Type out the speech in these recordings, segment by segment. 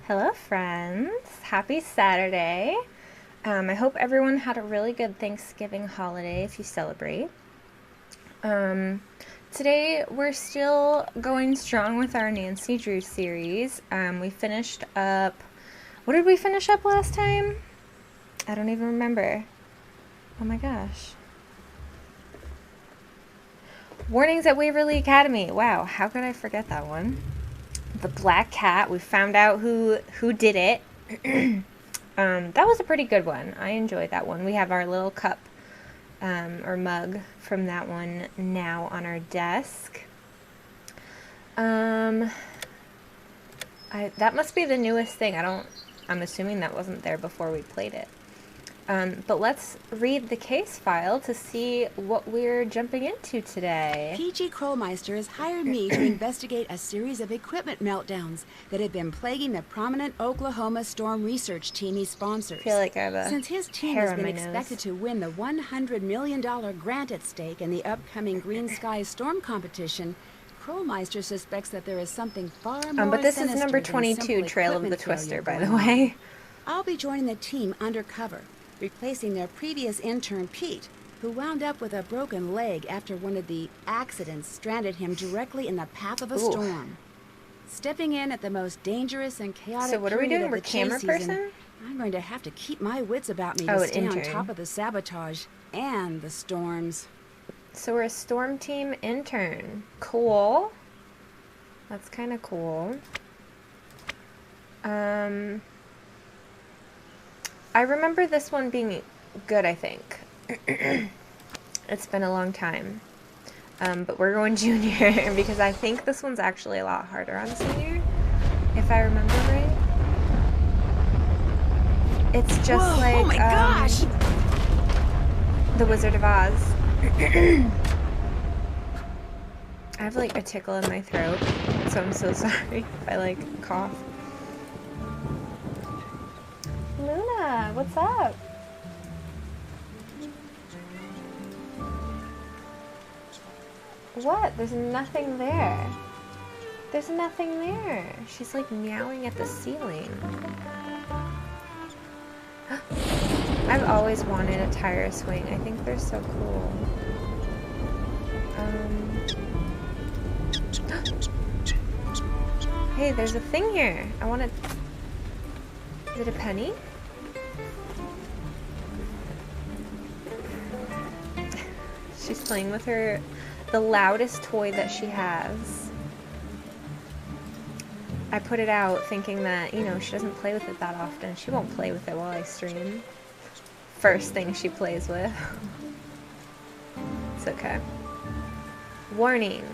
Hello friends, happy Saturday. I hope everyone had a really good Thanksgiving holiday if you celebrate. Today we're still going strong with our Nancy Drew series. We finished up, what did we finish up last time? I don't even remember. Oh my gosh. Warnings at Waverly Academy. Wow, how could I forget that one? The Black Cat. We found out who did it. That was a pretty good one. I enjoyed that one. We have our little cup or mug from that one now on our desk. That must be the newest thing. I'm assuming that wasn't there before we played it. But let's read the case file to see what we're jumping into today. PG Krollmeister has hired me to investigate a series of equipment meltdowns that have been plaguing the prominent Oklahoma storm research team he sponsors. I feel like I have a Since his team hair has on been my expected nose. to win the $100 million grant at stake in the upcoming Green Skies Storm competition, Krollmeister suspects that there is something far more but this is sinister number than 22, simple Trail of the equipment Twister, failure by the going on. way. I'll be joining the team undercover, replacing their previous intern, Pete, who wound up with a broken leg after one of the accidents stranded him directly in the path of a storm. Stepping in at the most dangerous and chaotic So what are we period doing? of We're the chase camera season, person? I'm going to have to keep my wits about me Oh, to an stay on intern. top of the sabotage and the storms. So we're a storm team intern. Cool. That's kind of cool. I remember this one being good, I think. It's been a long time. But we're going junior because I think this one's actually a lot harder on senior, if I remember right. It's just Whoa, like oh my gosh! The Wizard of Oz. I have like a tickle in my throat, so I'm so sorry if I like cough. Luna, what's up? What? There's nothing there. There's nothing there. She's like meowing at the ceiling. I've always wanted a tire swing. I think they're so cool. Hey, there's a thing here. I want to... Is it a penny? She's playing with the loudest toy that she has. I put it out thinking that, you know, she doesn't play with it that often. She won't play with it while I stream. First thing she plays with. It's okay. Warning.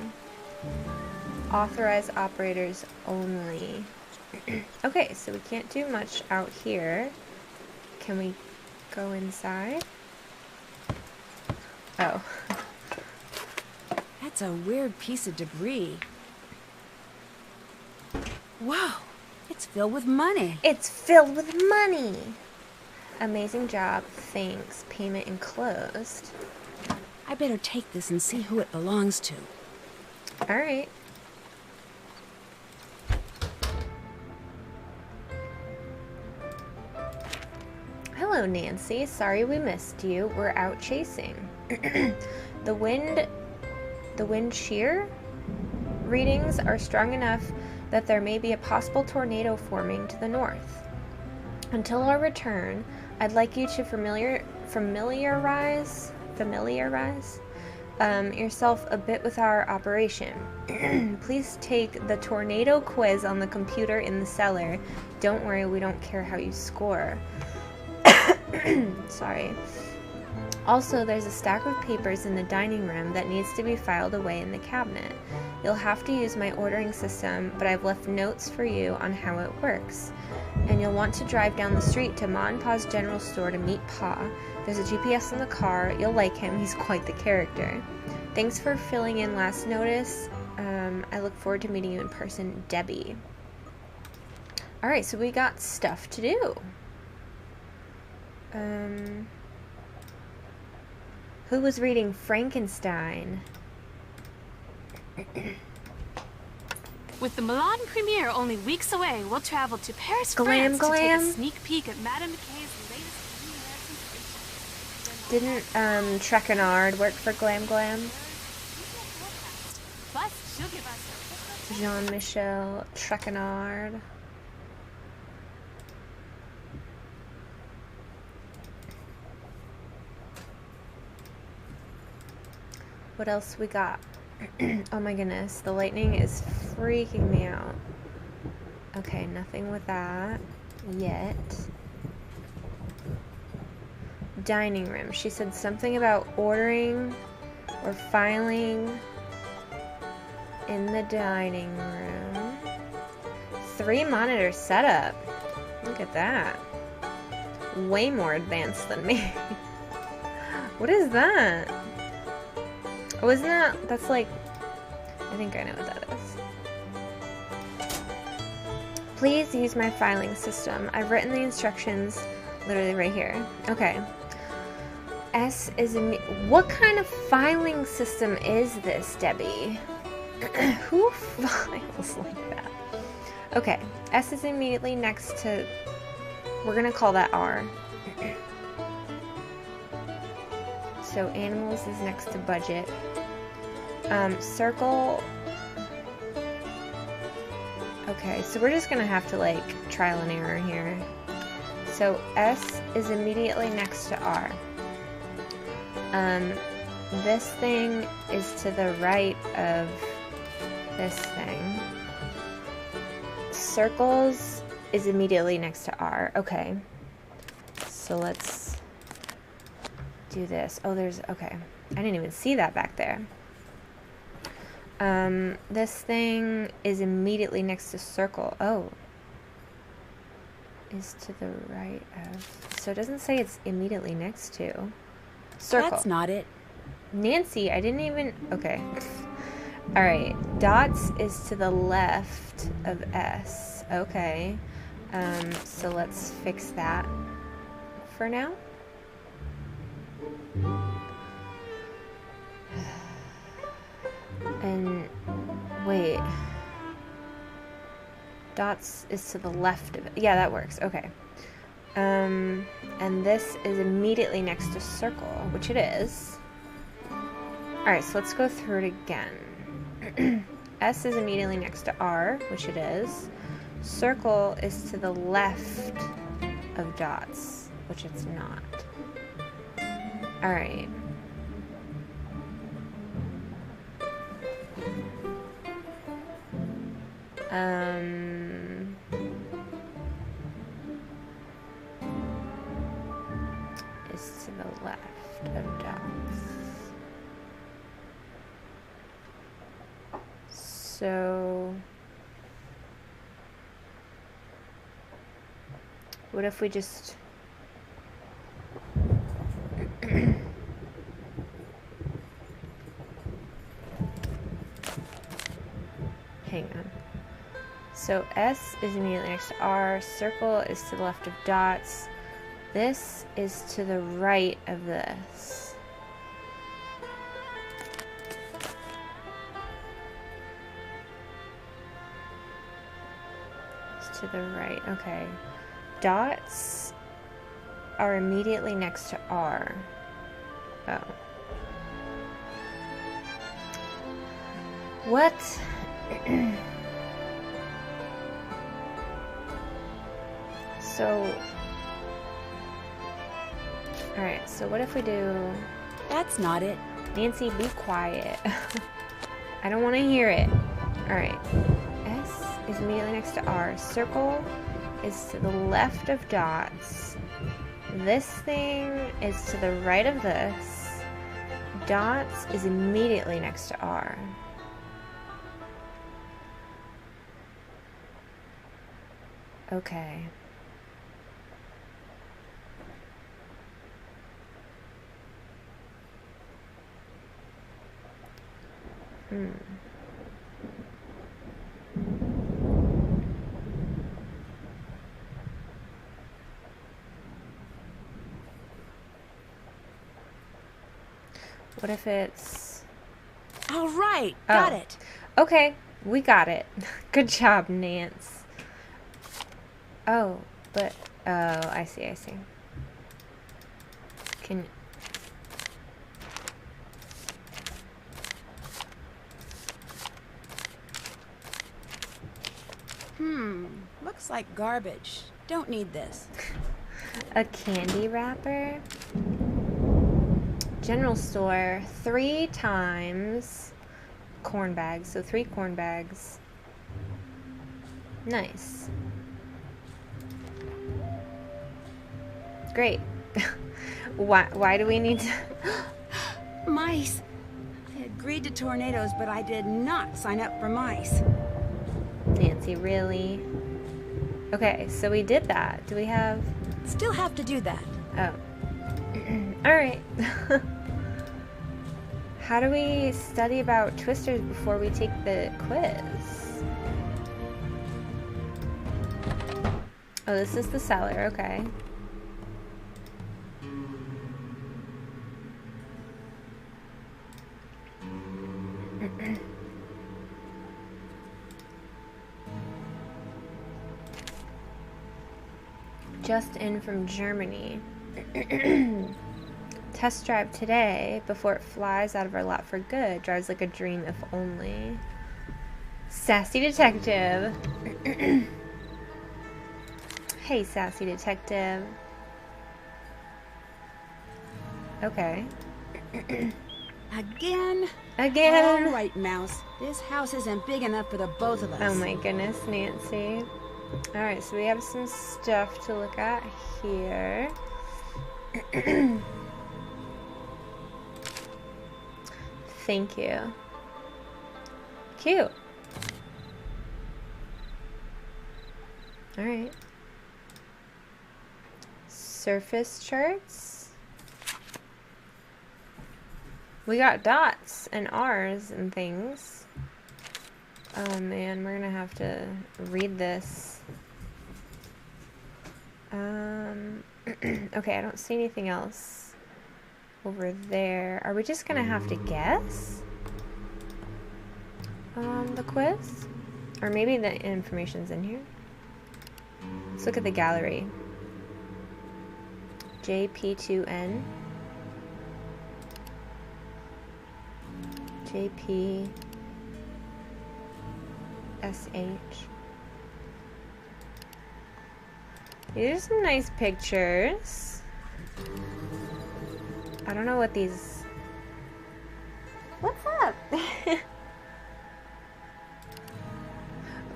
Authorized operators only. Okay, so we can't do much out here. Can we go inside? Oh. That's a weird piece of debris. Whoa, it's filled with money. It's filled with money. Amazing job. Thanks. Payment enclosed. I better take this and see who it belongs to. All right. Hello, Nancy. Sorry we missed you. We're out chasing. The wind shear readings are strong enough that there may be a possible tornado forming to the north. Until our return, I'd like you to familiarize yourself a bit with our operation. Please take the tornado quiz on the computer in the cellar. Don't worry, we don't care how you score. Sorry. Also, there's a stack of papers in the dining room that needs to be filed away in the cabinet. You'll have to use my ordering system, but I've left notes for you on how it works. And you'll want to drive down the street to Ma and Pa's general store to meet Pa. There's a GPS in the car. You'll like him. He's quite the character. Thanks for filling in last notice. I look forward to meeting you in person, Debbie. Alright, so we got stuff to do. Who was reading Frankenstein? With the Milan premiere only weeks away, we'll travel to Paris, Glam, France to take a glam. sneak peek at Madame McKay's latest Didn't Trekenard work for Glam Glam? Plus, she'll give us Jean-Michel Trekenard. What else we got? Oh my goodness, the lightning is freaking me out. Okay, nothing with that yet. Dining room. She said something about ordering or filing in the dining room. 3 monitor setup. Look at that. Way more advanced than me. What is that? Oh, isn't that? That's like, I think I know what that is. Please use my filing system. I've written the instructions literally right here. Okay. S is what kind of filing system is this, Debbie? Who files like that? Okay. S is immediately next to, we're gonna call that R. So animals is next to budget. Circle. Okay, so we're just gonna have to like trial and error here. So S is immediately next to R. This thing is to the right of this thing. Circles is immediately next to R. Okay. So let's do this. Oh, there's, okay. I didn't even see that back there. This thing is immediately next to circle. Oh. Is to the right of. So it doesn't say it's immediately next to. Circle. That's not it. Nancy, I didn't even. Okay. Alright. Dots is to the left of S. Okay. So let's fix that for now. And wait, dots is to the left of it. Yeah, that works. Okay. And this is immediately next to circle, which it is. Alright, so let's go through it again. S is immediately next to R, which it is. Circle is to the left of dots, which it's not. Alright. Is to the left of dots. So what if we just Hang on. So S is immediately next to R. Circle is to the left of dots. This is to the right of this. It's to the right. Okay. Dots are immediately next to R. Oh. What? So, alright, so what if we do... That's not it. Nancy, be quiet. I don't want to hear it. Alright. S is immediately next to R. Circle is to the left of dots. This thing is to the right of this. Dots is immediately next to R. Okay. What if it's... All right, got it. Okay, we got it. Good job, Nance. Oh, but... Oh, I see, I see. Can... Looks like garbage. Don't need this. A candy wrapper? General store, 3 times corn bags, so 3 corn bags. Nice. Great. Why do we need to... Mice. I agreed to tornadoes, but I did not sign up for mice. Nancy, really? Okay, so we did that. Do we have... Still have to do that. Oh. Alright. How do we study about twisters before we take the quiz? Oh, this is the cellar, okay. Just in from Germany. Test drive today before it flies out of our lot for good. Drives like a dream if only. Sassy detective. Hey, sassy detective. Okay. Again? Again. All right, Mouse. This house isn't big enough for the both of us. Oh my goodness, Nancy. Alright, so we have some stuff to look at here. Thank you. Cute. Alright. Surface charts. We got dots and R's and things. Oh man, we're gonna have to read this. Okay, I don't see anything else over there. Are we just gonna have to guess the quiz? Or maybe the information's in here. Let's look at the gallery. JP2N. JP SH. These are some nice pictures. I don't know what these... What's up?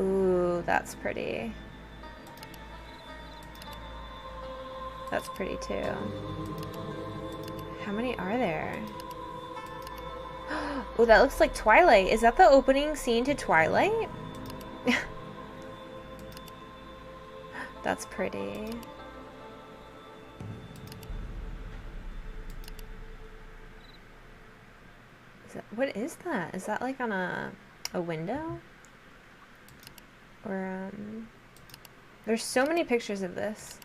Ooh, that's pretty. That's pretty too. How many are there? Oh, that looks like Twilight. Is that the opening scene to Twilight? That's pretty. What is that? Is that like on a window? Or, there's so many pictures of this.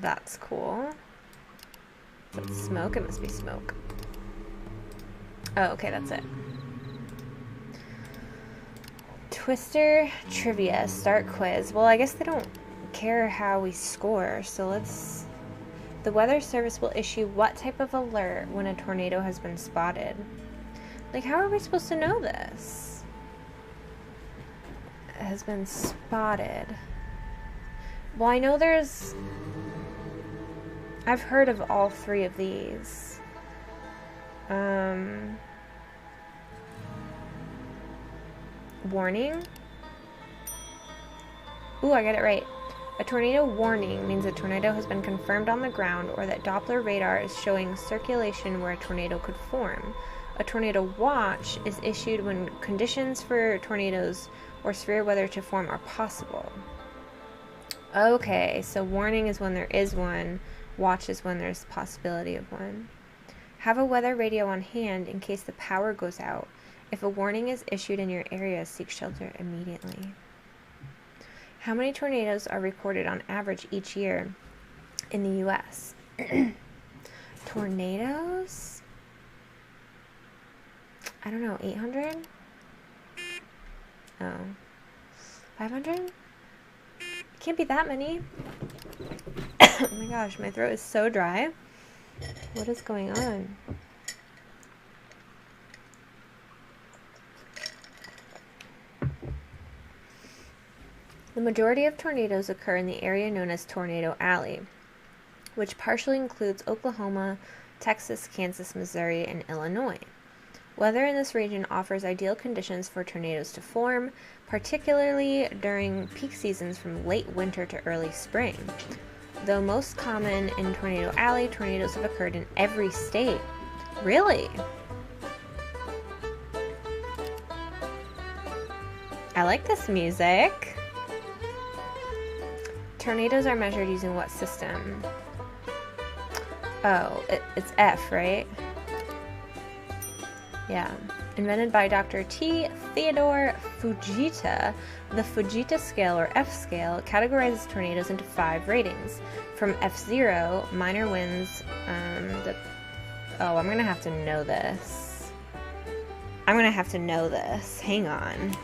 That's cool. Is that smoke? It must be smoke. Oh, okay, that's it. Twister trivia, start quiz. Well, I guess they don't care how we score, so let's... The Weather Service will issue what type of alert when a tornado has been spotted? Like, how are we supposed to know this? It has been spotted. Well, I know there's... I've heard of all three of these. Warning? Ooh, I got it right. A tornado warning means a tornado has been confirmed on the ground or that Doppler radar is showing circulation where a tornado could form. A tornado watch is issued when conditions for tornadoes or severe weather to form are possible. Okay, so warning is when there is one. Watch is when there's possibility of one. Have a weather radio on hand in case the power goes out. If a warning is issued in your area, seek shelter immediately. How many tornadoes are recorded on average each year in the U.S.? Tornadoes? I don't know, 800? Oh. 500? It can't be that many. Oh my gosh, my throat is so dry. What is going on? The majority of tornadoes occur in the area known as Tornado Alley, which partially includes Oklahoma, Texas, Kansas, Missouri, and Illinois. Weather in this region offers ideal conditions for tornadoes to form, particularly during peak seasons from late winter to early spring. Though most common in Tornado Alley, tornadoes have occurred in every state. Really? I like this music. Tornadoes are measured using what system? Oh, it's F, right? Yeah. Invented by Dr. T. Theodore Fujita, the Fujita scale, or F scale, categorizes tornadoes into 5 ratings. From F0, minor winds, oh, I'm gonna have to know this. Hang on.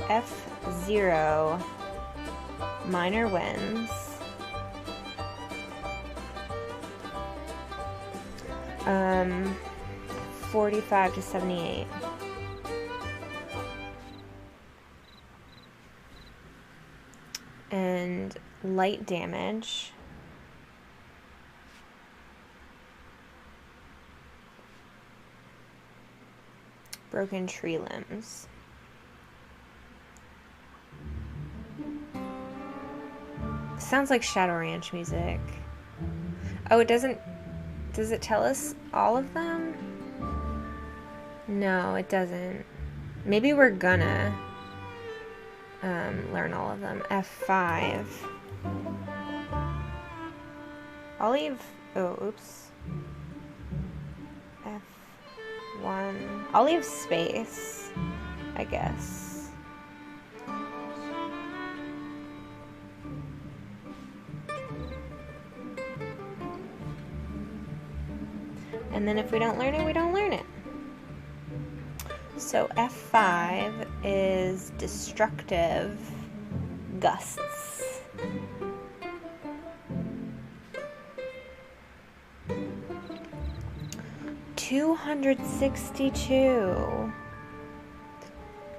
F0, minor winds. 45 to 78. And light damage. Broken tree limbs. Sounds like Shadow Ranch music. Oh, it doesn't... Does it tell us all of them? No, it doesn't. Maybe we're gonna learn all of them. F5. I'll leave... Oh, oops. F1. I'll leave space, I guess. And then if we don't learn it, we don't learn it. So F5 is destructive gusts. (262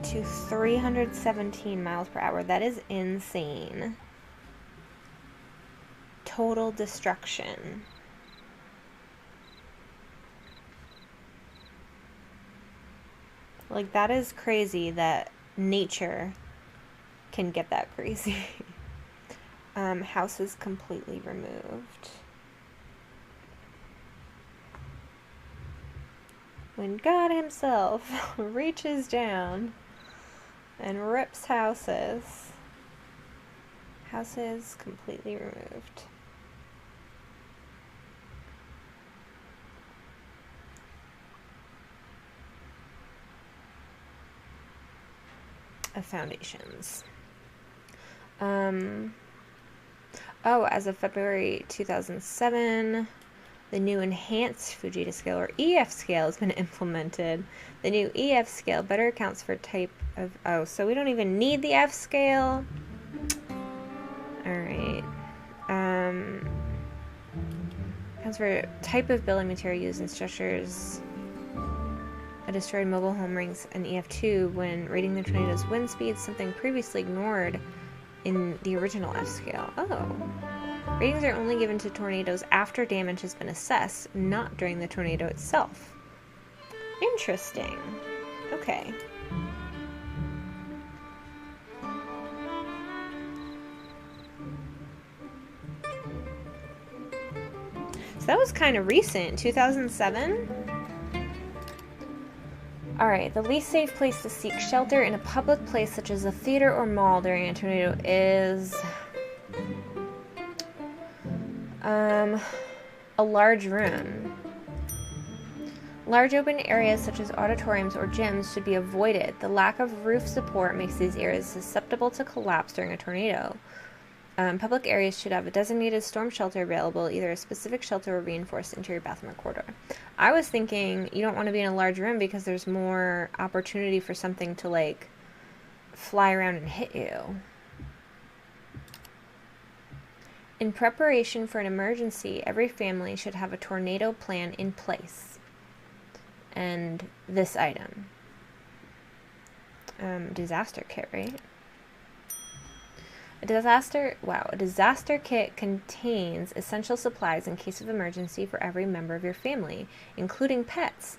to 317 miles per hour. That is insane. Total destruction. Like, that is crazy that nature can get that crazy. House is completely removed. When God himself reaches down and rips houses. Houses completely removed. of foundations. Oh, as of February 2007, the new enhanced Fujita scale, or EF scale, has been implemented. The new EF scale better accounts for type of... Oh, so we don't even need the F scale? Alright. Accounts for type of building material used in structures. A destroyed mobile home ranks an EF2 when rating the tornado's wind speed, something previously ignored in the original F scale. Oh. Ratings are only given to tornadoes after damage has been assessed, not during the tornado itself. Interesting. Okay. So that was kind of recent, 2007? Alright, the least safe place to seek shelter in a public place such as a theater or mall during a tornado is... a large room. Large open areas such as auditoriums or gyms should be avoided. The lack of roof support makes these areas susceptible to collapse during a tornado. Public areas should have a designated storm shelter available, either a specific shelter or reinforced interior bathroom or corridor. I was thinking you don't want to be in a large room because there's more opportunity for something to, like, fly around and hit you. In preparation for an emergency, every family should have a tornado plan in place. And this item. Disaster kit, right? A disaster kit contains essential supplies in case of emergency for every member of your family, including pets.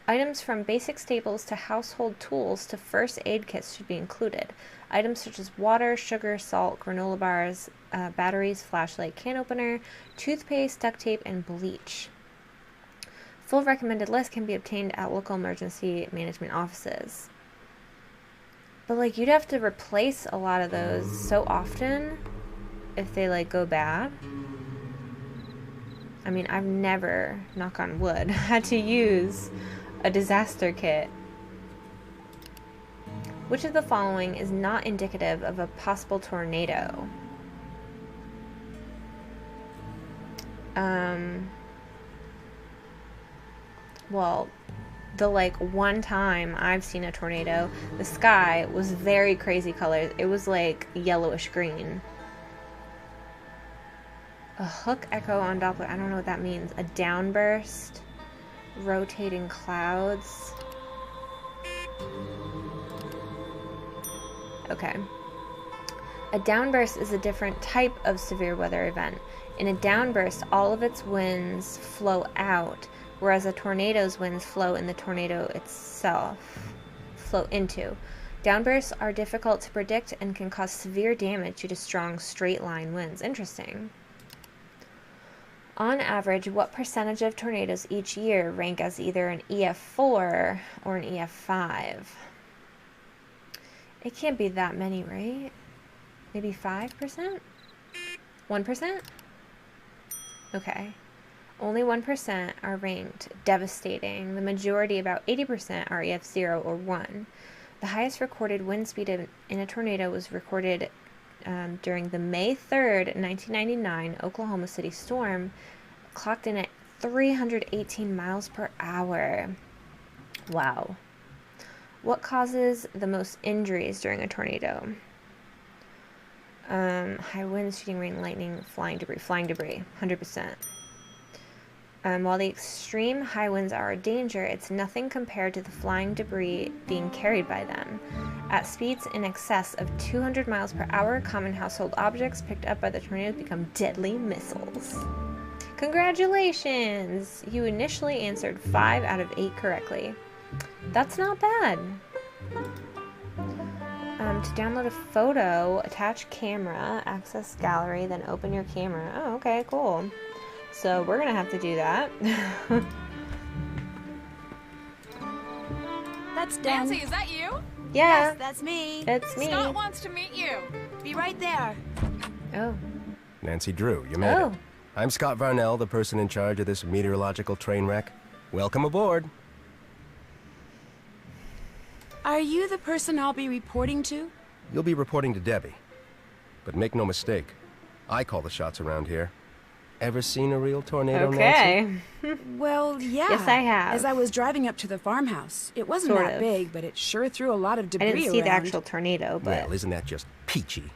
Items from basic staples to household tools to first aid kits should be included. Items such as water, sugar, salt, granola bars, batteries, flashlight, can opener, toothpaste, duct tape, and bleach. Full recommended list can be obtained at local emergency management offices. But, like, you'd have to replace a lot of those so often if they, like, go bad. I mean, I've never, knock on wood, had to use a disaster kit. Which of the following is not indicative of a possible tornado? Well, the, like, one time I've seen a tornado, the sky was very crazy colors. It was, like, yellowish green. A hook echo on Doppler. I don't know what that means. A downburst. Rotating clouds. Okay. A downburst is a different type of severe weather event. In a downburst, all of its winds flow out, whereas a tornado's winds flow in the tornado itself. Flow into. Downbursts are difficult to predict and can cause severe damage due to strong straight-line winds. Interesting. On average, what percentage of tornadoes each year rank as either an EF4 or an EF5? It can't be that many, right? Maybe 5%? 1%? Okay. Only 1% are ranked devastating. The majority, about 80%, are EF0 or 1. The highest recorded wind speed in a tornado was recorded during the May 3rd, 1999 Oklahoma City storm, clocked in at 318 miles per hour. Wow. What causes the most injuries during a tornado? High winds, shooting rain, lightning, flying debris. Flying debris, 100%. While the extreme high winds are a danger, it's nothing compared to the flying debris being carried by them. At speeds in excess of 200 miles per hour, common household objects picked up by the tornadoes become deadly missiles. Congratulations! You initially answered 5 out of 8 correctly. That's not bad. To download a photo, attach camera, access gallery, then open your camera. Oh, okay, cool. So we're gonna have to do that. That's done. Nancy, is that you? Yeah. Yes, that's me. It's me. Scott wants to meet you. Be right there. Oh. Nancy Drew, you made it. I'm Scott Varnell, the person in charge of this meteorological train wreck. Welcome aboard. Are you the person I'll be reporting to? You'll be reporting to Debbie. But make no mistake, I call the shots around here. Ever seen a real tornado, Nancy? Okay. Well, yeah. Yes, I have. As I was driving up to the farmhouse. It wasn't Sort that of. big, but it sure threw a lot of debris I around. didn't see the actual tornado, but... Well, isn't that just peachy?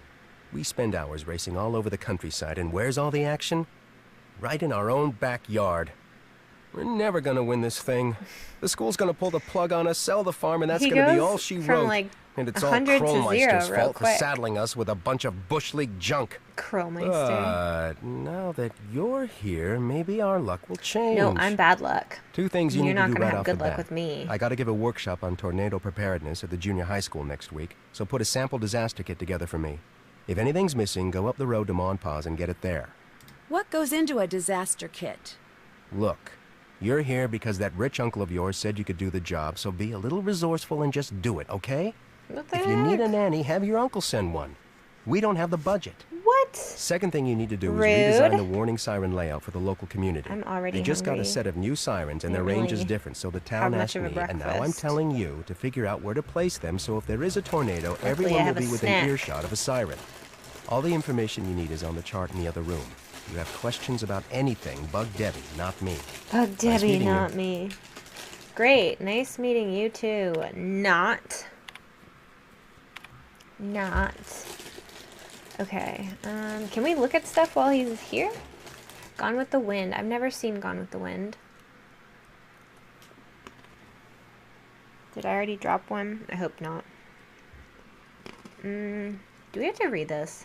We spend hours racing all over the countryside, and where's all the action? Right in our own backyard. We're never gonna win this thing. The school's gonna pull the plug on us, sell the farm, and that's He gonna be goes all she from, wrote. like, And it's all 100 to 0 Krolmeister's real fault for quick. saddling us with a bunch of Bush League junk. Krolmeister. But now that you're here, maybe our luck will change. No, I'm bad luck. Two things you You're need not to do gonna right have off good the luck bat. with me. I gotta give a workshop on tornado preparedness at the junior high school next week, so put a sample disaster kit together for me. If anything's missing, go up the road to Monpause and get it there. What goes into a disaster kit? Look, you're here because that rich uncle of yours said you could do the job, so be a little resourceful and just do it, okay? What the If heck? you need a nanny, have your uncle send one. We don't have the budget. What? Second thing you need to do is Rude. redesign the warning siren layout for the local community. I'm already They just got a hungry. set of new sirens and their Didn't range is really different, so the have town much asked of a me, and now I'm breakfast. telling you to figure out where to place them so if there is a tornado, I everyone will have a be within snack. earshot of a siren. All the information you need is on the chart in the other room. If you have questions about anything, bug Debbie, not me. Bug Nice Debbie, meeting you. not me. Great. Nice meeting you too. Not. Okay. Can we look at stuff while he's here? Gone with the Wind. I've never seen Gone with the Wind. Did I already drop one? I hope not. Do we have to read this?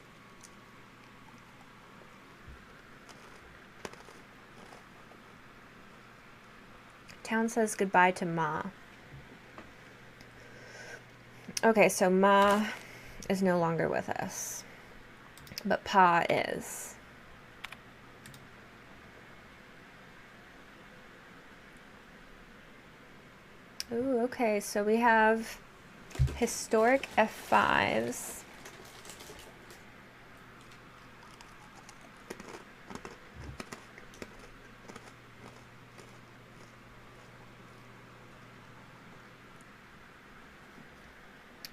Town says goodbye to Ma. Okay, so Ma is no longer with us. But Pa is. Ooh, okay, so we have historic F5s.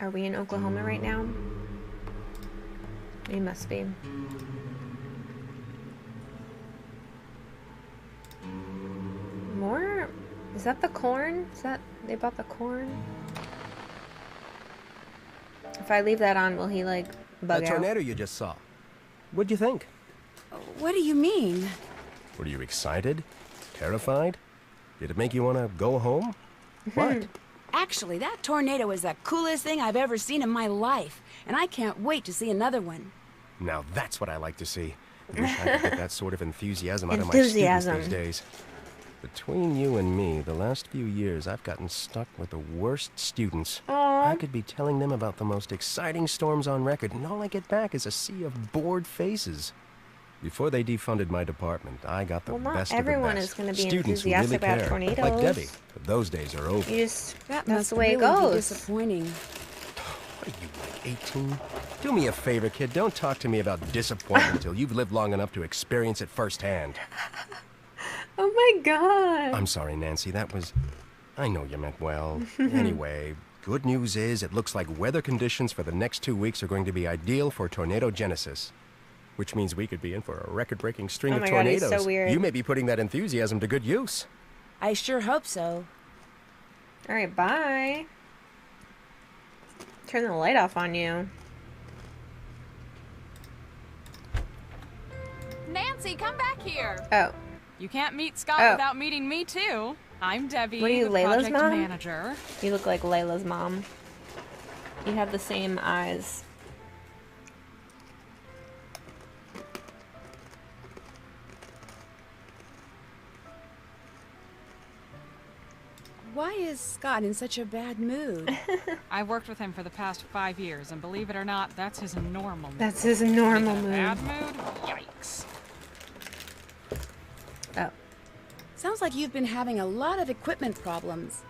Are we in Oklahoma right now? We must be. More? Is that the corn? Is that they bought the corn? If I leave that on, will he like bug That out? tornado you just saw. What'd you think? What do you mean? Were you excited? Terrified? Did it make you want to go home? What? Actually, that tornado is the coolest thing I've ever seen in my life, and I can't wait to see another one. Now that's what I like to see. I wish I could get that sort of enthusiasm out of my students Enthusiasm. these days. Between you and me, the last few years I've gotten stuck with the worst students. Aw. I could be telling them about the most exciting storms on record, and all I get back is a sea of bored faces. Before they defunded my department, I got the Well, not best everyone of the is best. gonna be Students who enthusiastic really about care, tornadoes. like Debbie. But those days are over. You just That that's must the way really it be goes. disappointing. What are you, like 18? Do me a favor, kid. Don't talk to me about disappointment until you've lived long enough to experience it firsthand. Oh my god. I'm sorry, Nancy. That was... I know you meant well. Anyway, good news is it looks like weather conditions for the next 2 weeks are going to be ideal for tornado genesis. Which means we could be in for a record-breaking string Oh of my God, he's tornadoes. so weird. You may be putting that enthusiasm to good use. I sure hope so. All right, bye. Turn the light off on you. Nancy, come back here. Oh, You can't meet Scott Oh. without meeting me too. I'm Debbie, What are you, the Layla's project mom? manager. you look like Layla's mom. You have the same eyes. Why is Scott in such a bad mood? I've worked with him for the past 5 years, and believe it or not, that's his normal mood. That's his normal In a mood. bad mood? Yikes. Oh, Sounds like you've been having a lot of equipment problems.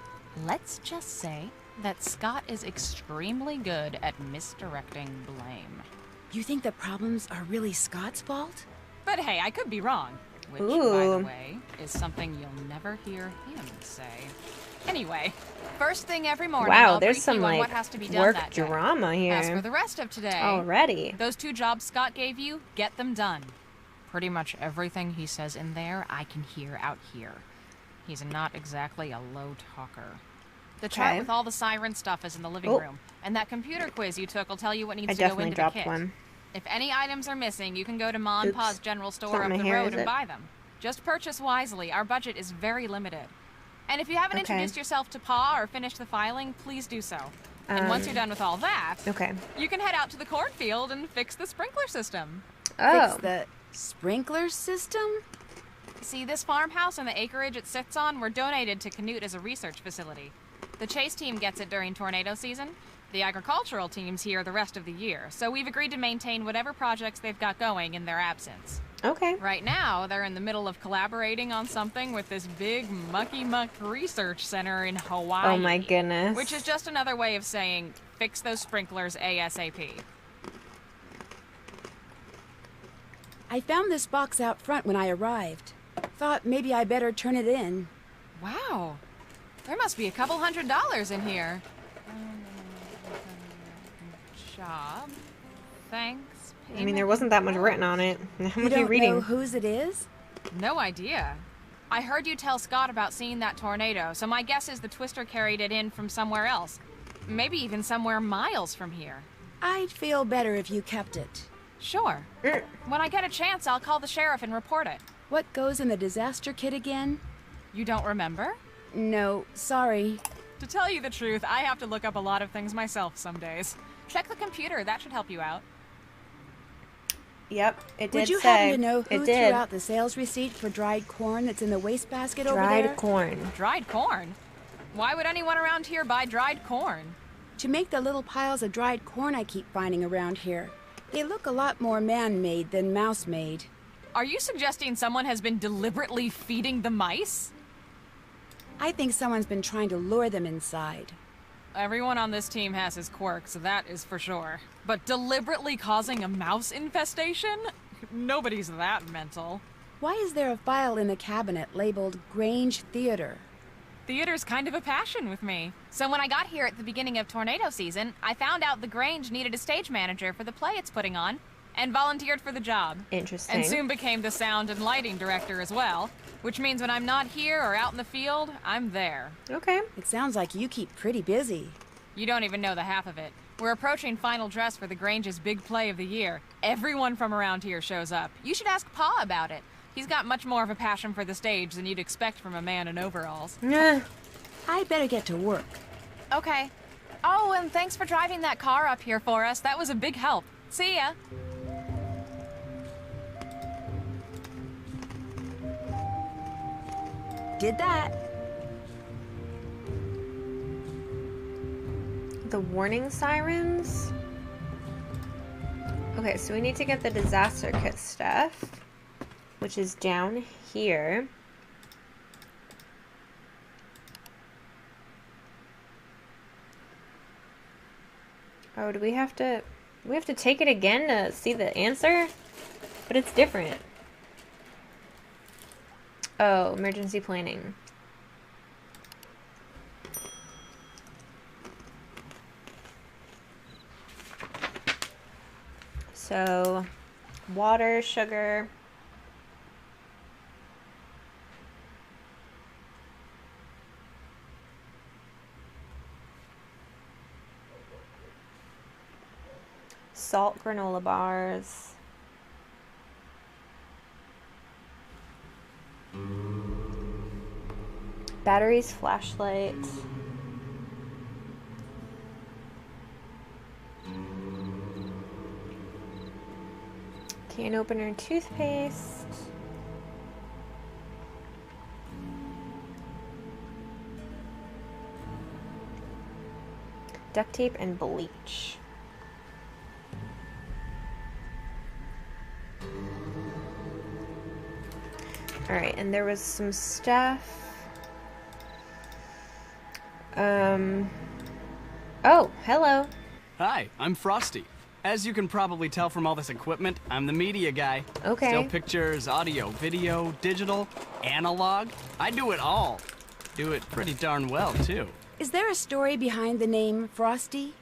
Let's just say that Scott is extremely good at misdirecting blame. You think the problems are really Scott's fault? But hey, I could be wrong. Which, by Ooh. the way, is something you'll never hear him say. Anyway, first thing every morning, Wow, I'll there's brief some you on like what has to be done work that day. drama here. As for the rest of today, Already. those 2 jobs Scott gave you, get them done. Pretty much everything he says in there, I can hear out here. He's not exactly a low talker. The chart Okay. with all the siren stuff is in the living room, and that computer quiz you took will tell you what needs I to go definitely into the dropped kit. one. If any items are missing, you can go to Ma and Pa's Oops. general store Not up my the hair, road is and it? buy them. Just purchase wisely. Our budget is very limited. And if you haven't Okay. introduced yourself to Pa or finished the filing, please do so. And once you're done with all that, Okay. you can head out to the cornfield and fix the sprinkler system. Oh. Fix the sprinkler system? See, this farmhouse and the acreage it sits on were donated to Canute as a research facility. The chase team gets it during tornado season. The agricultural team's here the rest of the year, so we've agreed to maintain whatever projects they've got going in their absence. Okay. Right now, they're in the middle of collaborating on something with this big mucky-muck research center in Hawaii. Oh my goodness. Which is just another way of saying, fix those sprinklers ASAP. I found this box out front when I arrived. Thought maybe I better turn it in. Wow. There must be a couple $100 in here. Job. Thanks. I mean, there wasn't that much written on it. How You much are you don't reading? know whose it is? No idea. I heard you tell Scott about seeing that tornado, so my guess is the twister carried it in from somewhere else. Maybe even somewhere miles from here. I'd feel better if you kept it. Sure. When I get a chance, I'll call the sheriff and report it. What goes in the disaster kit again? You don't remember? No, sorry. To tell you the truth, I have to look up a lot of things myself some days. Check the computer, that should help you out. Yep, it did Would you say. happen to know It who did. threw out the sales receipt for dried corn that's in the wastebasket over Dried there? corn. Dried corn? Why would anyone around here buy dried corn? To make the little piles of dried corn I keep finding around here. They look a lot more man-made than mouse-made. Are you suggesting someone has been deliberately feeding the mice? I think someone's been trying to lure them inside. Everyone on this team has his quirks, that is for sure. But deliberately causing a mouse infestation? Nobody's that mental. Why is there a file in the cabinet labeled Grange Theater? Theater's kind of a passion with me. So when I got here at the beginning of tornado season, I found out the Grange needed a stage manager for the play it's putting on, and volunteered for the job. Interesting. And soon became the sound and lighting director as well, which means when I'm not here or out in the field, I'm there. Okay. It sounds like you keep pretty busy. You don't even know the half of it. We're approaching final dress for the Grange's big play of the year. Everyone from around here shows up. You should ask Pa about it. He's got much more of a passion for the stage than you'd expect from a man in overalls. I better get to work. Okay. Oh, and thanks for driving that car up here for us. That was a big help. See ya. Did that. The warning sirens? Okay, so we need to get the disaster kit stuff, which is down here. Oh, do we have to take it again to see the answer? But it's different. Oh, emergency planning. So, water, sugar. Salt granola bars. Batteries, flashlight. Can opener, toothpaste. Duct tape and bleach. Alright, and there was some stuff. Oh, hello. Hi, I'm Frosty. As you can probably tell from all this equipment, I'm the media guy. Okay. Still pictures, audio, video, digital, analog. I do it all. Do it pretty darn well, too. Is there a story behind the name Frosty?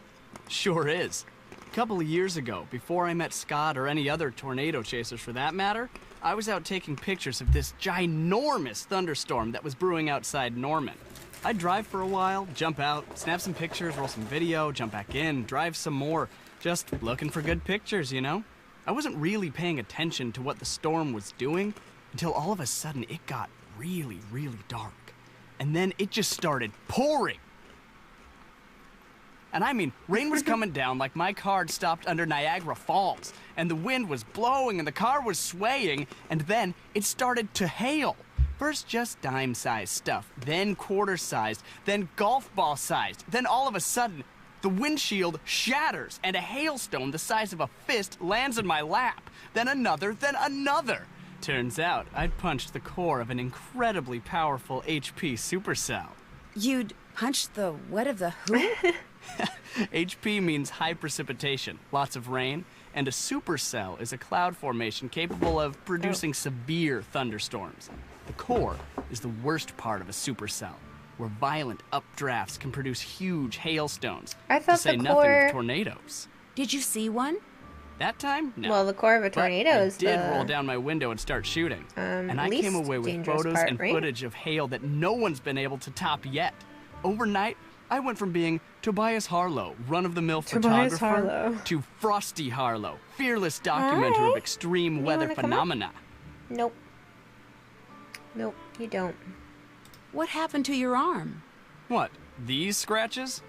Sure is. A couple of years ago, before I met Scott or any other tornado chasers for that matter, I was out taking pictures of this ginormous thunderstorm that was brewing outside Norman. I'd drive for a while, jump out, snap some pictures, roll some video, jump back in, drive some more. Just looking for good pictures, you know? I wasn't really paying attention to what the storm was doing until all of a sudden it got really, really dark. And then it just started pouring. And I mean, rain was coming down like my car had stopped under Niagara Falls, and the wind was blowing and the car was swaying, and then it started to hail. First just dime-sized stuff, then quarter-sized, then golf ball-sized, then all of a sudden, the windshield shatters and a hailstone the size of a fist lands in my lap. Then another, then another. Turns out I'd punched the core of an incredibly powerful HP supercell. You'd punched the what of the who? HP means high precipitation, lots of rain, and a supercell is a cloud formation capable of producing severe thunderstorms. The core is the worst part of a supercell, where violent updrafts can produce huge hailstones. I thought to say the nothing core- of tornadoes. Did you see one? That time, no. Well, the core of a But tornado I is did the roll down my window and start shooting. And I least came away with dangerous photos part, and right? footage of hail that no one's been able to top yet. Overnight, I went from being Tobias Harlow, run-of-the-mill Tobias photographer, Harlow. to Frosty Harlow, fearless documenter of Alright. extreme You weather wanna come up? phenomena. Nope. Nope, you don't. What happened to your arm? What, these scratches?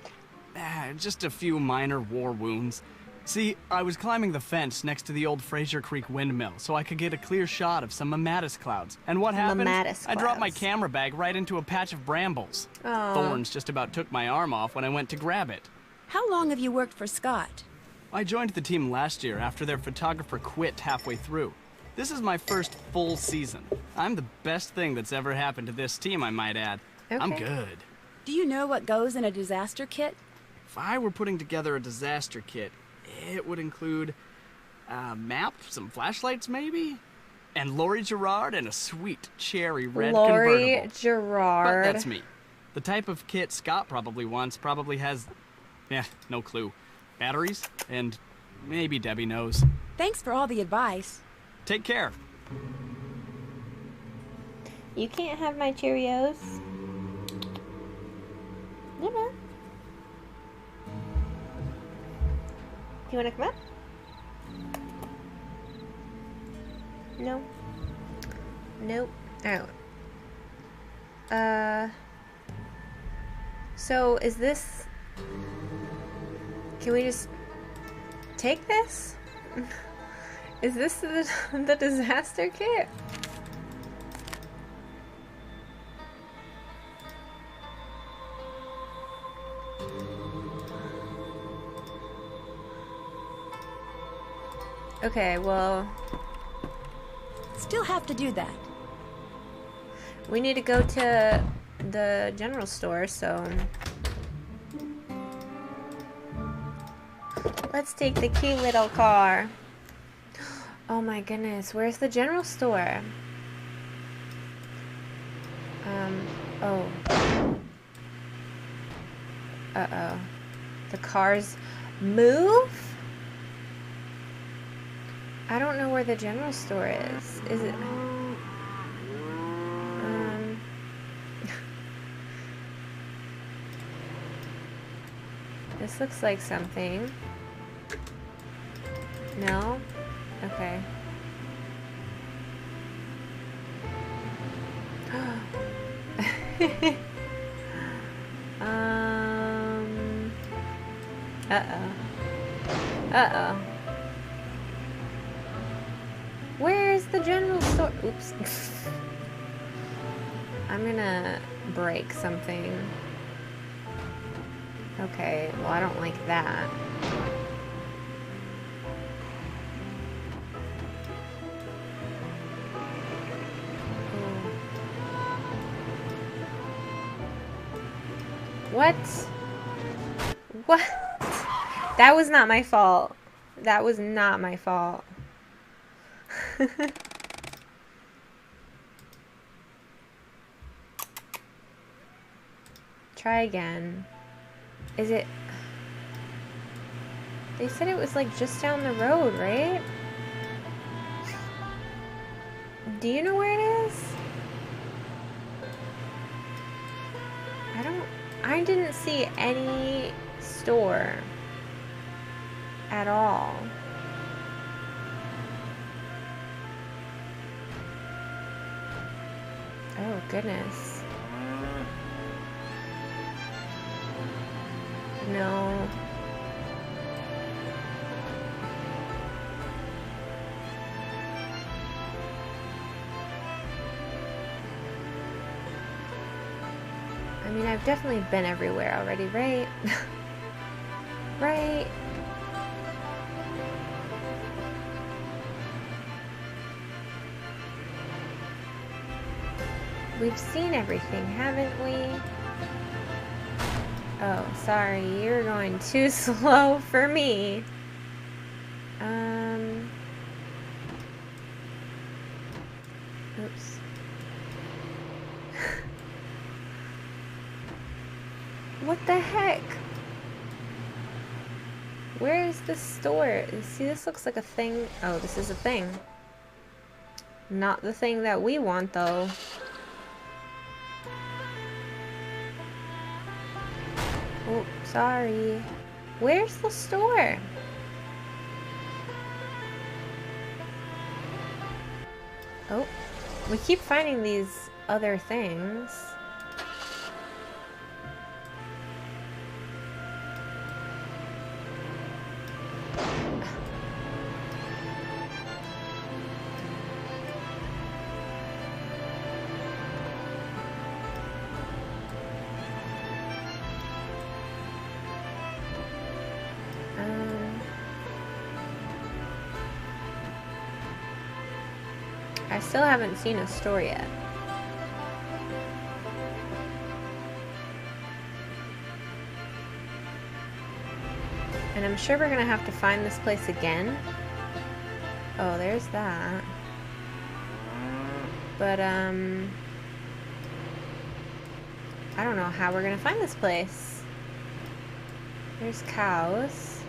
Just a few minor war wounds. See, I was climbing the fence next to the old Fraser Creek windmill so I could get a clear shot of some mammatus clouds. And what happened? Mammatus I dropped my clouds. camera bag right into a patch of brambles. Aw. Thorns just about took my arm off when I went to grab it. How long have you worked for Scott? I joined the team last year after their photographer quit halfway through. This is my first full season. I'm the best thing that's ever happened to this team, I might add. I'm Okay. good. Do you know what goes in a disaster kit? If I were putting together a disaster kit, it would include a map, some flashlights maybe, and Lori Gerard and a sweet cherry red Lori convertible. Gerard. But that's me. The type of kit Scott probably wants probably has, no clue. Batteries, and maybe Debbie knows. Thanks for all the advice. Take care. You can't have my Cheerios. You know. Do you want to come up? No. Nope. Oh. So is this... Can we just take this? Is this the disaster kit? Okay, well, Still have to do that. we need to go to the general store, so let's take the cute little car. Oh my goodness, where's the general store? Oh. Uh-oh. The cars move? I don't know where the general store is. Is it? This looks like something. No? Okay. Uh-oh. Uh-oh. Where's the general store? Oops. I'm gonna break something. Okay, well, I don't like that. What? What? That was not my fault. That was not my fault. try again. Is it... They said it was like just down the road, right? Do you know where it is? I didn't see any store at all. Oh, goodness. No. I mean, I've definitely been everywhere already, right? Right? We've seen everything, haven't we? Oh, sorry, you're going too slow for me. Oops. What the heck? Where is the store? See, this looks like a thing. Oh, this is a thing. Not the thing that we want, though. Oh, sorry. Where's the store? Oh, we keep finding these other things. I still haven't seen a store yet. And I'm sure we're gonna have to find this place again. Oh, there's that. But, I don't know how we're gonna find this place. There's cows.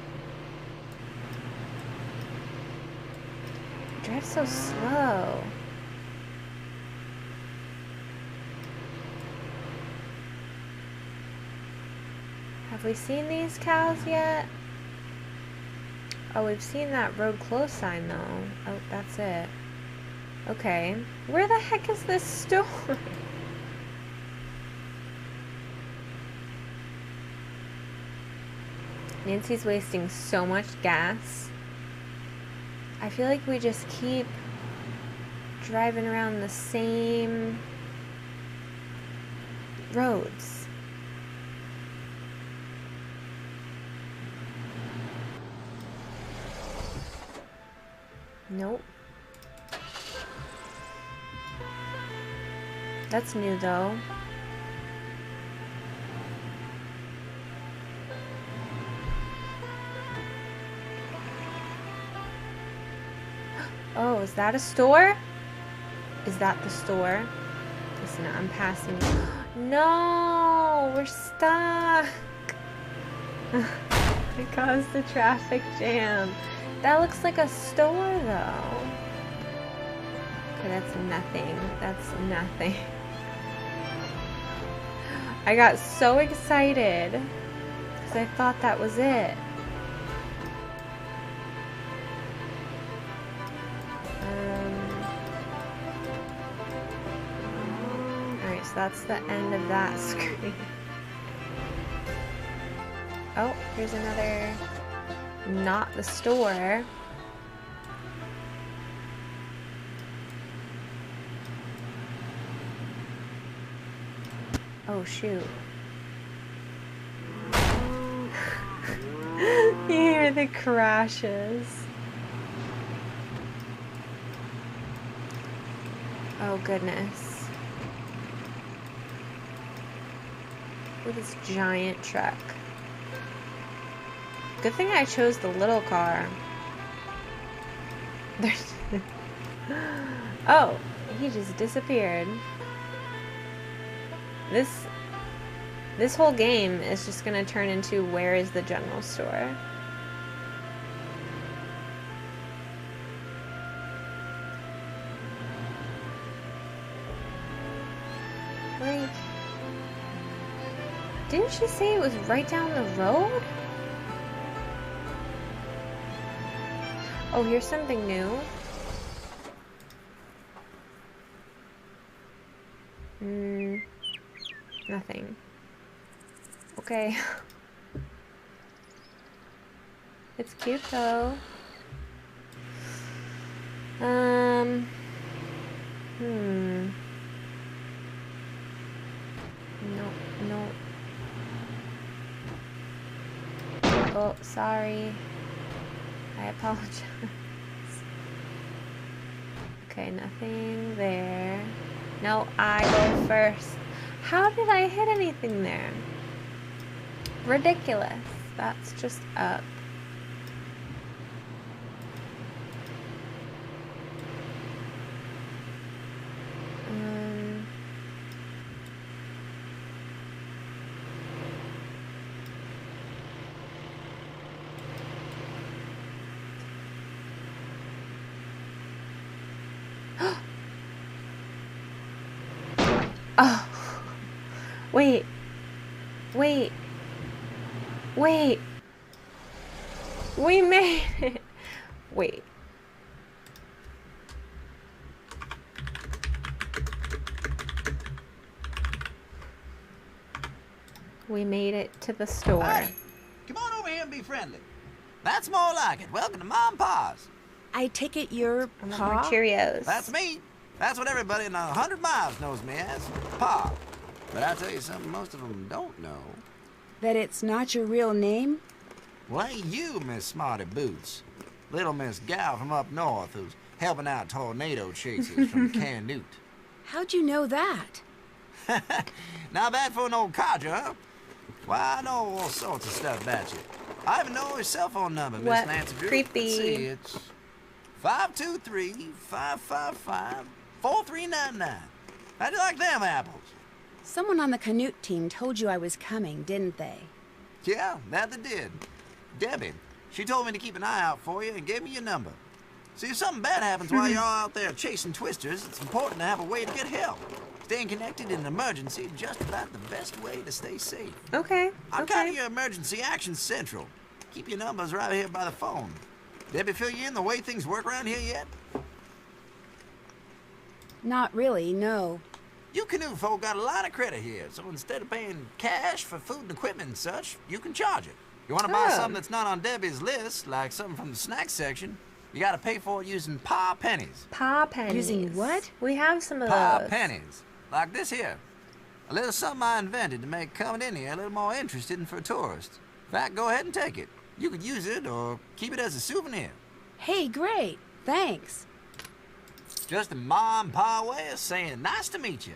Drive so slow. Have we seen these cows yet? Oh, we've seen that road closed sign though. Oh, that's it. Okay. Where the heck is this store? Nancy's wasting so much gas. I feel like we just keep driving around the same roads. Nope. That's new though. Oh, is that a store? Is that the store? Listen, I'm passing. No, we're stuck. It caused the traffic jam. That looks like a store though. Okay, that's nothing. That's nothing. I got so excited because I thought that was it. Alright, so that's the end of that screen. Oh, here's another, not the store. Oh, shoot. You hear the crashes. Oh, goodness. Look at this giant truck. Good thing I chose the little car. Oh, he just disappeared. This This whole game is just gonna turn into where is the general store? Wait. Didn't she say it was right down the road? Oh, here's something new. Nothing. Okay. It's cute though. No. Oh, sorry. I apologize. Okay, nothing there. No, I go first. How did I hit anything there? Ridiculous. That's just up. Oh, wait. We made it. Wait. We made it to the store. Hey, come on over here and be friendly. That's more like it. Welcome to Mom and Pa's. I take it you're I want Pa? more Cheerios. That's me. That's what everybody in 100 miles knows me as, Pa. But I'll tell you something most of them don't know. That it's not your real name? Well, ain't you, Miss Smarty Boots? Little Miss Gal from up north who's helping out tornado chasers from Canute. How'd you know that? Not bad for an old codger, huh? Why, I know all sorts of stuff about you. I even know your cell phone number, Miss What? Nancy Drew. Creepy. Let's see, it's 523-555-4399. How'd you like them apples? Someone on the Canute team told you I was coming, didn't they? Yeah, that they did. Debbie, she told me to keep an eye out for you and gave me your number. See, if something bad happens while you're all out there chasing twisters, it's important to have a way to get help. Staying connected in an emergency is just about the best way to stay safe. Okay. I'm Okay. kind of your emergency action central. Keep your numbers right here by the phone. Debbie fill you in the way things work around here yet? Not really, no. You Canute folk got a lot of credit here, so instead of paying cash for food and equipment and such, you can charge it. You want to buy Oh. something that's not on Debbie's list, like something from the snack section, you got to pay for it using Pa pennies. Pa pennies. Using what? We have some of Pa those. pennies. Like this here. A little something I invented to make coming in here a little more interesting for tourists. In fact, go ahead and take it. You could use it or keep it as a souvenir. Hey, great. Thanks. Just a Ma and Pa way of saying nice to meet you.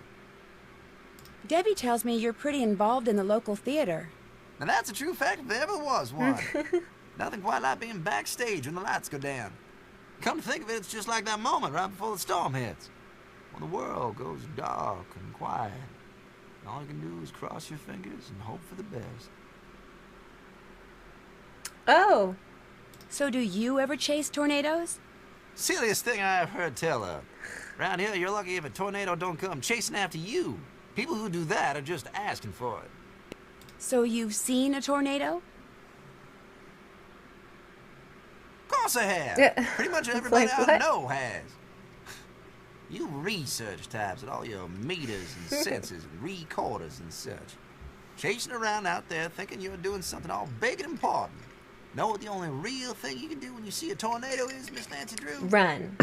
Debbie tells me you're pretty involved in the local theater. Now that's a true fact if there ever was one. Nothing quite like being backstage when the lights go down. Come to think of it, it's just like that moment right before the storm hits. When the world goes dark and quiet. And all you can do is cross your fingers and hope for the best. Oh. So do you ever chase tornadoes? Silliest thing I ever heard tell of. Around here, you're lucky if a tornado don't come chasing after you. People who do that are just asking for it. So you've seen a tornado? Of course I have. Yeah. Pretty much It's everybody like, I what? know has. You research types at all your meters and sensors and recorders and such. Chasing around out there thinking you're doing something all big and important. Know what the only real thing you can do when you see a tornado is, Miss Nancy Drew? Run.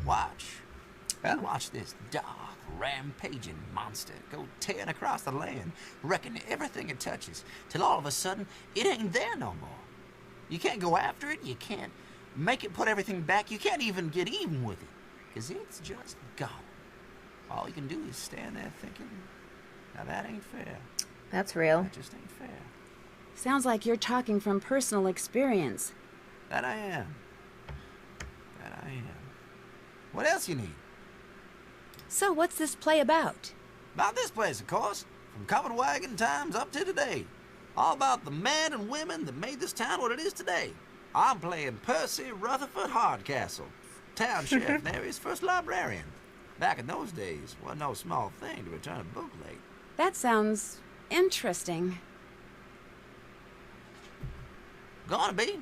Watch. And watch this dark, rampaging monster go tearing across the land, wrecking everything it touches, till all of a sudden, it ain't there no more. You can't go after it, you can't make it put everything back, you can't even get even with it, because it's just gone. All you can do is stand there thinking, now that ain't fair. That's real. That just ain't fair. Sounds like you're talking from personal experience. That I am. That I am. What else you need? So what's this play about? About this place, of course. from covered wagon times up to today. All about the men and women that made this town what it is today. I'm playing Percy Rutherford Hardcastle, town sheriff and area's first librarian. Back in those days, wasn't no small thing to return a book late. That sounds interesting. Gonna be.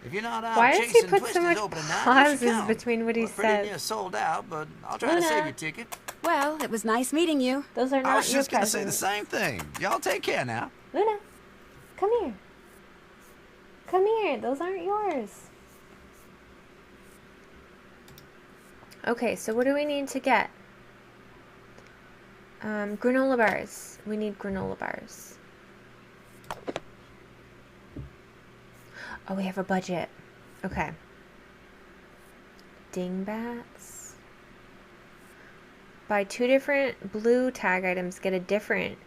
If you're not out Why does he chasing put so twisters much opening night, pauses you should come. between what he We're pretty near says? sold out, but I'll try to Luna. save your ticket. Well, it was nice meeting you. Those are I not was your just gonna say the presents. same thing. Y'all take care now. Luna, come here. Come here. Those aren't yours. Okay, so what do we need to get? Granola bars. We need granola bars. Oh, we have a budget. Okay. Dingbats. Buy 2 different blue tag items, get a different...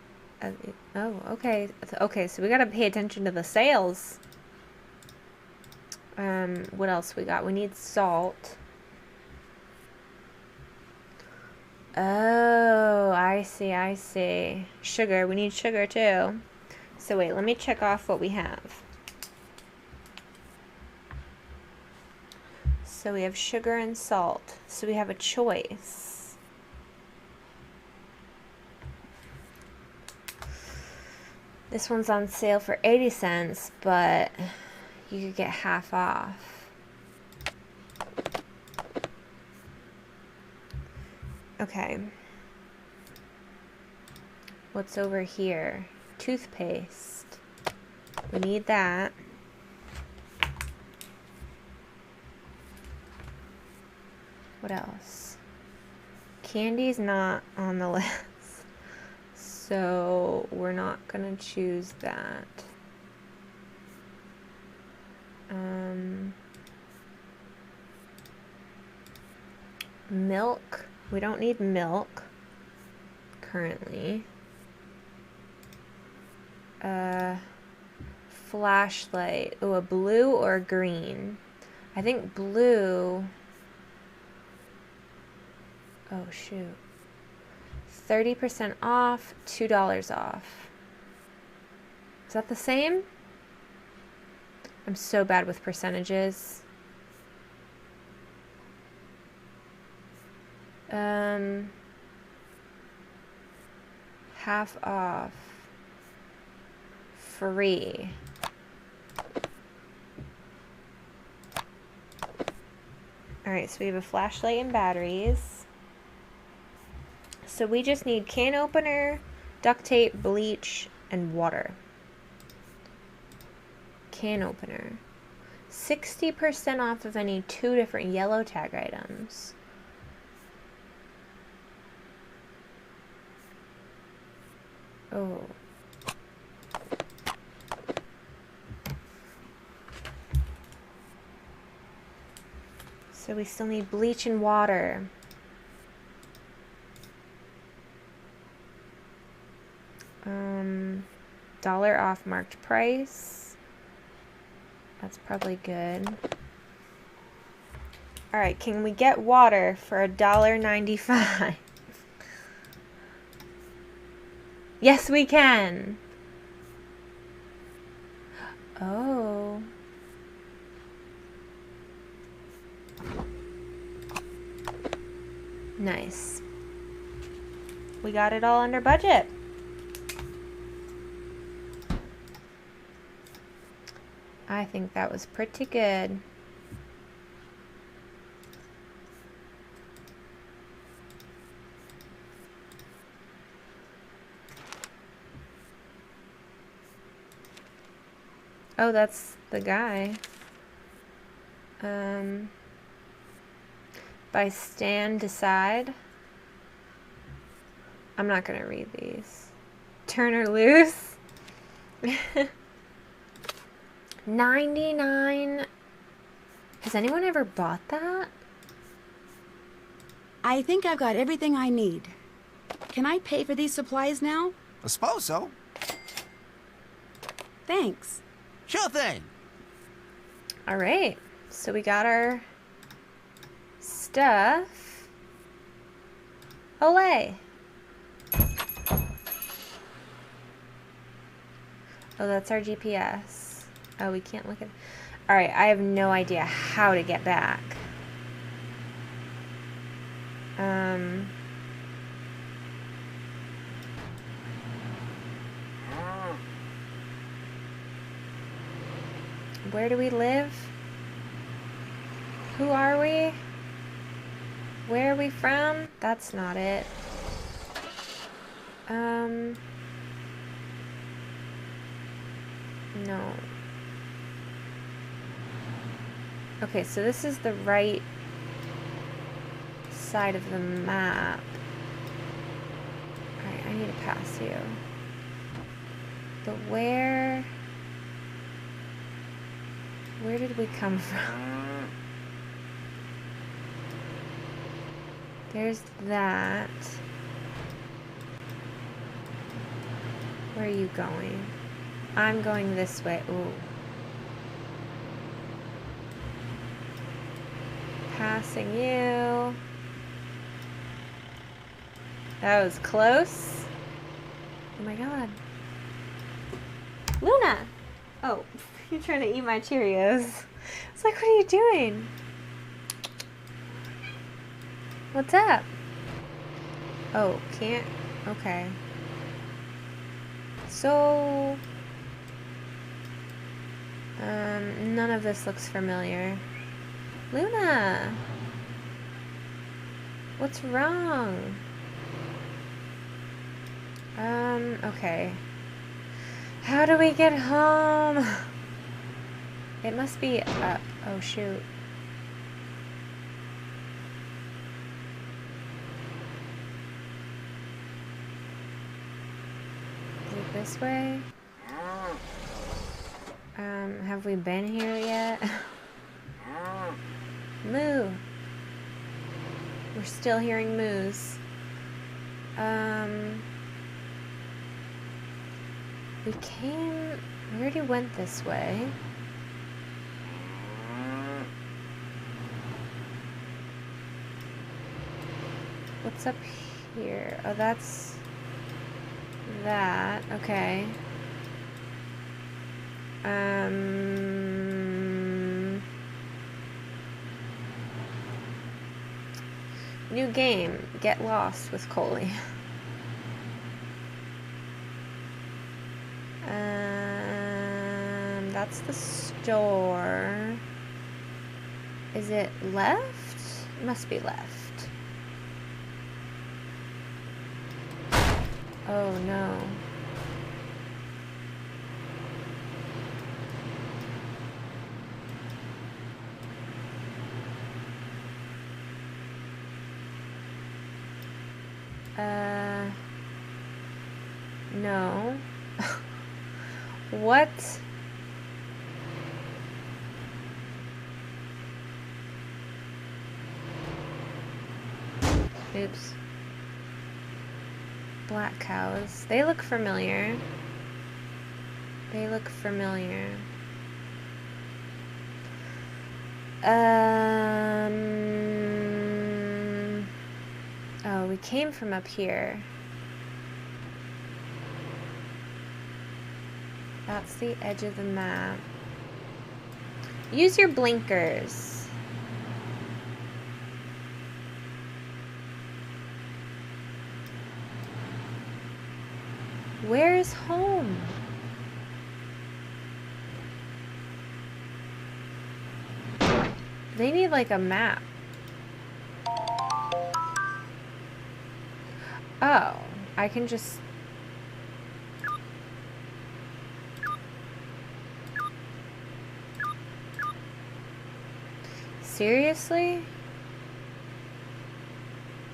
oh, okay. Okay, so we gotta pay attention to the sales. What else we got? We need salt. Oh, I see, I see. Sugar. We need sugar, too. So, wait, let me check off what we have. So, we have sugar and salt. So, we have a choice. This one's on sale for 80 cents, but you could get half off. Okay. What's over here? Toothpaste. We need that. What else? Candy's not on the list. So we're not gonna choose that. Milk. We don't need milk currently. Flashlight. Oh, a blue or a green? I think blue. Oh, shoot. 30% off, $2 off. Is that the same? I'm so bad with percentages. Half off. Free. Alright, so we have a flashlight and batteries. So we just need can opener, duct tape, bleach, and water. Can opener. 60% off of any 2 different yellow tag items. Oh. So we still need bleach and water. $1 off marked price. That's probably good. Alright, can we get water for $1.95? Yes, we can. Oh. Nice. We got it all under budget. I think that was pretty good. Oh, that's the guy. By stand decide. I'm not gonna read these. Turn or loose. 99. Has anyone ever bought that? I think I've got everything I need. Can I pay for these supplies now? I suppose so. Thanks. Sure thing. All right. So we got our stuff. Olay. Oh, that's our GPS. Oh, we can't look at... Alright, I have no idea how to get back. Where do we live? Who are we? Where are we from? That's not it. No. Okay, so this is the right side of the map. Alright, I need to pass you. But where did we come from? There's that. Where are you going? I'm going this way. Ooh. Passing you. That was close. Oh my god. Luna! Oh, you're trying to eat my Cheerios. It's like, what are you doing? What's up? Oh, can't. Okay. So, none of this looks familiar. Luna! What's wrong? Okay. How do we get home? It must be up. Oh, shoot. Is it this way? Have we been here yet? Moo! We're still hearing moos. We already went this way. What's up here? Oh, that's that. Okay. New game. Get lost with Colie. That's the store. Is it left? It must be left. Oh no. No. What? Oops. Black cows. They look familiar. They look familiar. Oh, we came from up here. That's the edge of the map. Use your blinkers. Where's home? They need like a map. Oh, I can just... Seriously?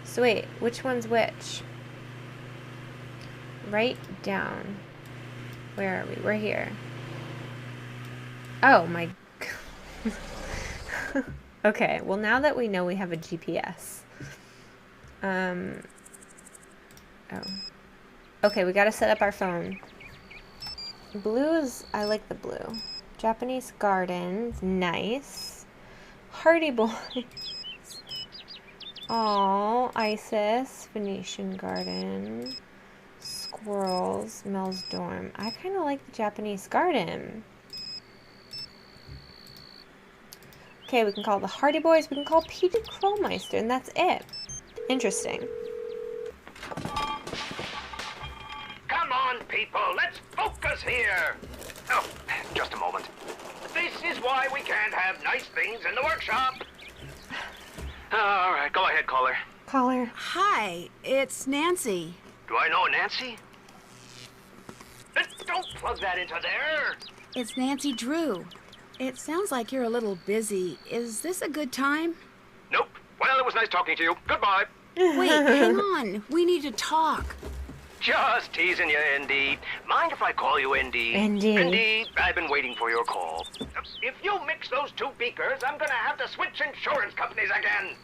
So wait, which one's which? Right down. Where are we? We're here. Oh my... Okay, well now that we know we have a GPS. Oh. Okay, we gotta set up our phone. Blues, I like the blue. Japanese gardens, nice. Hardy Boys. Aww, Isis, Venetian garden. Squirrels, Mel's dorm. I kind of like the Japanese garden. Okay, we can call the Hardy Boys. We can call Peter Krollmeister, and that's it. Interesting. Come on, people, let's focus here. Oh, just a moment. This is why we can't have nice things in the workshop. All right, go ahead, caller. Caller. Hi, it's Nancy. Do I know Nancy? Don't plug that into there. It's Nancy Drew. It sounds like you're a little busy. Is this a good time? Nope. Well, it was nice talking to you. Goodbye. Wait, hang on. We need to talk. Just teasing you, ND. Mind if I call you ND? ND. ND, I've been waiting for your call. If you mix those two beakers, I'm gonna have to switch insurance companies again.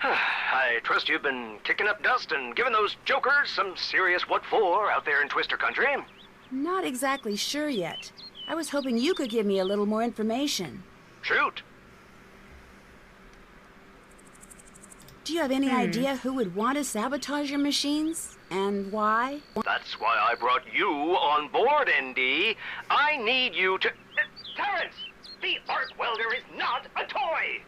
I trust you've been kicking up dust and giving those jokers some serious what for out there in Twister country. Not exactly sure yet. I was hoping you could give me a little more information. Shoot. Do you have any idea who would want to sabotage your machines? And why? That's why I brought you on board, ND. I need you to... Terrence! The arc welder is not a toy!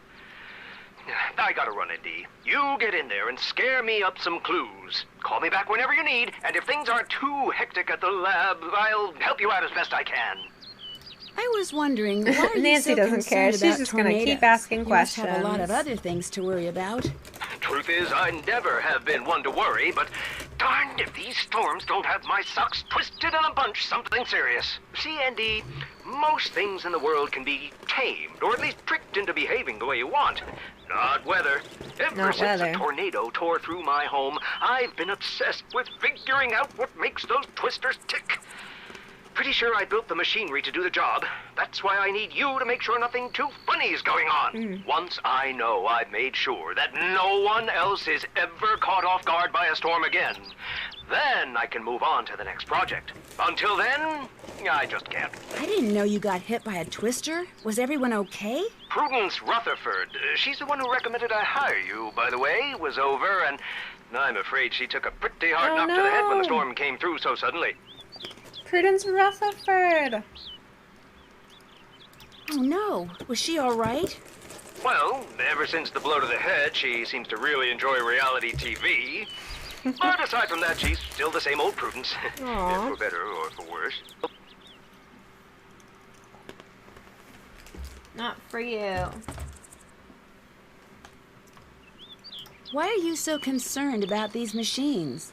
I gotta run, ND. You get in there and scare me up some clues. Call me back whenever you need, and if things aren't too hectic at the lab, I'll help you out as best I can. I was wondering, why are Nancy you so doesn't care. concerned She's about just gonna keep tornadoes? asking You must have a lot of questions. other things to worry about. Truth is, I never have been one to worry, but darned if these storms don't have my socks twisted in a bunch something serious. See, Andy, most things in the world can be tamed, or at least tricked into behaving the way you want. Not weather. Ever Not since weather. a tornado tore through my home, I've been obsessed with figuring out what makes those twisters tick. Pretty sure I built the machinery to do the job. That's why I need you to make sure nothing too funny is going on. Once I know I've made sure that no one else is ever caught off guard by a storm again, then I can move on to the next project. Until then, I just can't. I didn't know you got hit by a twister. Was everyone okay? Prudence Rutherford, she's the one who recommended I hire you, by the way, was over, and I'm afraid she took a pretty hard Oh, knock to the head when the no. storm came through so suddenly. Prudence Rutherford. Oh no, was she all right? Well, ever since the blow to the head, she seems to really enjoy reality TV. But aside from that, she's still the same old Prudence. Aw. For better or for worse. Not for you. Why are you so concerned about these machines?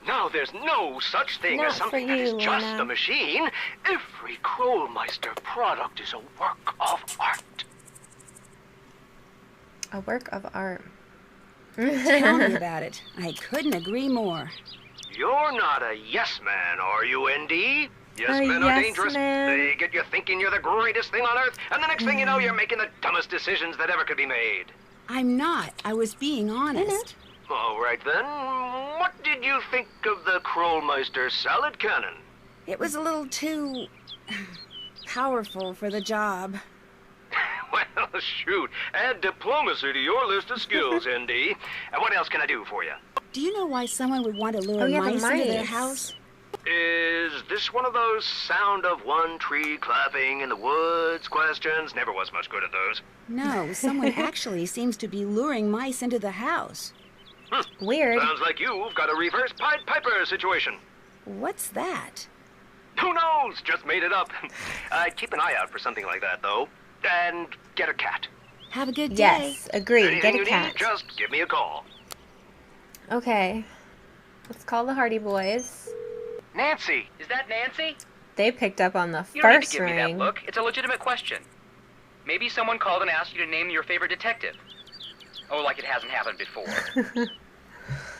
Now, there's no such thing Not as something for that is you, just Lena. a machine. Every Krollmeister product is a work of art. A work of art. Tell me about it. I couldn't agree more. You're not a yes man, are you, ND? Yes A men are yes dangerous. man. They get you thinking you're the greatest thing on earth, and the next thing you know, you're making the dumbest decisions that ever could be made. I'm not. I was being honest. All right, then. What did you think of the Krollmeister salad cannon? It was a little too powerful for the job. Well, shoot. Add diplomacy to your list of skills, ND. And what else can I do for you? Do you know why someone would want to lure Oh, yeah, the mice into their mice. house? Is this one of those sound of one tree clapping in the woods questions? Never was much good at those. No, someone actually seems to be luring mice into the house. Weird. Sounds like you've got a reverse Pied Piper situation. What's that? Who knows? Just made it up. I'd keep an eye out for something like that, though. And get a cat. Have a good day. Yes, agreed. Anything Get a you cat. need, just give me a call. Okay. Let's call the Hardy Boys. Nancy! Is that Nancy? They picked up on the You don't need to first give me that ring. look. It's a legitimate question. Maybe someone called and asked you to name your favorite detective. Oh, like it hasn't happened before.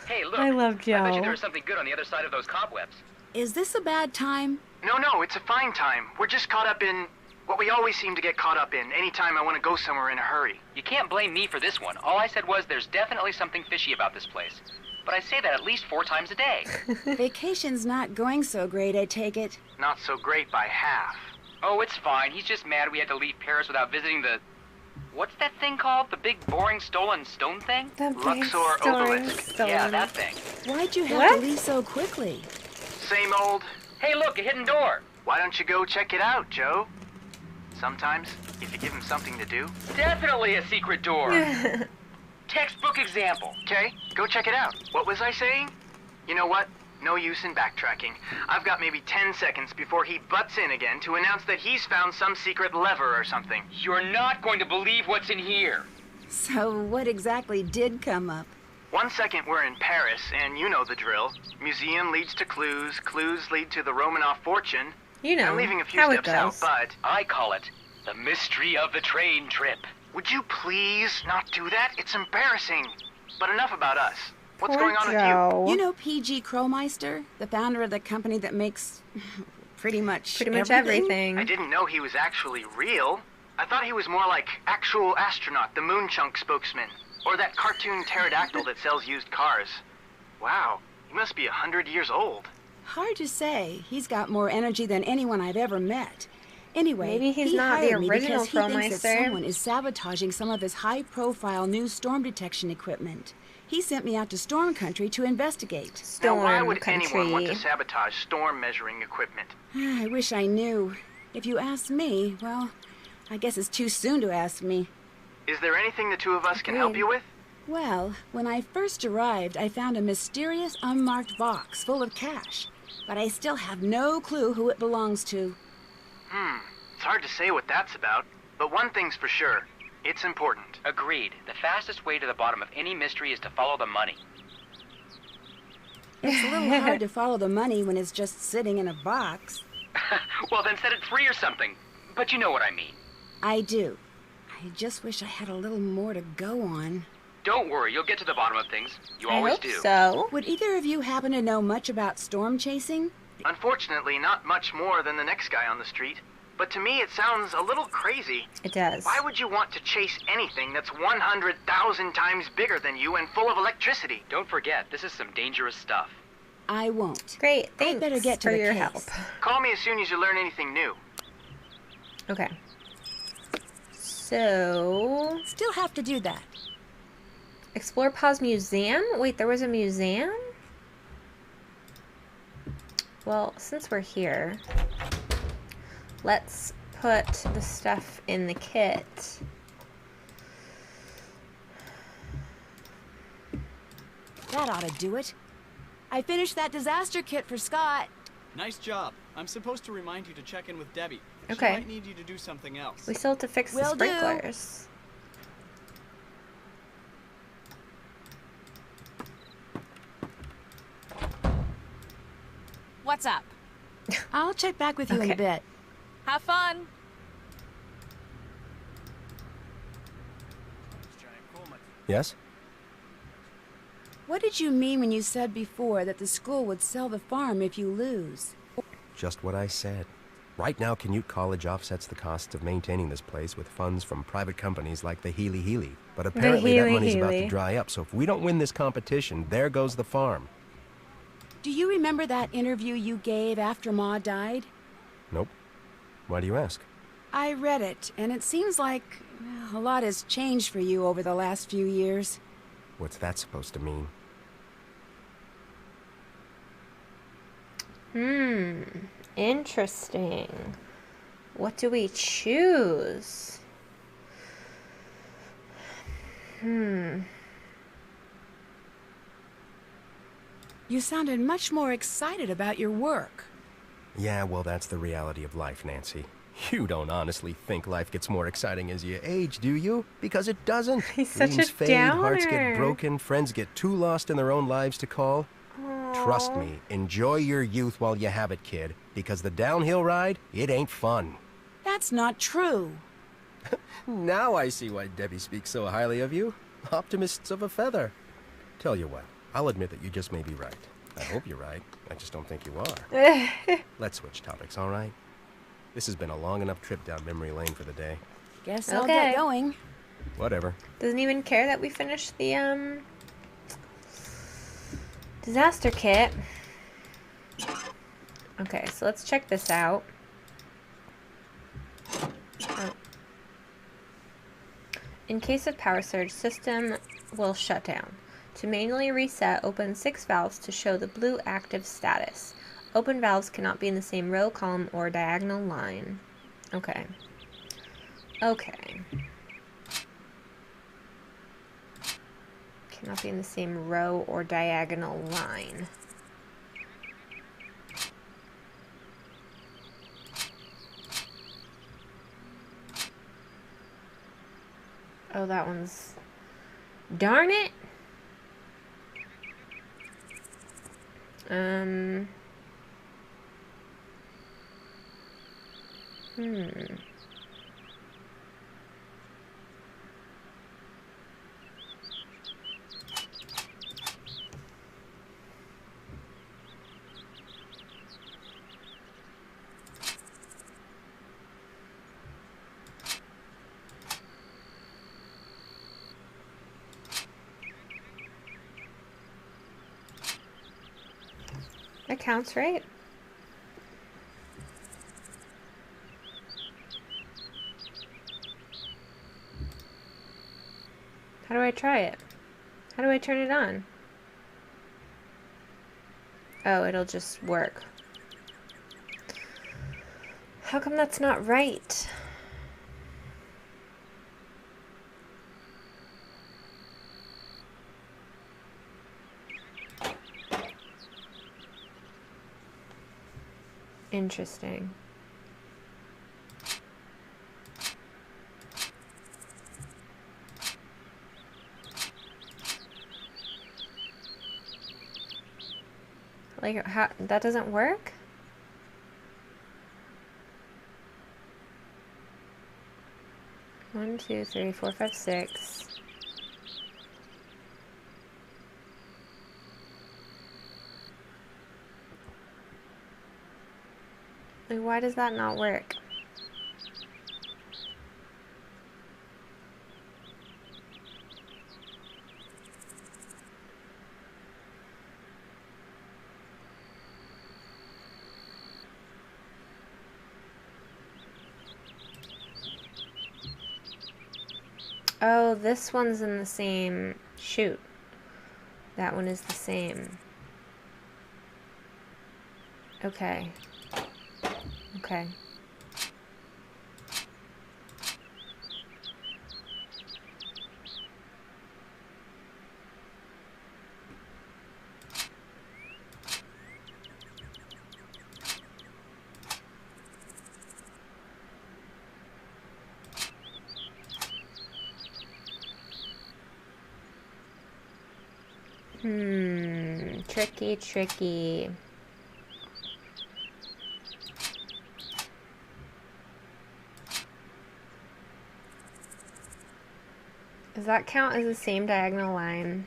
Hey, look. I love I bet Joe. you there was something good on the other side of those cobwebs. Is this a bad time? No, it's a fine time. We're just caught up in what we always seem to get caught up in anytime I want to go somewhere in a hurry. You can't blame me for this one. All I said was there's definitely something fishy about this place. But I say that at least 4 times a day. Vacation's not going so great, I take it. Not so great by half. Oh, it's fine. He's just mad we had to leave Paris without visiting the... What's that thing called? The big, boring, stolen stone thing? The big Luxor story Obelisk. stolen. Yeah, that thing. Why'd you have What? to leave so quickly? Same old. Hey, look, a hidden door. Why don't you go check it out, Joe? Sometimes, if you give him something to do. Definitely a secret door. Textbook example. Okay, go check it out. What was I saying? You know what? No use in backtracking. I've got maybe 10 seconds before he butts in again to announce that he's found some secret lever or something. You're not going to believe what's in here. So what exactly did come up? 1 second we're in Paris, and you know the drill. Museum leads to clues, clues lead to the Romanov fortune. You know I'm leaving a few how it steps out, goes. but I call it the mystery of the train trip. would you please not do that? It's embarrassing. But enough about us. What's Poor going on with Joe. You know P.G. Crowmeister, the founder of the company that makes pretty much you? everything. I didn't know he was actually real. I thought he was more like actual astronaut, the Moonchunk spokesman. Or that cartoon pterodactyl that sells used cars. Wow, he must be 100 years old. Hard to say. He's got more energy than anyone I've ever met. Anyway, Maybe he's he not the hired me original because he thinks that Crowmeister. someone is sabotaging some of his high-profile new storm detection equipment. He sent me out to Storm Country to investigate. Storm Now, why would Country. anyone want to sabotage storm measuring equipment? I wish I knew. If you ask me, well, I guess it's too soon to ask me. Is there anything the two of us can help Agreed. you with? Well, when I first arrived, I found a mysterious unmarked box full of cash. But I still have no clue who it belongs to. It's hard to say what that's about, but one thing's for sure. It's important. Agreed. The fastest way to the bottom of any mystery is to follow the money. It's a little hard to follow the money when it's just sitting in a box. Well, then set it free or something. But you know what I mean. I do. I just wish I had a little more to go on. Don't worry, you'll get to the bottom of things. You I always hope do. so. Would either of you happen to know much about storm chasing? Unfortunately, not much more than the next guy on the street. But to me, it sounds a little crazy. It does. Why would you want to chase anything that's 100,000 times bigger than you and full of electricity? Don't forget, this is some dangerous stuff. I won't. Great, thanks I'd better get to for the your case. help. Call me as soon as you learn anything new. Okay. So, Still have to do that. explore Pa's museum? Wait, there was a museum? Well, since we're here, let's put the stuff in the kit. That ought to do it. I finished that disaster kit for Scott. Nice job. I'm supposed to remind you to check in with Debbie. Okay. She might need you to do something else. We still have to fix the Will do. sprinklers. What's up? I'll check back with you in a Okay. bit. Have fun. Yes? What did you mean when you said before that the school would sell the farm if you lose? Just what I said. Right now, Canute College offsets the costs of maintaining this place with funds from private companies like the Healy Healy. But apparently that Healy money's about Healy. to dry up, so if we don't win this competition, there goes the farm. Do you remember that interview you gave after Ma died? Nope. Why do you ask? I read it, and it seems like a lot has changed for you over the last few years. What's that supposed to mean? Interesting. What do we choose? You sounded much more excited about your work. Yeah, well, that's the reality of life, Nancy. You don't honestly think life gets more exciting as you age, do you? Because it doesn't. He's such Dreams a fade, hearts downer. get broken, friends get too lost in their own lives to call. Trust me, enjoy your youth while you have it, kid. Because the downhill ride, it ain't fun. That's not true. Now I see why Debbie speaks so highly of you. Optimists of a feather. Tell you what, I'll admit that you just may be right. I hope you're right. I just don't think you are. Let's switch topics, all right? This has been a long enough trip down memory lane for the day. Guess I'll Okay. get going. Whatever. Doesn't even care that we finished the disaster kit. Okay, so let's check this out. Oh. In case of power surge, system will shut down. To manually reset, open 6 valves to show the blue active status. Open valves cannot be in the same row, column, or diagonal line. Okay. Okay. Cannot be in the same row or diagonal line. Oh, that one's... Darn it! That counts, right? How do I try it? How do I turn it on? Oh, it'll just work. How come that's not right? Interesting. Like, how, that doesn't work? One, two, three, four, five, six. Like, why does that not work? Oh, this one's in the same... Shoot. That one is the same. Okay. Okay. Tricky, tricky. Does that count as the same diagonal line?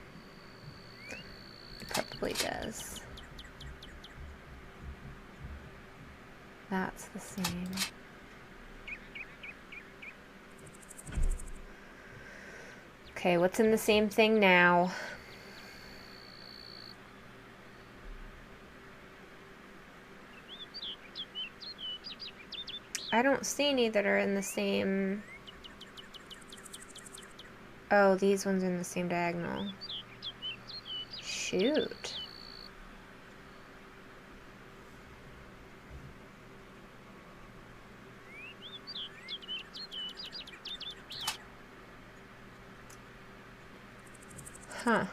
It probably does. That's the same. Okay, what's in the same thing now? I don't see any that are in the same... Oh, these ones are in the same diagonal. Shoot. Huh.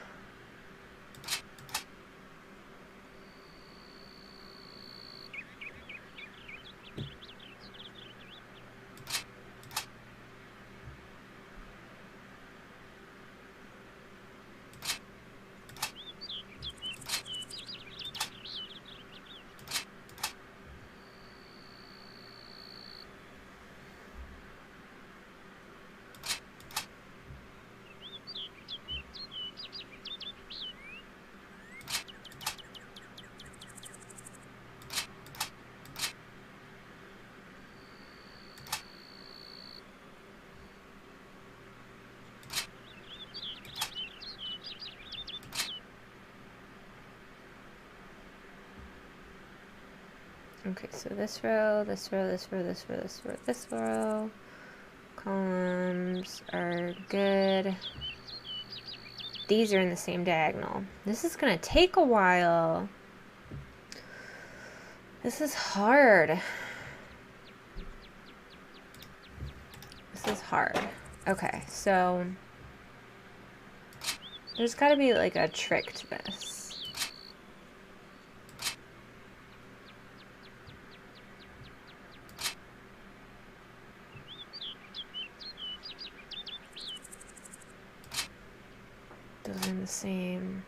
Okay, so this row, this row, this row, this row, this row, this row. Columns are good. these are in the same diagonal. This is gonna take a while. This is hard. This is hard. Okay, so there's gotta be like a trick to this. Those are the same.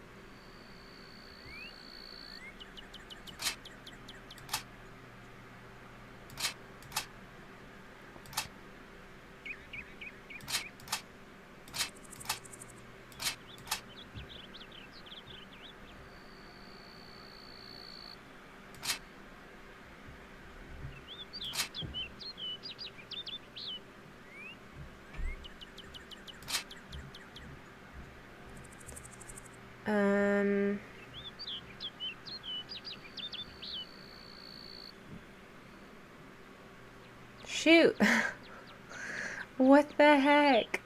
Shoot. What the heck?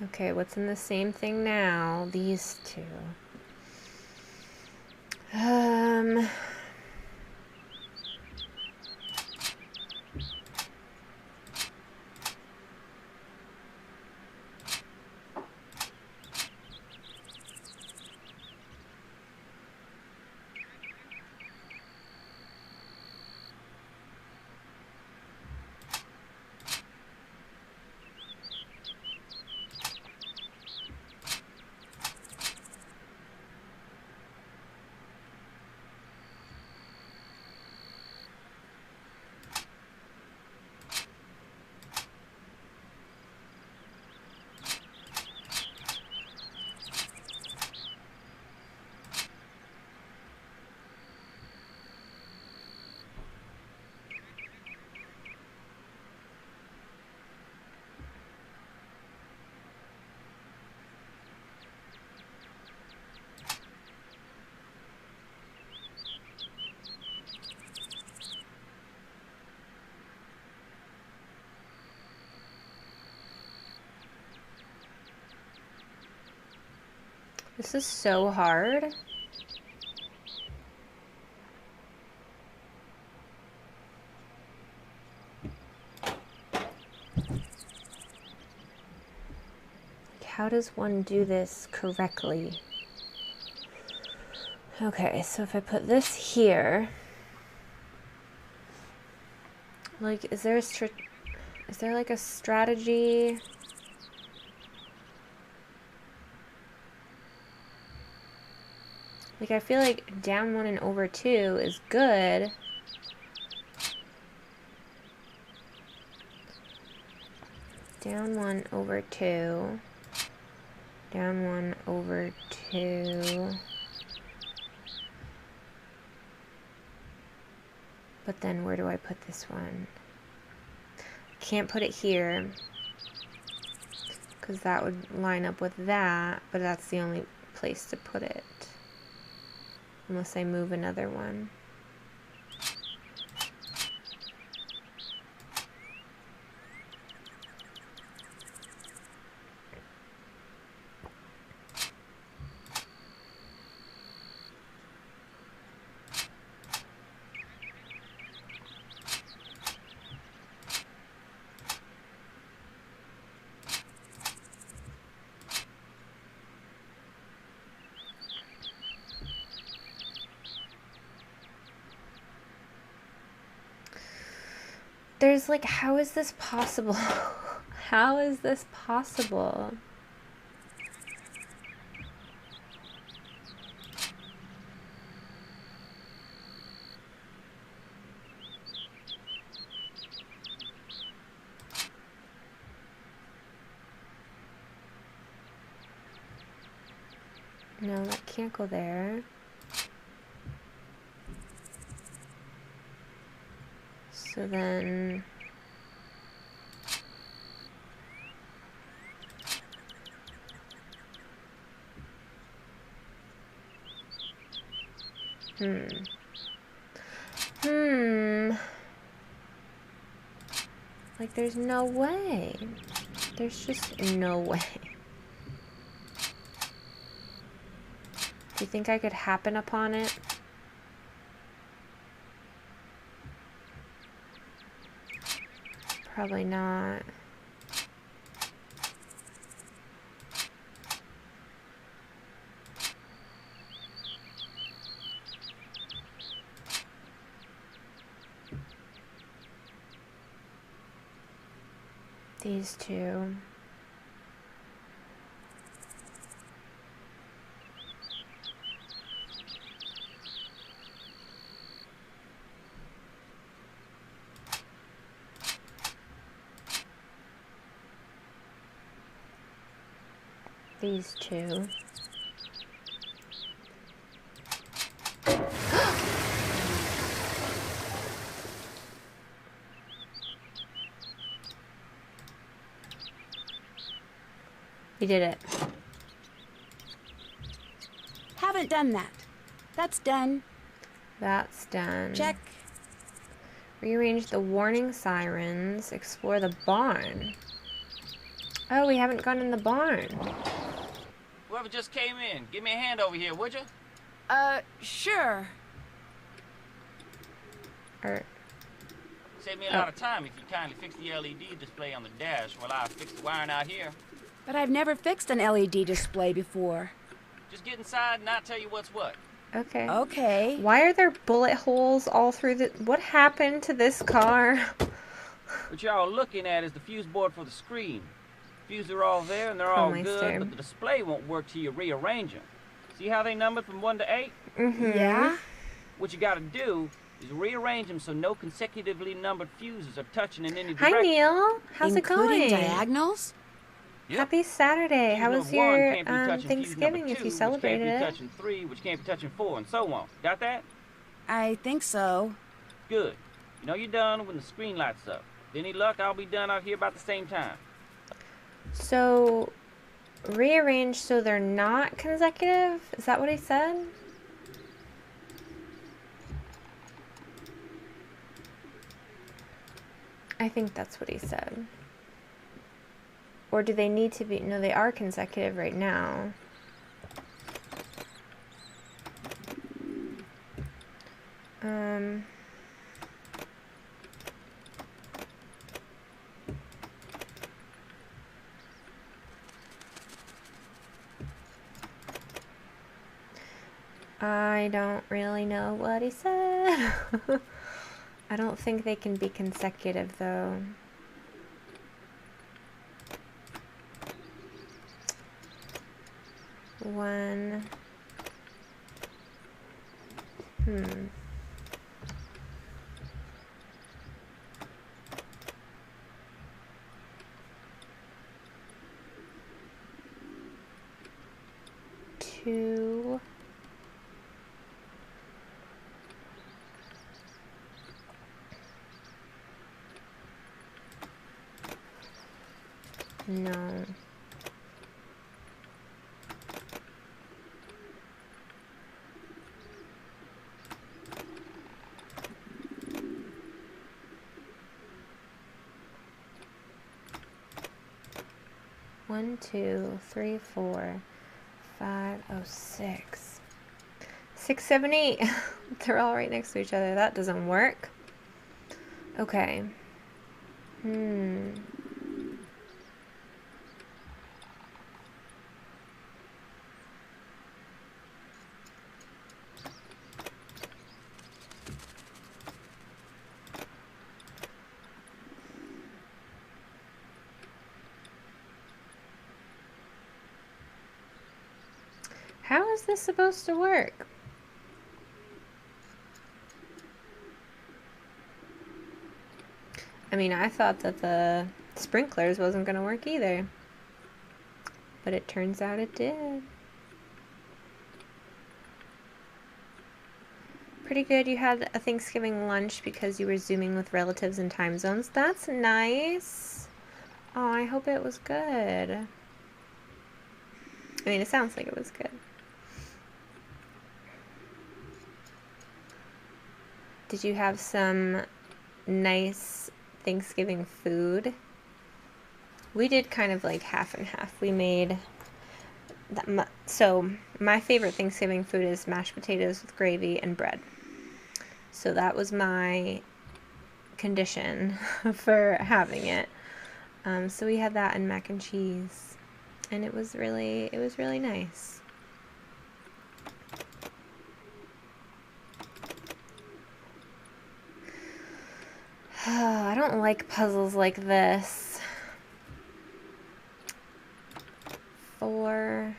Okay, what's in the same thing now? These two. This is so hard. How does one do this correctly? Okay, so if I put this here, like, is there like a strategy? Like, I feel like down 1 and over 2 is good. Down 1 over 2. Down 1 over 2. But then where do I put this one? Can't put it here, because that would line up with that, but that's the only place to put it. Unless I move another one. There's like, how is this possible? How is this possible? No, that can't go there. So then... Like, there's no way. There's just no way. Do you think I could happen upon it? Probably not. These two. These two. You did it. Haven't done that. That's done. That's done. Check. Rearrange the warning sirens. Explore the barn. Oh, we haven't gone in the barn. Whoever just came in, give me a hand over here, would you? Sure. Save me a lot of time if you kindly fix the LED display on the dash while I fix the wiring out here. But I've never fixed an LED display before. Just get inside and I'll tell you what's what. Okay. Okay. Why are there bullet holes all through the... What happened to this car? What y'all are looking at is the fuse board for the screen. Fuses are all there and they're all good, but the display won't work till you rearrange them. See how they numbered from 1 to 8? Mm-hmm. Yeah? What you gotta do is rearrange them so no consecutively numbered fuses are touching in any direction. Hi, Neil. How's it going? Including diagonals? Yep. Happy Saturday. How was your Thanksgiving if you celebrated it? Which can't be touching 3, which can't be touching 4, and so on. Got that? I think so. Good. You know you're done when the screen lights up. With any luck, I'll be done out here about the same time. So, rearrange so they're not consecutive? Is that what he said? I think that's what he said. Or do they need to be? No, they are consecutive right now. I don't really know what he said. I don't think they can be consecutive though. One. Two. No. One, two, three, four, 5, oh, 6. 6, 7, 8. They're all right next to each other. That doesn't work. Okay. How is this supposed to work? I mean, I thought that the sprinklers wasn't going to work either. But it turns out it did. Pretty pretty good. You had a Thanksgiving lunch because you were Zooming with relatives in time zones. That's nice. Oh, I hope it was good. I mean, it sounds like it was good. Did you have some nice Thanksgiving food? We did kind of like half and half. We made that. So my favorite Thanksgiving food is mashed potatoes with gravy and bread. So that was my condition for having it. So we had that and mac and cheese, and it was really nice. I don't like puzzles like this. 4.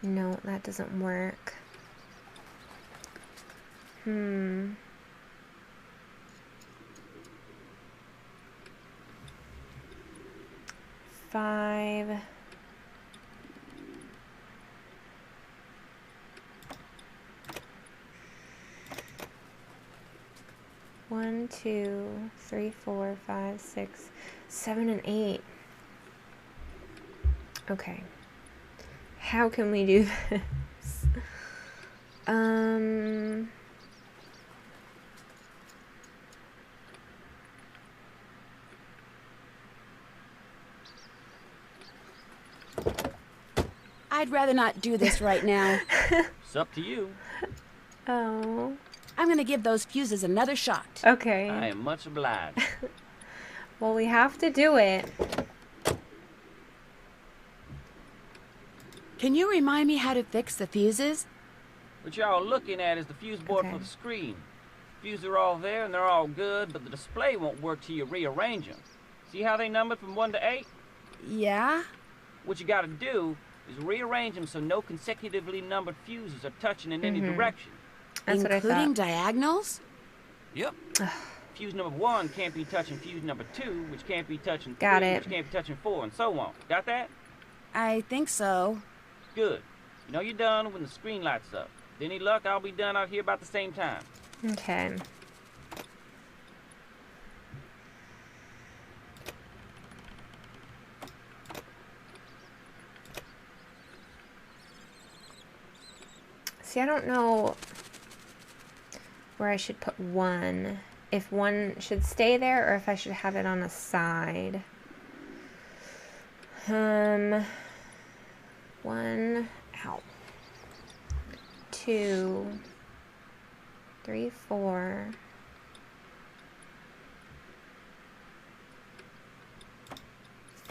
No, that doesn't work. 5. 1, 2, 3, 4, 5, 6, 7, and 8. Okay. How can we do this? I'd rather not do this right now. It's up to you. Oh. I'm gonna give those fuses another shot. Okay. I am much obliged. Well, we have to do it. Can you remind me how to fix the fuses? What y'all looking at is the fuse board for the screen. Fuses are all there and they're all good, but the display won't work till you rearrange them. See how they numbered from 1 to 8? Yeah? What you gotta do is rearrange them so no consecutively numbered fuses are touching in any direction. That's what I thought. Including diagonals? Yep. Fuse number 1 can't be touching fuse number 2, which can't be touching 3, Got it. which can't be touching 4, and so on. Got that? I think so. Good. You know you're done when the screen lights up. With any luck, I'll be done out here about the same time. Okay. See, I don't know where I should put 1. If 1 should stay there or if I should have it on a side. 1 out. 2, 3, 4.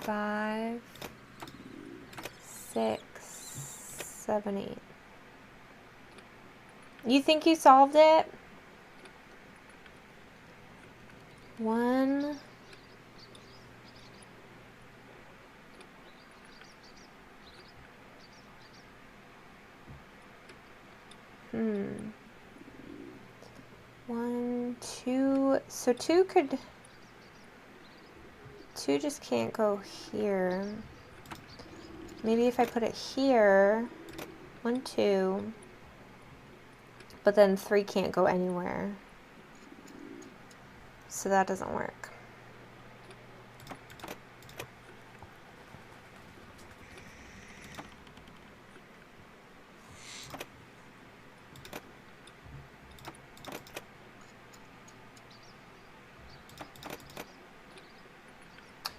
5, 6, 7, 8. You think you solved it? 1. Hmm. 1, 2. So 2 could... 2 just can't go here. Maybe if I put it here. 1, 2. But then 3 can't go anywhere. So that doesn't work.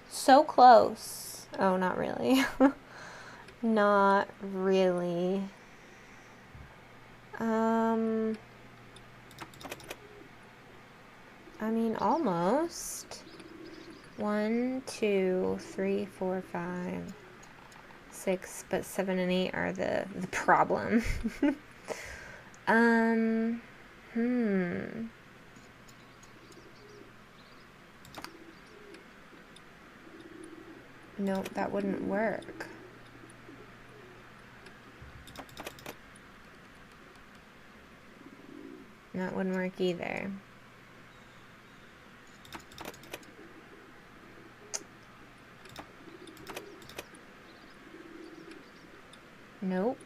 So close. Oh, not really. Not really. I mean, almost. 1, 2, 3, 4, 5, 6, but 7 and 8 are the problem. Nope, that wouldn't work. That wouldn't work either. Nope.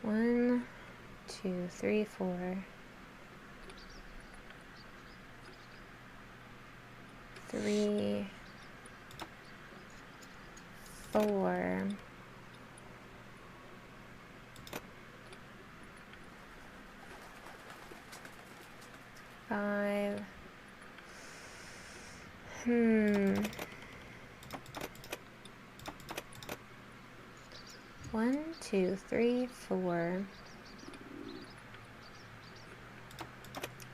One, two, three, four. 3, 4. 5. One, two, three, 4,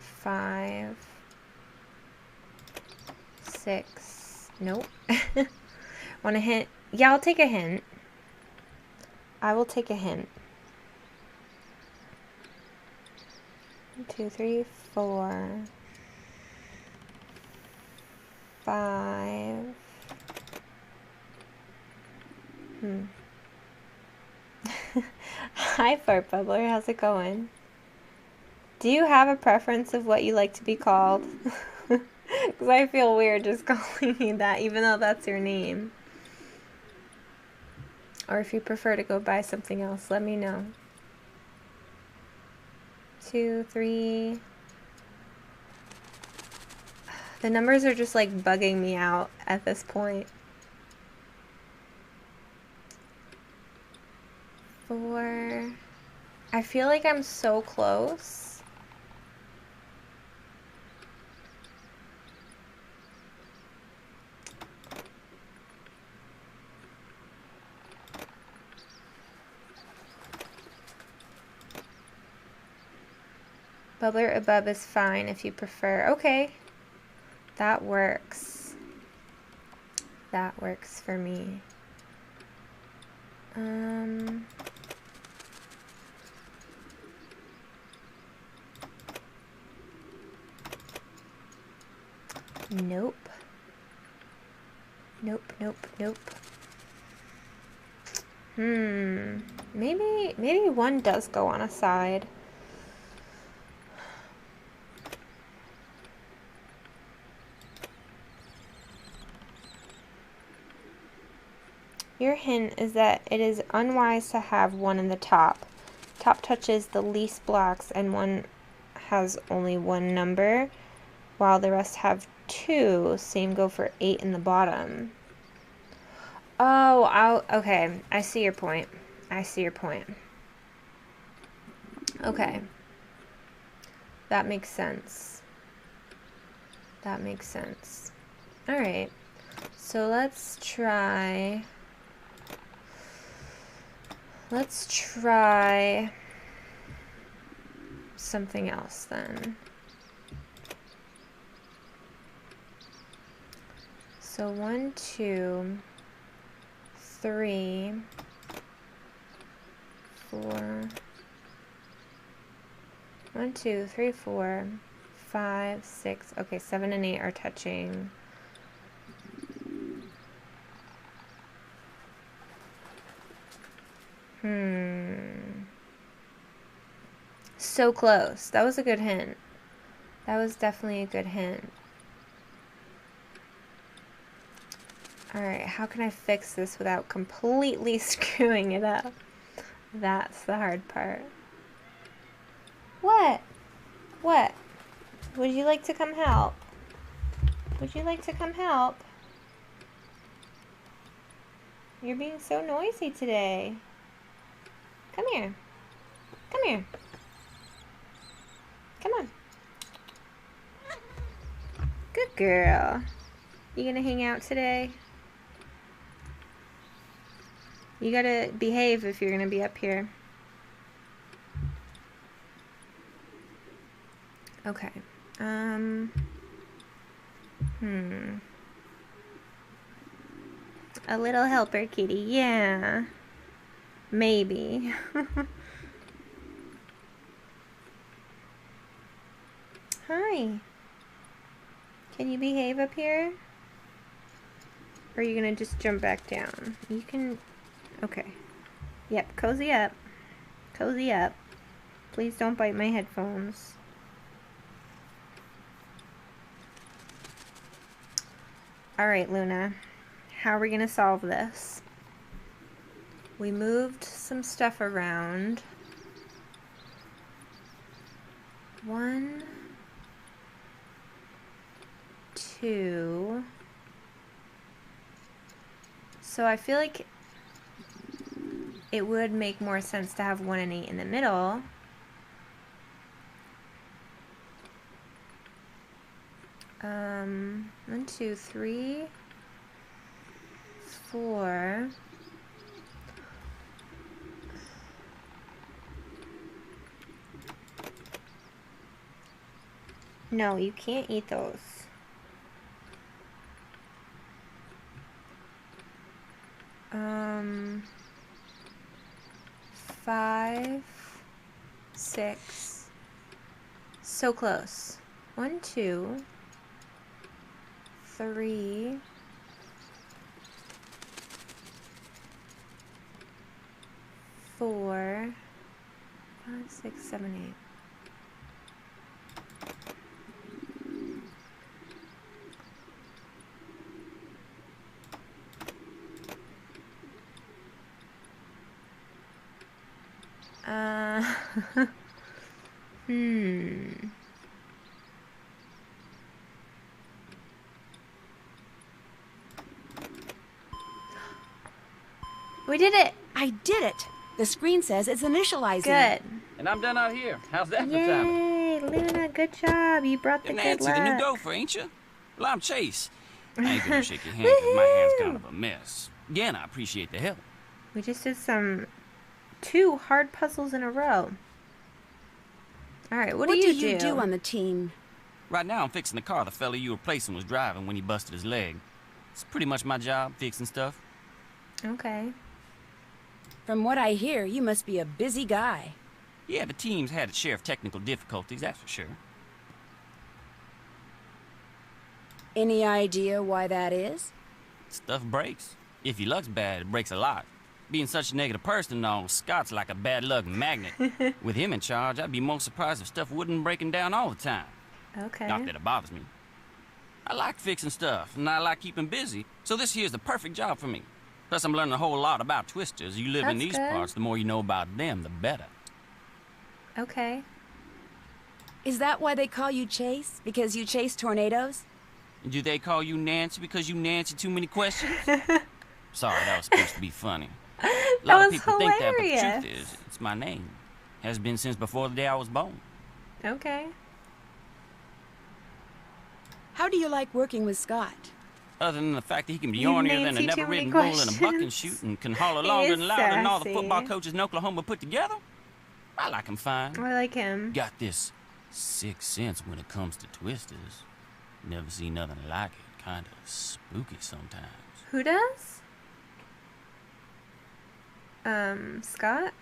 5, 6. Nope. Want a hint? Yeah, I'll take a hint. I will take a hint. 1, 2, 3, 4, 5. Hi, Fart Bubbler. How's it going? Do you have a preference of what you like to be called? Because I feel weird just calling you that, even though that's your name. Or if you prefer to go by something else, let me know. 2, 3. The numbers are just like bugging me out at this point. 4. I feel like I'm so close. Bubbler above is fine if you prefer. Okay. That works. That works for me. Nope. Nope, nope, nope. Maybe one does go on a side. Your hint is that it is unwise to have one in the top. Top touches the least blocks and one has only one number, while the rest have 2. Same go for 8 in the bottom. Oh, okay. I see your point. I see your point. Okay. That makes sense. That makes sense. Alright. So let's try something else then. So 1, 2, 3, 4. 1, 2, 3, 4, 5, 6. Okay, 7 and 8 are touching. So close. That was a good hint. That was definitely a good hint. Alright, how can I fix this without completely screwing it up? That's the hard part. What? What? Would you like to come help? Would you like to come help? You're being so noisy today. Come here. Come here. Come on. Good girl. You gonna hang out today? You gotta behave if you're gonna be up here. Okay. A little helper kitty, yeah. Maybe. Hi, Hi. Can you behave up here? Or are you gonna just jump back down? You can... Okay. Yep, cozy up. Cozy up. Please don't bite my headphones. Alright, Luna. How are we gonna solve this? We moved some stuff around. 1, 2. So I feel like it would make more sense to have 1 and 8 in the middle. One, 2, 3, 4. No, you can't eat those. Um, 5, 6. So close. 1, 2, 3. 4, 5, 6, 7, 8. We did it! I did it! The screen says it's initializing. Good. And I'm done out here. How's that for timing? Yay, Luna, good job. You brought the good Nancy, luck. the new gopher, ain't you? Well, I'm Chase. I ain't gonna shake your hand because my hand's kind of a mess. Again, I appreciate the help. We just did 2 hard puzzles in a row. Alright, what do you do on the team? Right now, I'm fixing the car the fella you were replacing was driving when he busted his leg. It's pretty much my job, fixing stuff. Okay. From what I hear, you must be a busy guy. Yeah, the team's had its share of technical difficulties, that's for sure. Any idea why that is? Stuff breaks. If your luck's bad, it breaks a lot. Being such a negative person and all, Scott's like a bad luck magnet. With him in charge, I'd be most surprised if stuff wouldn't breaking down all the time. Okay. Not that it bothers me. I like fixing stuff, and I like keeping busy, so this here's the perfect job for me. Plus, I'm learning a whole lot about twisters. You live in That's these good. parts, the more you know about them, the better. Okay. Is that why they call you Chase? Because you chase tornadoes? Do they call you Nancy because you Nancy too many questions? Sorry, that was supposed to be funny. A lot of people think that, but the truth is, it's my name. Has been since before the day I was born. Okay. How do you like working with Scott? Other than the fact that he can be You ornier than a Nancy too never-ridden many bull in a bucking questions. shoot and can holler He longer is and louder than all the sassy. football coaches in Oklahoma put together. I like him fine. I like him. Got this sixth sense when it comes to twisters. Never seen nothing like it. Kind of spooky sometimes. Who does? Scott?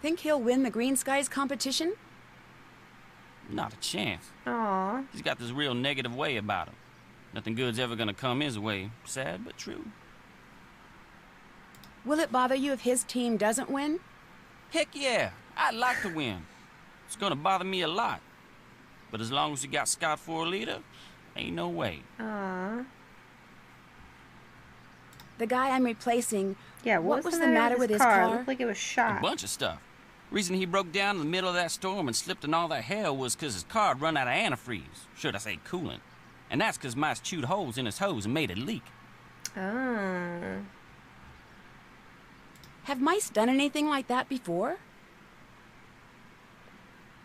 Think he'll win the Green Skies competition? Not a chance. Aw. He's got this real negative way about him. Nothing good's ever gonna come his way. Sad but true. Will it bother you if his team doesn't win? Heck yeah, I'd like to win. It's gonna bother me a lot. But as long as you got Scott for a leader, ain't no way. Aw. The guy I'm replacing, Yeah, what was the matter with his car? It looked like it was A shot. bunch of stuff. Reason he broke down in the middle of that storm and slipped in all that hell was 'cause his car had run out of antifreeze. Should I say coolant. And that's 'cause mice chewed holes in his hose and made it leak. Oh. Have mice done anything like that before?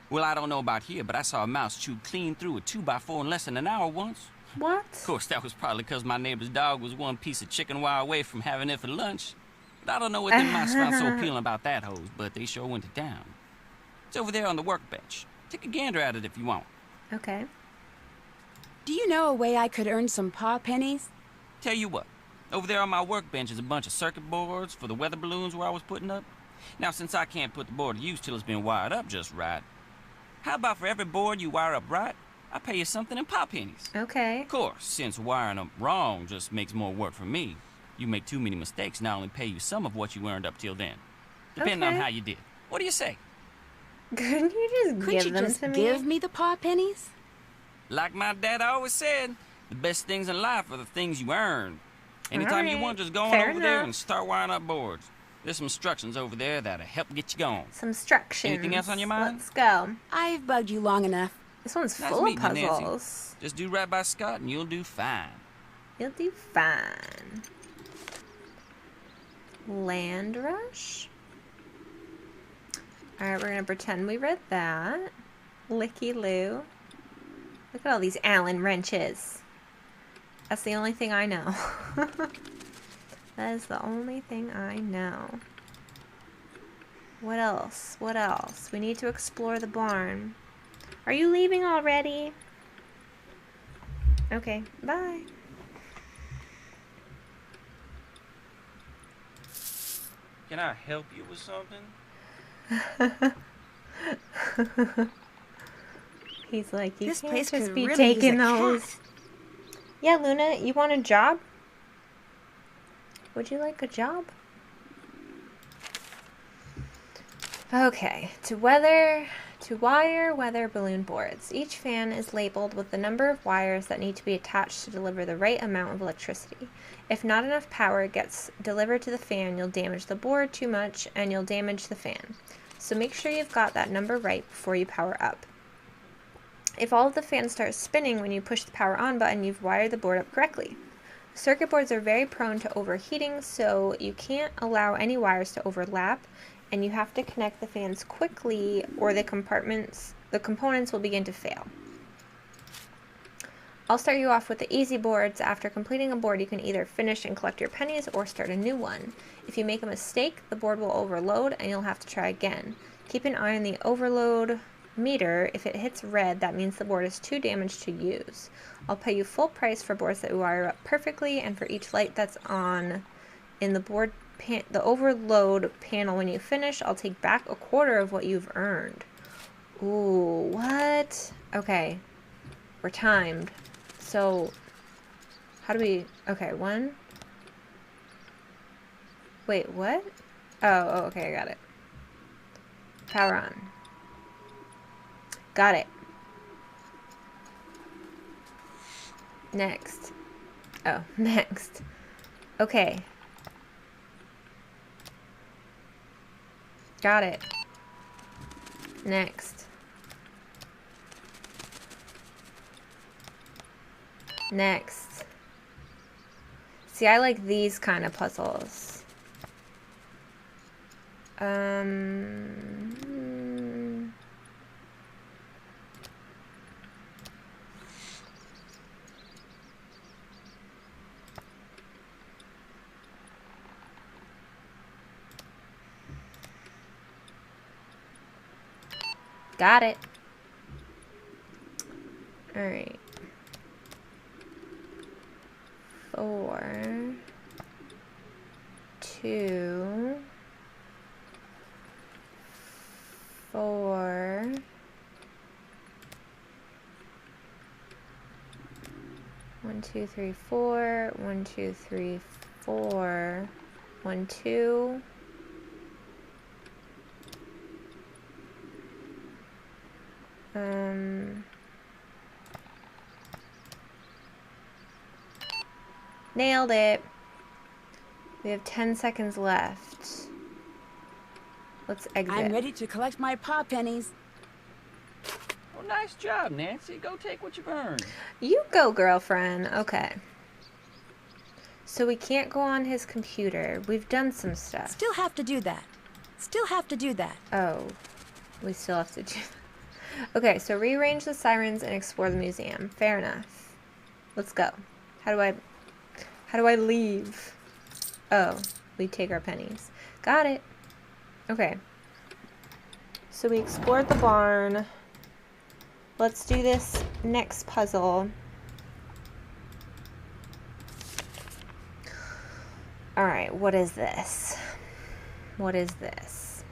Well, I don't know about here, but I saw a mouse chew clean through a 2x4 in less than an hour once. What? Of course, that was probably 'cause my neighbor's dog was one piece of chicken wire away from having it for lunch. But I don't know what them mice found so appealing about that hose, but they sure went to town. It's over there on the workbench. Take a gander at it if you want. Okay. Do you know a way I could earn some paw pennies? Tell you what, over there on my workbench is a bunch of circuit boards for the weather balloons where I was putting up. Now, since I can't put the board to use till it's been wired up just right, How about for every board you wire up right, I pay you something in pop pennies? Okay. Of course, since wiring them wrong just makes more work for me, you make too many mistakes and I only pay you some of what you earned up till then, depending on how you did. What do you say? Couldn't you just give them to me? Give me the paw pennies? Like my dad always said, the best things in life are the things you earn. Anytime you want, just go on over there and start wiring up boards. There's some instructions over there that'll help get you going. Some instructions. Anything else on your mind? Let's go. I've bugged you long enough. This one's Nice full of meeting you, Nancy. puzzles. Just do right by Scott and you'll do fine. You'll do fine. Land Rush. Alright, we're gonna pretend we read that. Licky Loo. Look at all these Allen wrenches. That's the only thing I know. That is the only thing I know. What else? What else? We need to explore the barn. Are you leaving already? Okay, bye. Can I help you with something? He's like, you This can't place just could be really taking use a those. cat. Yeah, Luna, you want a job? Would you like a job? Okay, to wire weather balloon boards. Each fan is labeled with the number of wires that need to be attached to deliver the right amount of electricity. If not enough power gets delivered to the fan, you'll damage the board too much and you'll damage the fan. So make sure you've got that number right before you power up. If all of the fans start spinning when you push the power on button, you've wired the board up correctly. Circuit boards are very prone to overheating, so you can't allow any wires to overlap, and you have to connect the fans quickly or the components will begin to fail. I'll start you off with the easy boards. After completing a board, you can either finish and collect your pennies or start a new one. If you make a mistake, the board will overload and you'll have to try again. Keep an eye on the overload meter. If it hits red, that means the board is too damaged to use. I'll pay you full price for boards that wire up perfectly, and for each light that's on in the board the overload panel when you finish, I'll take back a quarter of what you've earned. Ooh, what? Okay, we're timed. So, how do we... Okay, one. Wait, what? Oh, okay, I got it. Power on. Got it. Next. Oh, next. Okay. Got it. Next. Next. See, I like these kind of puzzles. Got it. All right. 4, 2, 4, 1, 2, 3, 4, 1, 2, 3, 4, 1, 2. Nailed it. We have 10 seconds left. Let's exit. I'm ready to collect my paw pennies. Well, nice job, Nancy. Go take what you've earned. You go, girlfriend. Okay. So we can't go on his computer. We've done some stuff. Still have to do that. Still have to do that. Oh. We still have to do that. Okay, so rearrange the sirens and explore the museum. Fair enough. Let's go. How do I leave? Oh, we take our pennies. Got it. Okay. So we explored the barn. Let's do this next puzzle. Alright, what is this? What is this?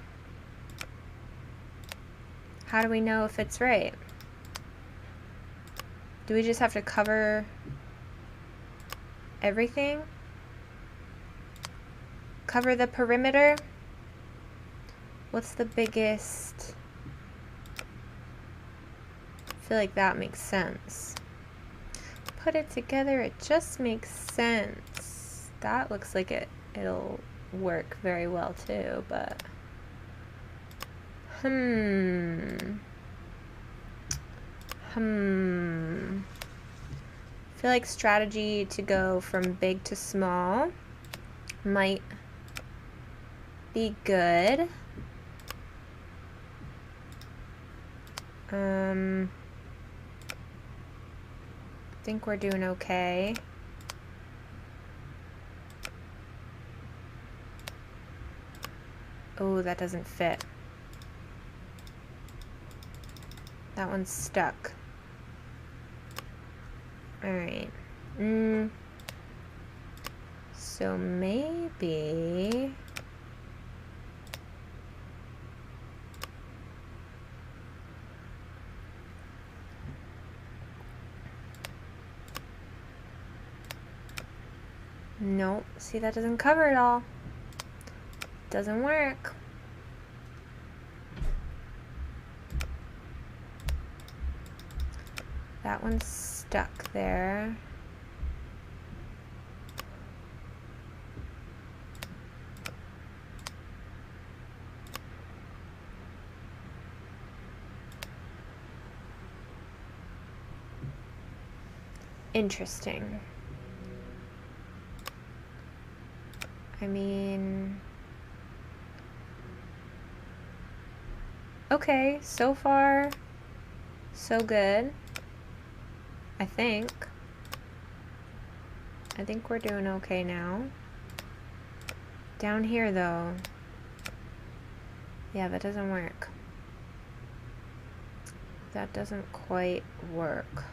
How do we know if it's right? Do we just have to cover everything? Cover the perimeter? What's the biggest? I feel like that makes sense. Put it together, it just makes sense. That looks like it'll work very well too, but I feel like strategy to go from big to small might be good. I think we're doing okay. Oh, that doesn't fit. That one's stuck. Alright. So maybe... Nope. See, that doesn't cover it all. Doesn't work. That one's stuck there. Interesting. I mean... Okay, so far, so good. I think we're doing okay now. Down here, though. Yeah, that doesn't work. That doesn't quite work.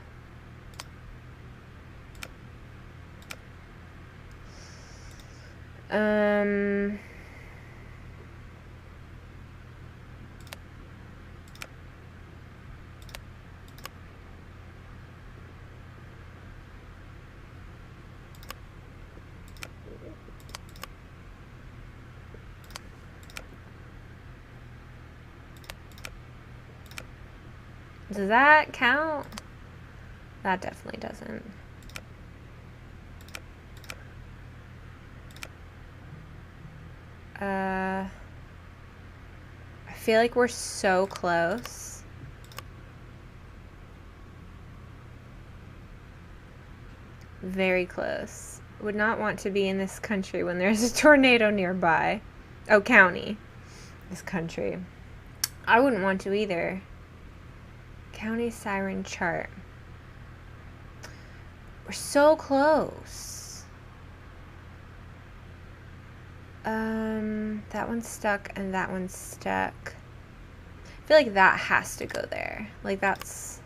Does that count? That definitely doesn't. I feel like we're so close. Very close. Would not want to be in this country when there's a tornado nearby. Oh, county. This country. I wouldn't want to either. County siren chart. We're so close. That one's stuck and that one's stuck. I feel like that has to go there. Like that's...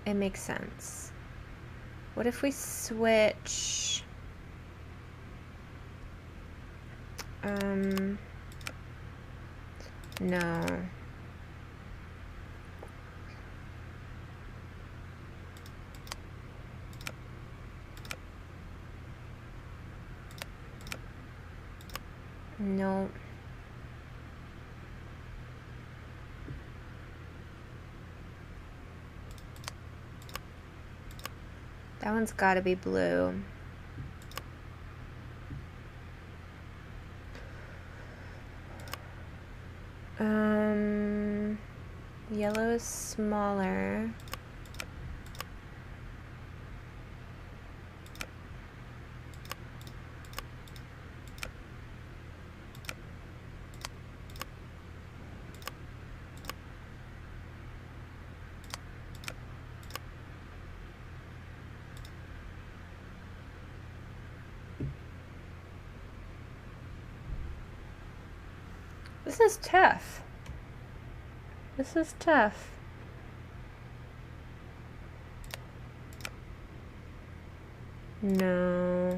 It makes sense. What if we switch... No. No. That one's gotta be blue. Yellow is smaller. This is tough. This is tough. No.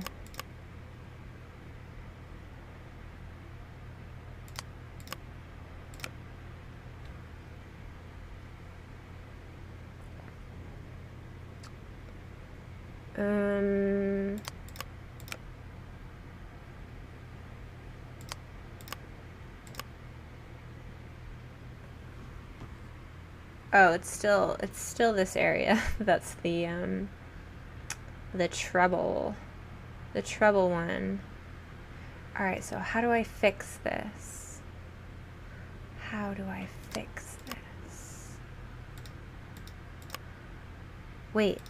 Oh, it's still this area. That's the trouble one. All right, so how do I fix this? How do I fix this? Wait,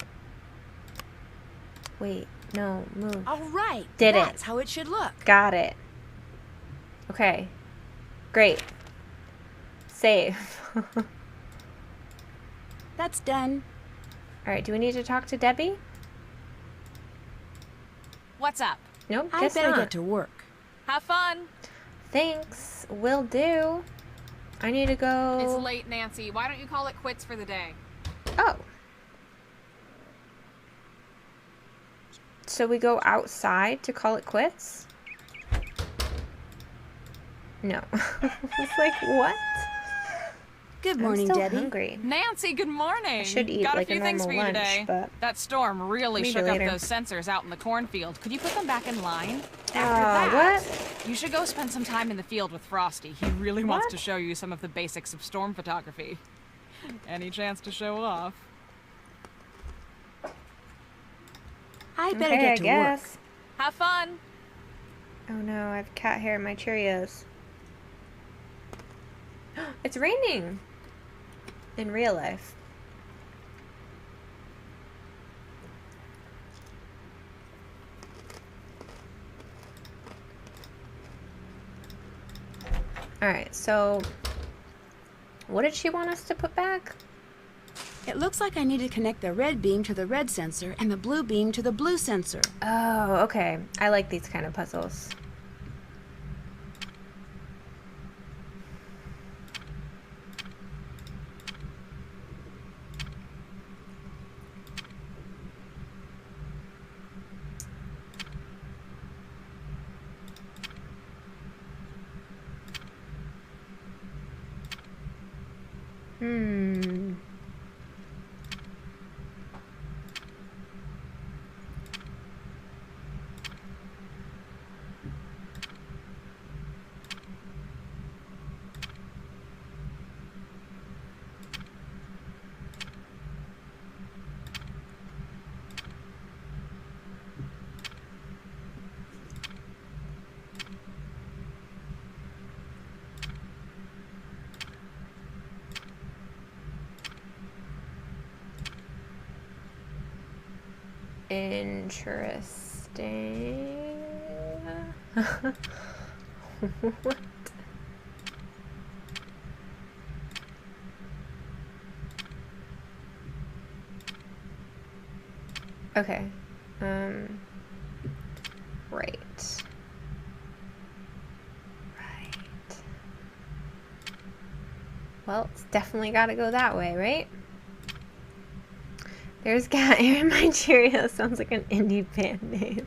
no, move. All right. Did it. That's how it should look. Got it. Okay, great. Save. That's done. All right, do we need to talk to Debbie? What's up? Nope, I guess better not. get to work. Have fun. Thanks, will do. I need to go. It's late, Nancy. Why don't you call it quits for the day? Oh. So we go outside to call it quits? No. It's like, what? Good morning, I'm still Debbie. hungry. Nancy, good morning. I should eat Got like a few a things for normal you lunch, today. but That storm really maybe shook later. up those sensors out in the cornfield. Could you put them back in line? What? You should go spend some time in the field with Frosty. He really wants to show you some of the basics of storm photography. Any chance to show off? I better Okay, get I to guess. work. Have fun. Oh no, I have cat hair in my Cheerios. It's raining. In real life. Alright, so what did she want us to put back? It looks like I need to connect the red beam to the red sensor and the blue beam to the blue sensor. Oh, okay. I like these kind of puzzles. Interesting. What? Okay. Right. Right. Well, it's definitely got to go that way, right? There's cat hair in my Cheerios. Sounds like an indie band name.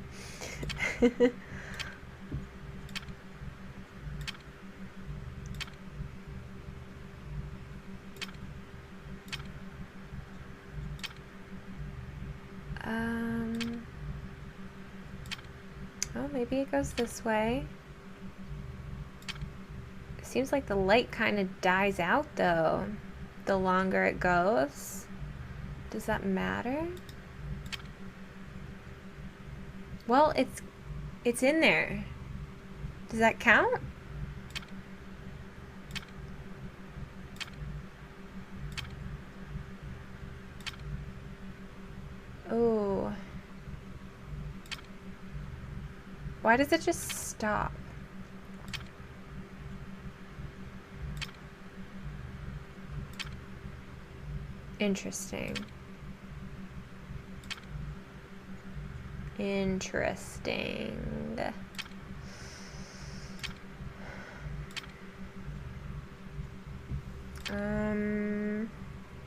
Oh, maybe it goes this way. It seems like the light kind of dies out, though, the longer it goes. Does that matter? Well, it's in there. Does that count? Oh. Why does it just stop? Interesting. Interesting.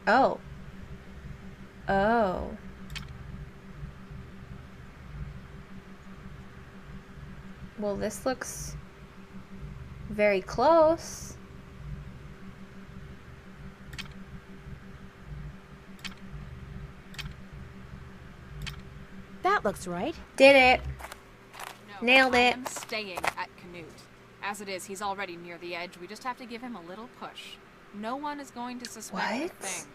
Oh. Oh. Well, this looks very close. That looks right. Did it. No, Nailed it. I am staying at Canute. As it is, he's already near the edge. We just have to give him a little push. No one is going to suspect a thing.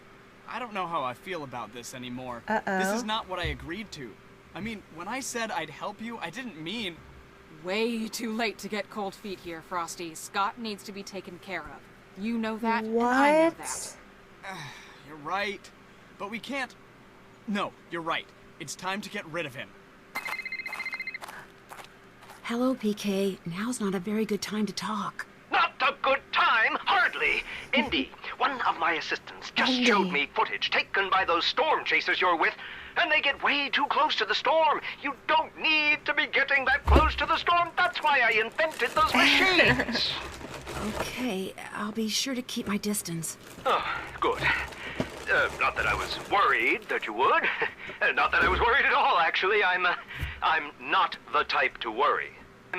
I don't know how I feel about this anymore. Uh-oh. This is not what I agreed to. I mean, when I said I'd help you, I didn't mean... Way too late to get cold feet here, Frosty. Scott needs to be taken care of. You know that, What? and I know that. You're right. But we can't... No, you're right. It's time to get rid of him. Hello, PK. Now's not a very good time to talk. Not a good time, hardly. Indy, one of my assistants, just showed me footage taken by those storm chasers you're with, and they get way too close to the storm. You don't need to be getting that close to the storm. That's why I invented those machines. Okay, I'll be sure to keep my distance. Oh, good. Not that I was worried that you would. Not that I was worried at all, actually. I'm not the type to worry.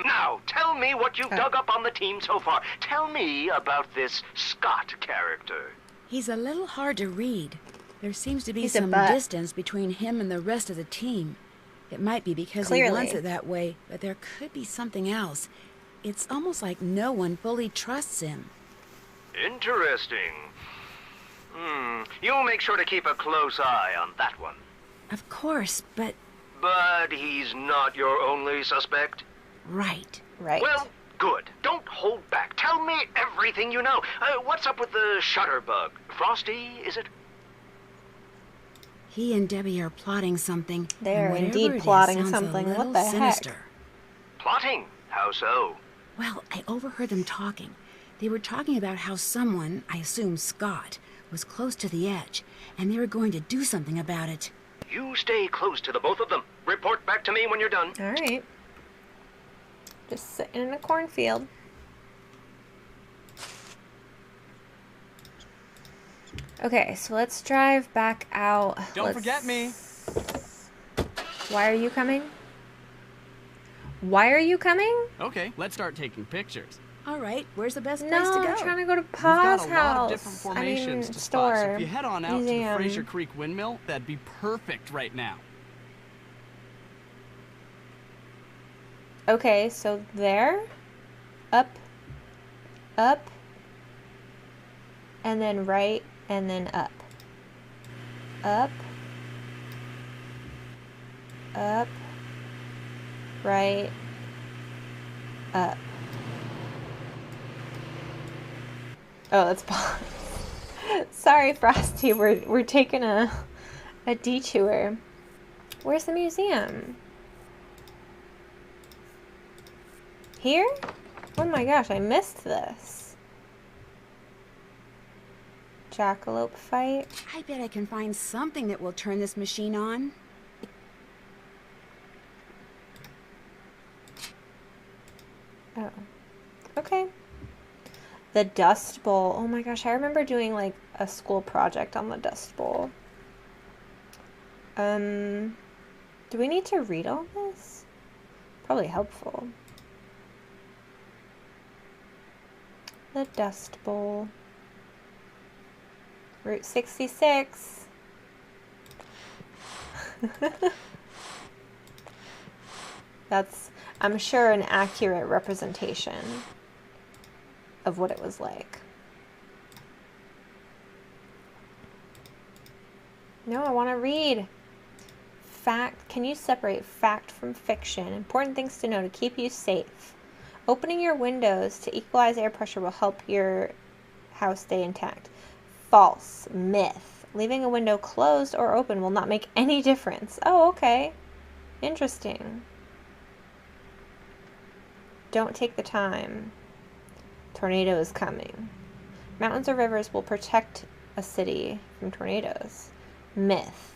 Now, tell me what you've dug up on the team so far. Tell me about this Scott character. He's a little hard to read. There seems to be He's a some butt. distance between him and the rest of the team. It might be because he Clearly. wants it that way, but there could be something else. It's almost like no one fully trusts him. Interesting. You'll make sure to keep a close eye on that one. Of course, but... But he's not your only suspect? Right. Right. Well, good. Don't hold back. Tell me everything you know. What's up with the shutterbug? Frosty, is it? He and Debbie are plotting something. They're and whatever indeed it is plotting sounds something. A What little the heck? sinister. Plotting? How so? Well, I overheard them talking. They were talking about how someone, I assume Scott, was close to the edge, and they were going to do something about it. You stay close to the both of them. Report back to me when you're done. All right. Just sitting in a cornfield. Okay, so let's drive back out. Don't forget me. Why are you coming? Why are you coming? Okay, let's start taking pictures. All right, where's the best place No, to go? I'm trying to go to We've Pa's got a house. lot of different formations to spot, so if you head on out to the Fraser Creek Windmill, that'd be perfect right now. Okay, so there, up, and then right, and then up, right, up. Oh, that's Paul. Sorry, Frosty. We're taking a detour. Where's the museum? Here? Oh my gosh, I missed this. Jackalope fight. I bet I can find something that will turn this machine on. Oh. Okay. The Dust Bowl. Oh my gosh, I remember doing like a school project on the Dust Bowl. Do we need to read all this? Probably helpful. The Dust Bowl. Route 66. That's, I'm sure, an accurate representation of what it was like. No, I want to read. Fact. Can you separate fact from fiction? Important things to know to keep you safe. Opening your windows to equalize air pressure will help your house stay intact. False. Myth. Leaving a window closed or open will not make any difference. Oh, okay. Interesting. Don't take the time. Tornado is coming. Mountains or rivers will protect a city from tornadoes. Myth.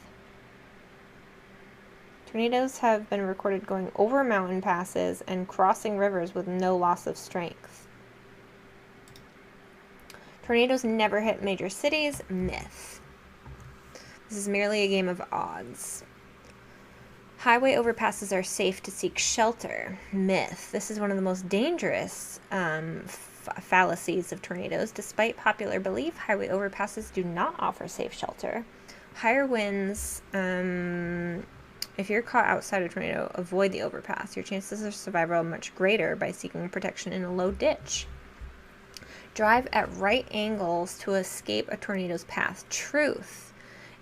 Tornadoes have been recorded going over mountain passes and crossing rivers with no loss of strength. Tornadoes never hit major cities. Myth. This is merely a game of odds. Highway overpasses are safe to seek shelter. Myth. This is one of the most dangerous fallacies of tornadoes. Despite popular belief, highway overpasses do not offer safe shelter. Higher winds If you're caught outside a tornado, avoid the overpass. Your chances of survival are much greater by seeking protection in a low ditch. Drive at right angles to escape a tornado's path. Truth.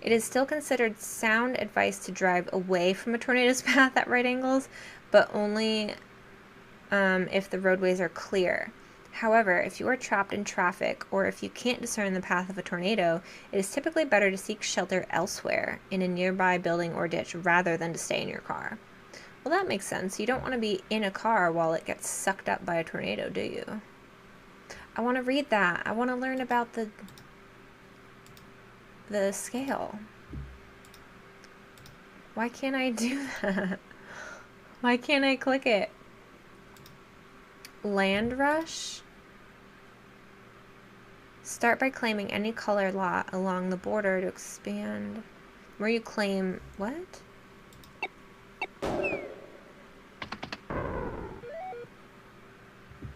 It is still considered sound advice to drive away from a tornado's path at right angles, but only if the roadways are clear. However, if you are trapped in traffic or if you can't discern the path of a tornado, it is typically better to seek shelter elsewhere in a nearby building or ditch rather than to stay in your car. Well, that makes sense. You don't want to be in a car while it gets sucked up by a tornado, do you? I want to read that. I want to learn about the scale. Why can't I do that? Why can't I click it? Land rush? Start by claiming any color lot along the border to expand. Where you claim... What?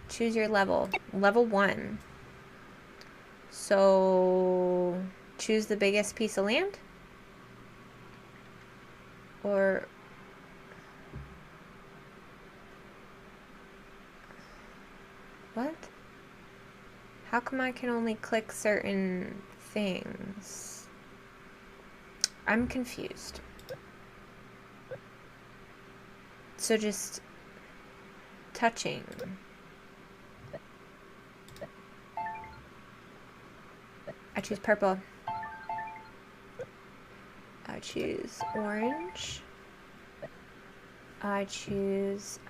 Choose your level. Level 1. So... choose the biggest piece of land? Or... what? How come I can only click certain things? I'm confused. So just touching. I choose purple. I choose orange. I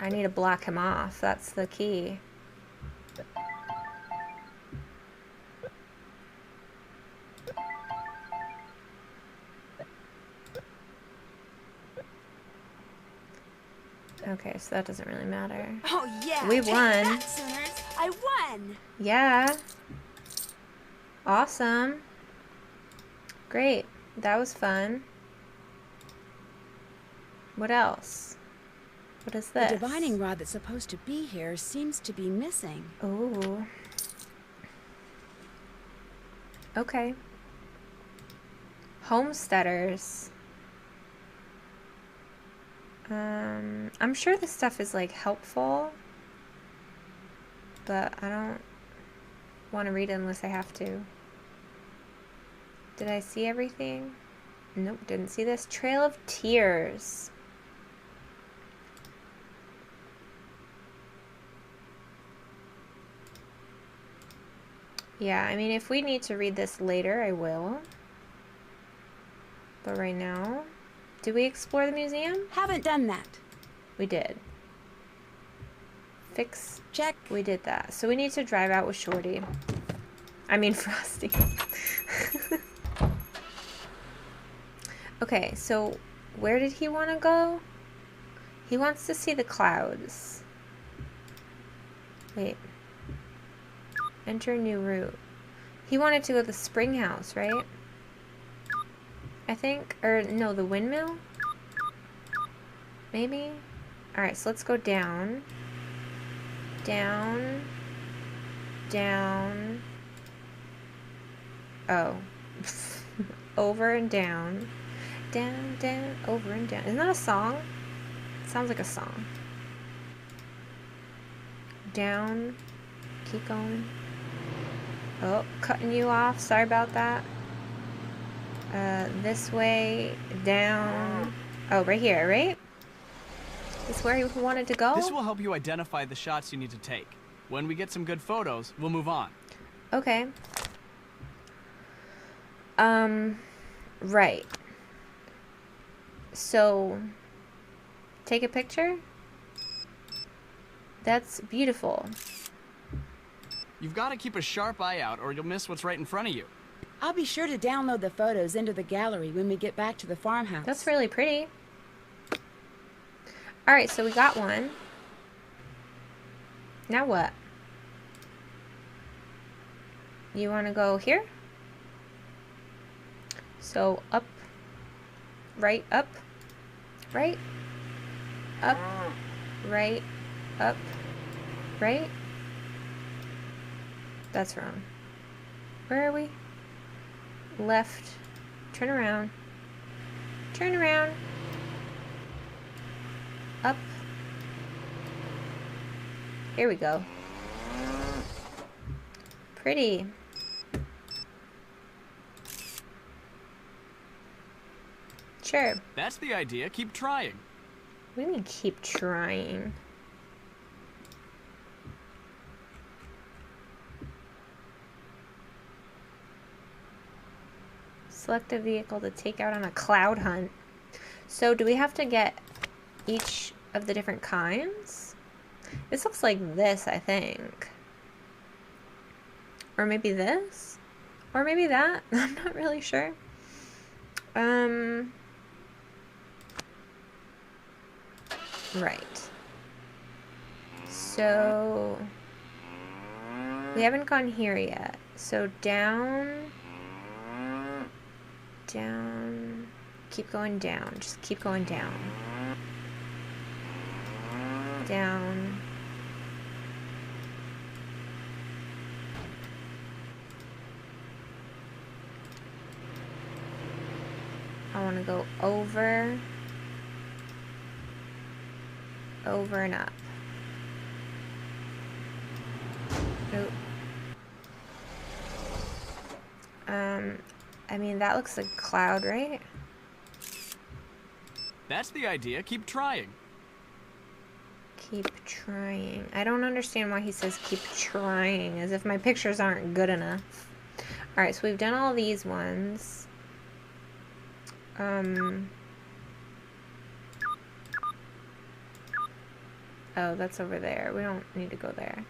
need to block him off. That's the key. Okay, so that doesn't really matter. Oh yeah! We Take won. that, Sooners. I won! Yeah. Awesome. Great. That was fun. What else? What is this? The divining rod that's supposed to be here seems to be missing. Ooh. Okay. Homesteaders. I'm sure this stuff is like helpful, but I don't want to read it unless I have to. Did I see everything? Nope, didn't see this. Trail of Tears. Yeah, I mean, if we need to read this later, I will. But right now... Did we explore the museum? Haven't done that. We did. Fix. Check. We did that. So we need to drive out with Shorty. I mean Frosty. Okay, so where did he want to go? He wants to see the clouds. Wait. Enter new route. He wanted to go to the spring house, right? I think, or no, the windmill? Maybe? Alright, so let's go down. Down. Down. Oh. Over and down. Down, down, over and down. Isn't that a song? It sounds like a song. Down. Keep going. Oh, cutting you off. Sorry about that. This way, down. Oh, right here, right? This where he wanted to go? This will help you identify the shots you need to take. When we get some good photos, we'll move on. Okay. Right. So, take a picture? That's beautiful. You've got to keep a sharp eye out or you'll miss what's right in front of you. I'll be sure to download the photos into the gallery when we get back to the farmhouse. That's really pretty. Alright, so we got one. Now what? You want to go here? So up, right, up, right, up, right, up, right. That's wrong. Where are we? Left. Turn around. Turn around. up. Here we go. Pretty. Sure. That's the idea. Keep trying. What do you mean keep trying? Select a vehicle to take out on a cloud hunt. So do we have to get each of the different kinds? This looks like this, I think. Or maybe this? Or maybe that? I'm not really sure. Right. So we haven't gone here yet. So down, down, keep going down. Just keep going down. Down. I want to go over, over and up. Nope. I mean, that looks like a cloud, right? That's the idea. Keep trying. Keep trying. I don't understand why he says keep trying, as if my pictures aren't good enough. Alright, so we've done all these ones. Oh, that's over there. We don't need to go there.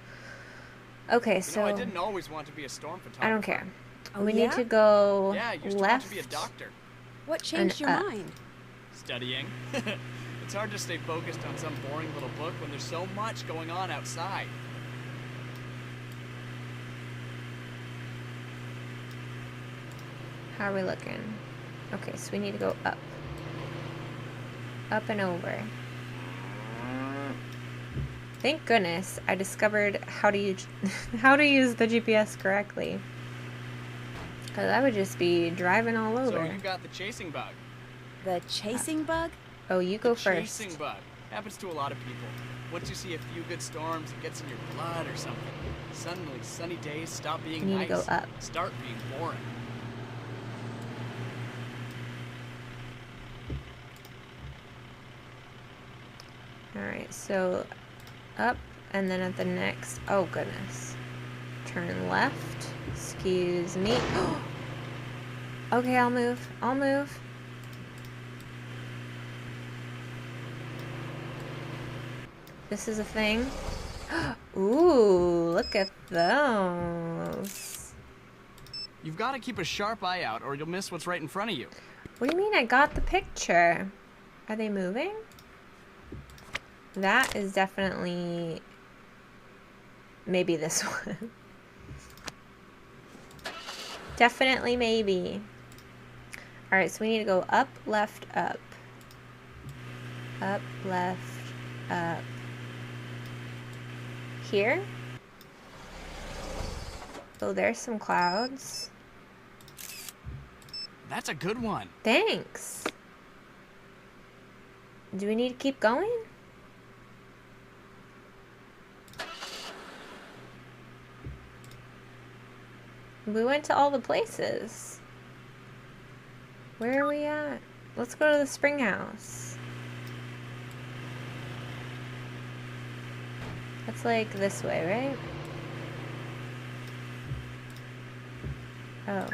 Okay, so... I didn't always want to be a storm photographer. I don't care. Oh, we yeah? need to go Yeah, I used to want left. to be a doctor. What changed your mind? Studying. It's hard to stay focused on some boring little book when there's so much going on outside. How are we looking? Okay, so we need to go up. Up and over. Thank goodness I discovered how to use how to use the GPS correctly. Because I would just be driving all over. So you got the chasing bug. The chasing bug? Oh, you go first. Chasing bug. Happens to a lot of people. Once you see a few good storms, it gets in your blood or something. Suddenly, sunny days stop being You nice. need to go up. Start being boring. Alright, so up and then at the next, oh goodness. Turn left. Excuse me. Okay, I'll move. I'll move. This is a thing. Ooh, look at those. You've got to keep a sharp eye out or you'll miss what's right in front of you. What do you mean I got the picture? Are they moving? That is definitely maybe this one. Definitely maybe. Alright, so we need to go up, left, up. Up, left, up. Here? Oh, there's some clouds. That's a good one. Thanks. Do we need to keep going? We went to all the places. Where are we at? Let's go to the spring house. That's like this way, right? Oh.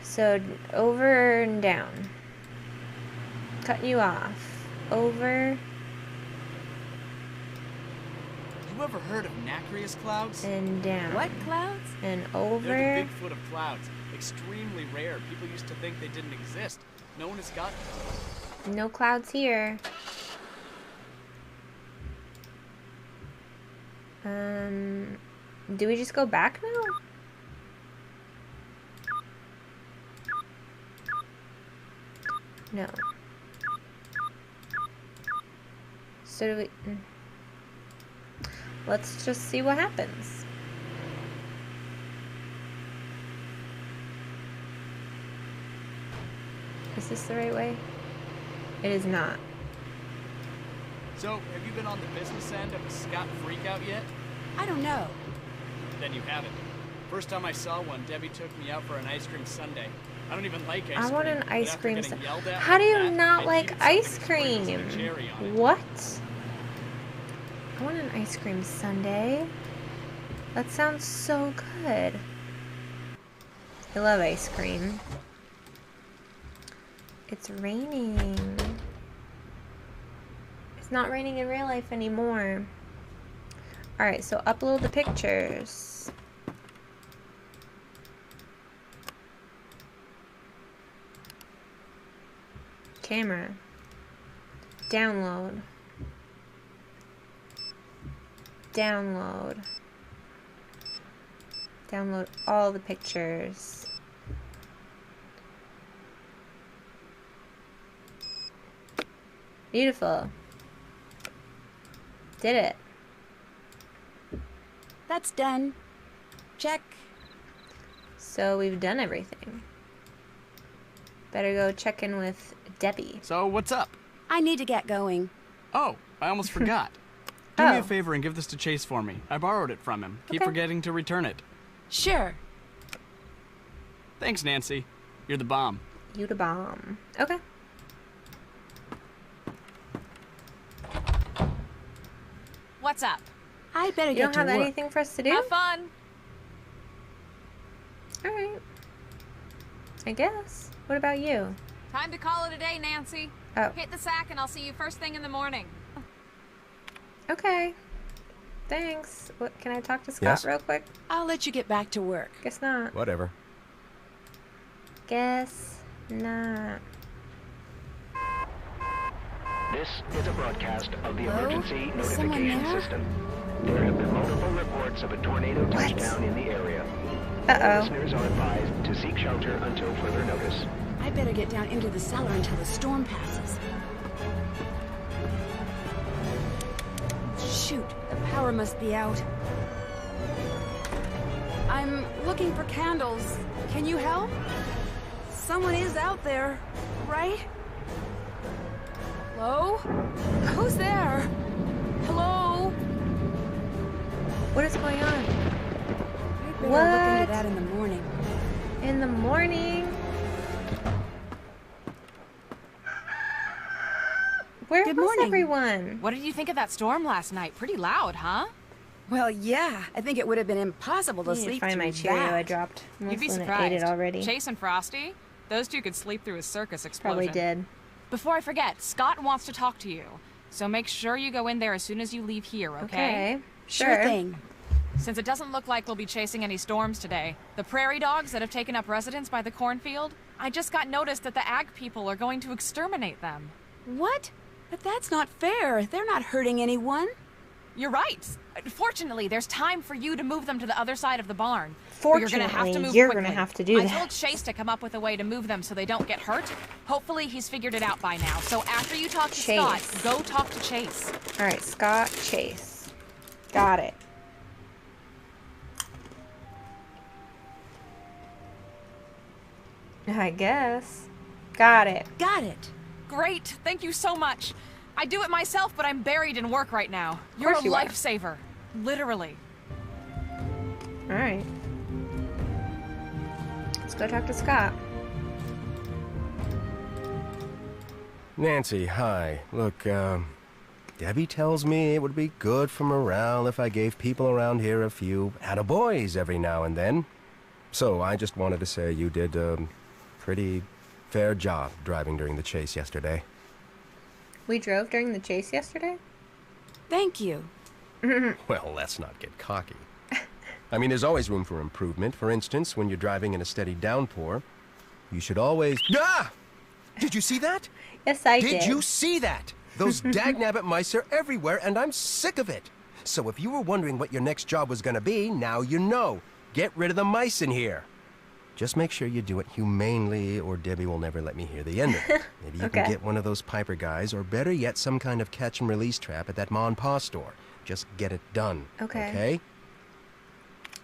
So, over and down. Cutting you off. Over. You ever heard of nacreous clouds? And down. What clouds? And over. They're the Bigfoot of clouds. Extremely rare. People used to think they didn't exist. No one has got them. No clouds here. Do we just go back now? No. So do we... Let's just see what happens. Is this the right way? It is not. So, have you been on the business end of a Scott freakout yet? I don't know. Then you haven't. First time I saw one, Debbie took me out for an ice cream sundae. I don't even like ice cream. I want an ice cream sundae. How do you not like ice cream? What? I want an ice cream sundae. That sounds so good. I love ice cream. It's raining. It's not raining in real life anymore. Alright, so upload the pictures. Camera. Download. Download. Download all the pictures. Beautiful. Did it. That's done. Check. So we've done everything. Better go check in with Debbie. So what's up? I need to get going. Oh, I almost forgot. Do me a favor and give this to Chase for me. I borrowed it from him. Keep forgetting to return it. Sure. Thanks, Nancy. You're the bomb. You the bomb. Okay. What's up? I better You get don't to have work. anything for us to do? Have fun. Alright. I guess. What about you? Time to call it a day, Nancy. Oh. Hit the sack and I'll see you first thing in the morning. Okay. Thanks. What, can I talk to Scott Yes? real quick? I'll let you get back to work. Guess not. Whatever. Guess not. This is a broadcast of the Hello? emergency Is someone notification there? system. There have been multiple reports of a tornado touchdown in the area. All Uh-oh. listeners are advised to seek shelter until further notice. I better get down into the cellar until the storm passes. Shoot, the power must be out. I'm looking for candles. Can you help? Someone is out there, right? Hello? Who's there? Hello? What is going on? I better look What? into that in the morning. In the morning? Where Good was morning. everyone? What did you think of that storm last night? Pretty loud, huh? Well, yeah. I think it would have been impossible to I need to sleep find my through Cheerio I that. dropped. You'd be Mostly surprised. ate it already. Chase and Frosty, those two could sleep through a circus explosion. Probably did. Before I forget, Scott wants to talk to you. So make sure you go in there as soon as you leave here, okay? Okay. Sure thing. Since it doesn't look like we'll be chasing any storms today, the prairie dogs that have taken up residence by the cornfield, I just got notice that the ag people are going to exterminate them. What? But that's not fair. They're not hurting anyone. You're right. Fortunately, there's time for you to move them to the other side of the barn. But you're gonna have to move you're quickly. gonna have to do I that. told Chase to come up with a way to move them so they don't get hurt. Hopefully he's figured it out by now. So after you talk to Scott, Chase. go talk to Chase. All right, Scott, Chase. Got it. I guess. Got it. Got it. Great. Thank you so much. I do it myself, but I'm buried in work right now. You're a course you are. lifesaver. Literally. All right. Let's go talk to Scott. Nancy, hi. Look, Debbie tells me it would be good for morale if I gave people around here a few attaboys every now and then. So I just wanted to say you did a pretty fair job driving during the chase yesterday. We drove during the chase yesterday? Thank you. Well, let's not get cocky. I mean, there's always room for improvement. For instance, when you're driving in a steady downpour, you should always... Ah! Did you see that? Yes, I did. Did you see that? Those dagnabbit mice are everywhere, and I'm sick of it. So if you were wondering what your next job was gonna be, now you know. Get rid of the mice in here. Just make sure you do it humanely, or Debbie will never let me hear the end of it. Maybe you can get one of those Piper guys, or better yet, some kind of catch-and-release trap at that Ma and Pa store. Just get it done. Okay?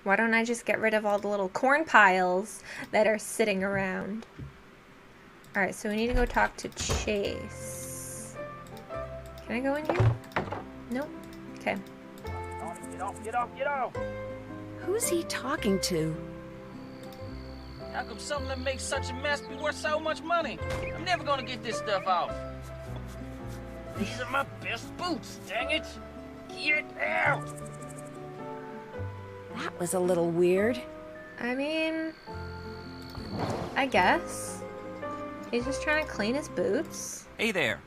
Why don't I just get rid of all the little corn piles that are sitting around? Alright, so we need to go talk to Chase. Can I go in here? Nope. Okay. Get off, get off, get off! Who's he talking to? How come something that makes such a mess be worth so much money? I'm never gonna get this stuff off. These are my best boots, dang it! Get out! That was a little weird. I mean, I guess. He's just trying to clean his boots. Hey there.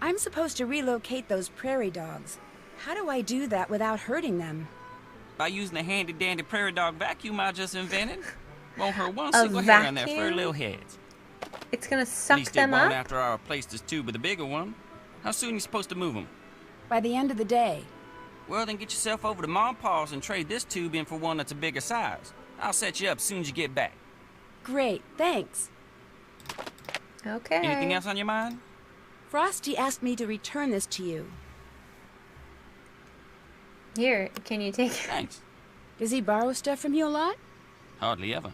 I'm supposed to relocate those prairie dogs. How do I do that without hurting them? By using the handy-dandy prairie dog vacuum I just invented. Won't hurt one A single hair on their fur vacuum? little heads. It's gonna At suck least them it won't up? after I replace this tube with a bigger one. How soon are you supposed to move them? By the end of the day. Well, then get yourself over to Mom Paws and trade this tube in for one that's a bigger size. I'll set you up as soon as you get back. Great, thanks. Okay. Anything else on your mind? Frosty asked me to return this to you. Here, can you take it? Thanks. Does he borrow stuff from you a lot? Hardly ever.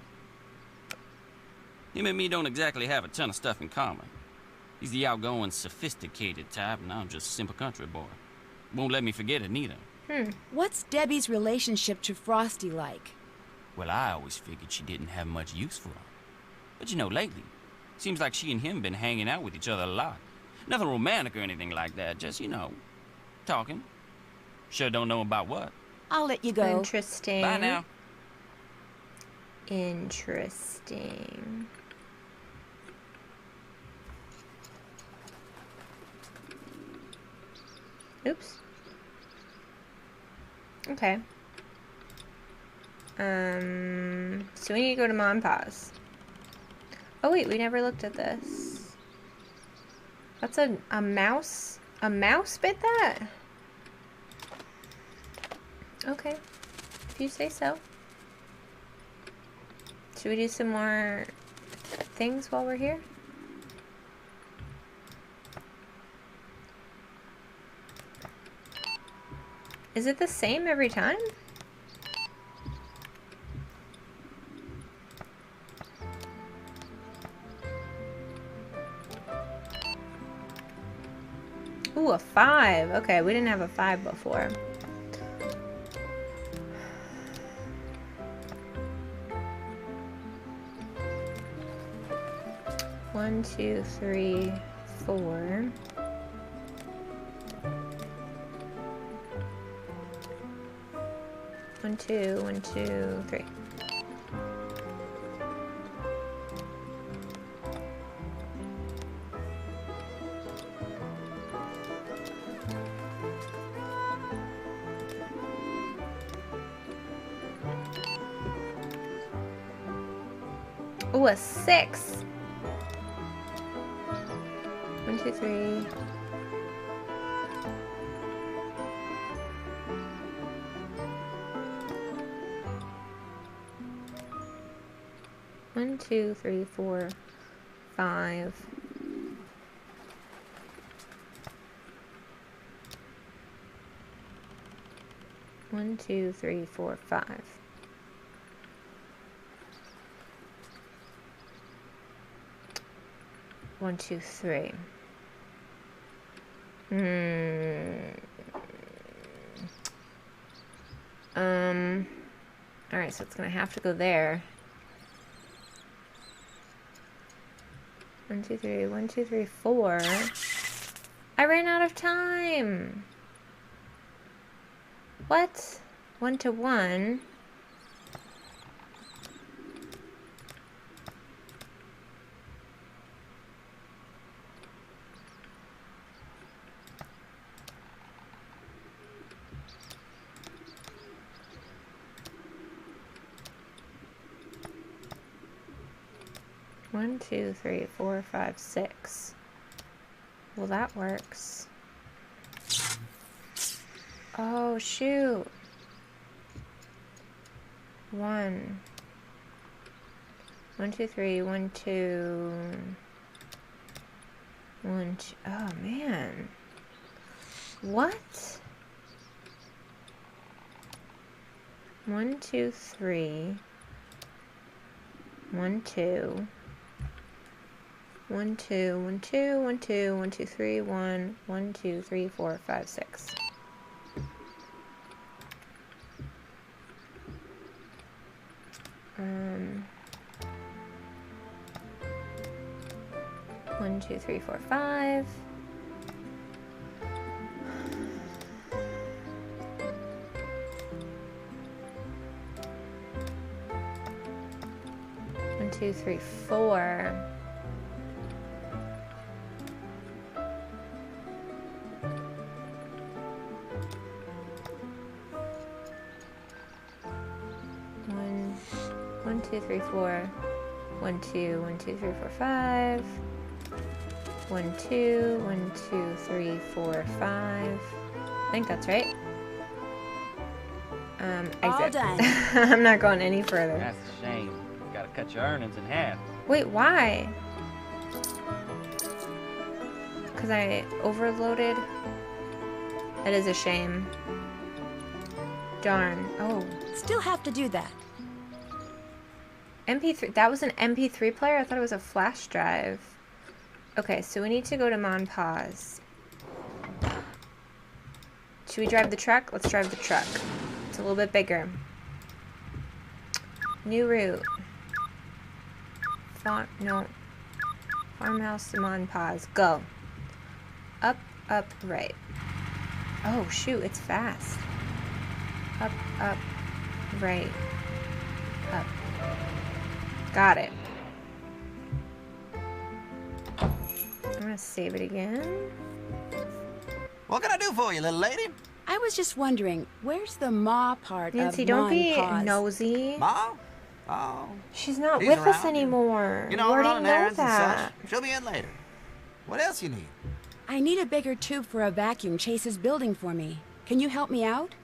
Him and me don't exactly have a ton of stuff in common. He's the outgoing, sophisticated type, and I'm just a simple country boy. Won't let me forget it, neither. What's Debbie's relationship to Frosty like? Well, I always figured she didn't have much use for him. But you know, lately, seems like she and him been hanging out with each other a lot. Nothing romantic or anything like that, just, you know, talking. Sure don't know about what. I'll let you go. Interesting. Bye now. Interesting. Oops. Okay. So we need to go to Mom Paws. Oh wait, we never looked at this. That's a mouse? A mouse bit that? Okay. If you say so. Should we do some more things while we're here? Is it the same every time? Ooh, a 5. Okay, we didn't have a 5 before. One, two, three, 4. One, two, 1, 2, 3. Ooh, a 6. 1, 2, 3. One, 2, 3, 4, 5. One, 2, 3, 4, 5. One, 2, 3. Alright, so it's gonna have to go there. 1, 2, 3, 1, 2, 3, 4. I ran out of time. What? 1 to 1. One, 2, 3, 4, 5, 6. Well, that works. Oh, shoot. 1. 1, 2, 3, 1, 2. 1, 2. Oh, man. What? 1, 2, 3. 1, 2. 1, 2, 1, 2, 1, 2, 1, 2, 3, 1, 1, 2, 3, 4, 5, 6. One, 2, 3, 4, 5. One, 2, 3, 4. One, 2, 3, 4. 1, 2, 1, 2, 3, 4, 5. 1, 2, 1, 2, 3, 4, 5. I think that's right. Exit. All done. I'm not going any further. That's a shame. You gotta cut your earnings in half. Wait, why? Because I overloaded? That is a shame. Darn. Oh. Still have to do that. MP3. That was an MP3 player? I thought it was a flash drive. Okay, so we need to go to Monpause. Should we drive the truck? Let's drive the truck. It's a little bit bigger. New route. No. Farmhouse to Monpause. Go. Up, up, right. Oh, shoot, it's fast. Up, right. Up. Got it. I'm gonna save it again. What can I do for you, little lady? I was just wondering, where's the ma part Nancy, of don't be Monpause? nosy. Ma? Oh. She's not She's with us around. anymore. You know, we already running know errands that. and such. She'll be in later. What else you need? I need a bigger tube for a vacuum Chase is building for me. Can you help me out?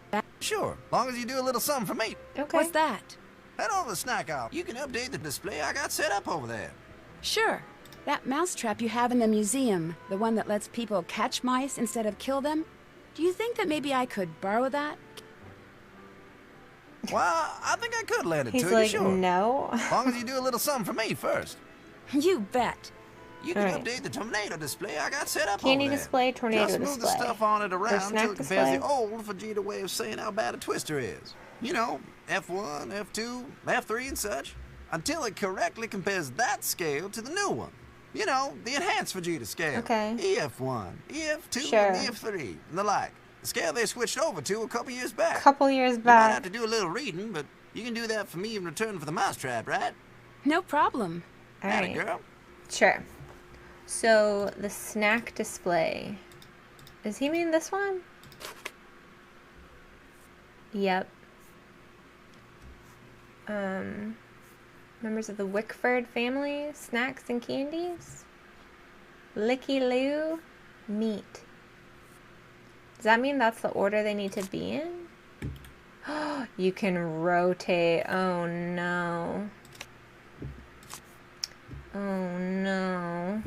Sure, long as you do a little something for me. Okay. What's that? Head over to the snack aisle. You can update the display I got set up over there. Sure. That mousetrap you have in the museum, the one that lets people catch mice instead of kill them, do you think that maybe I could borrow that? Well, I think I could lend it He's to like, you, sure. no. As long as you do a little something for me first. You bet. You can Alright. update the tornado display I got set up Candy over there. display, tornado Just move display. the stuff on it around snack until it compares display? the old Vegeta way of saying how bad a twister is. You know, F1, F2, F3 and such. Until it correctly compares that scale to the new one. You know, the enhanced Vegeta scale. Okay. EF1, EF2, Sure. and EF3, and the like. The scale they switched over to a couple years back. Couple years You might have back. to do a little reading, but you can do that for me in return for the mousetrap, right? No problem. Atta Alright. girl. Sure. So, the snack display. Does he mean this one? Yep. Members of the Wickford family, snacks and candies. Licky Loo, meat. Does that mean that's the order they need to be in? You can rotate. Oh no. Oh no.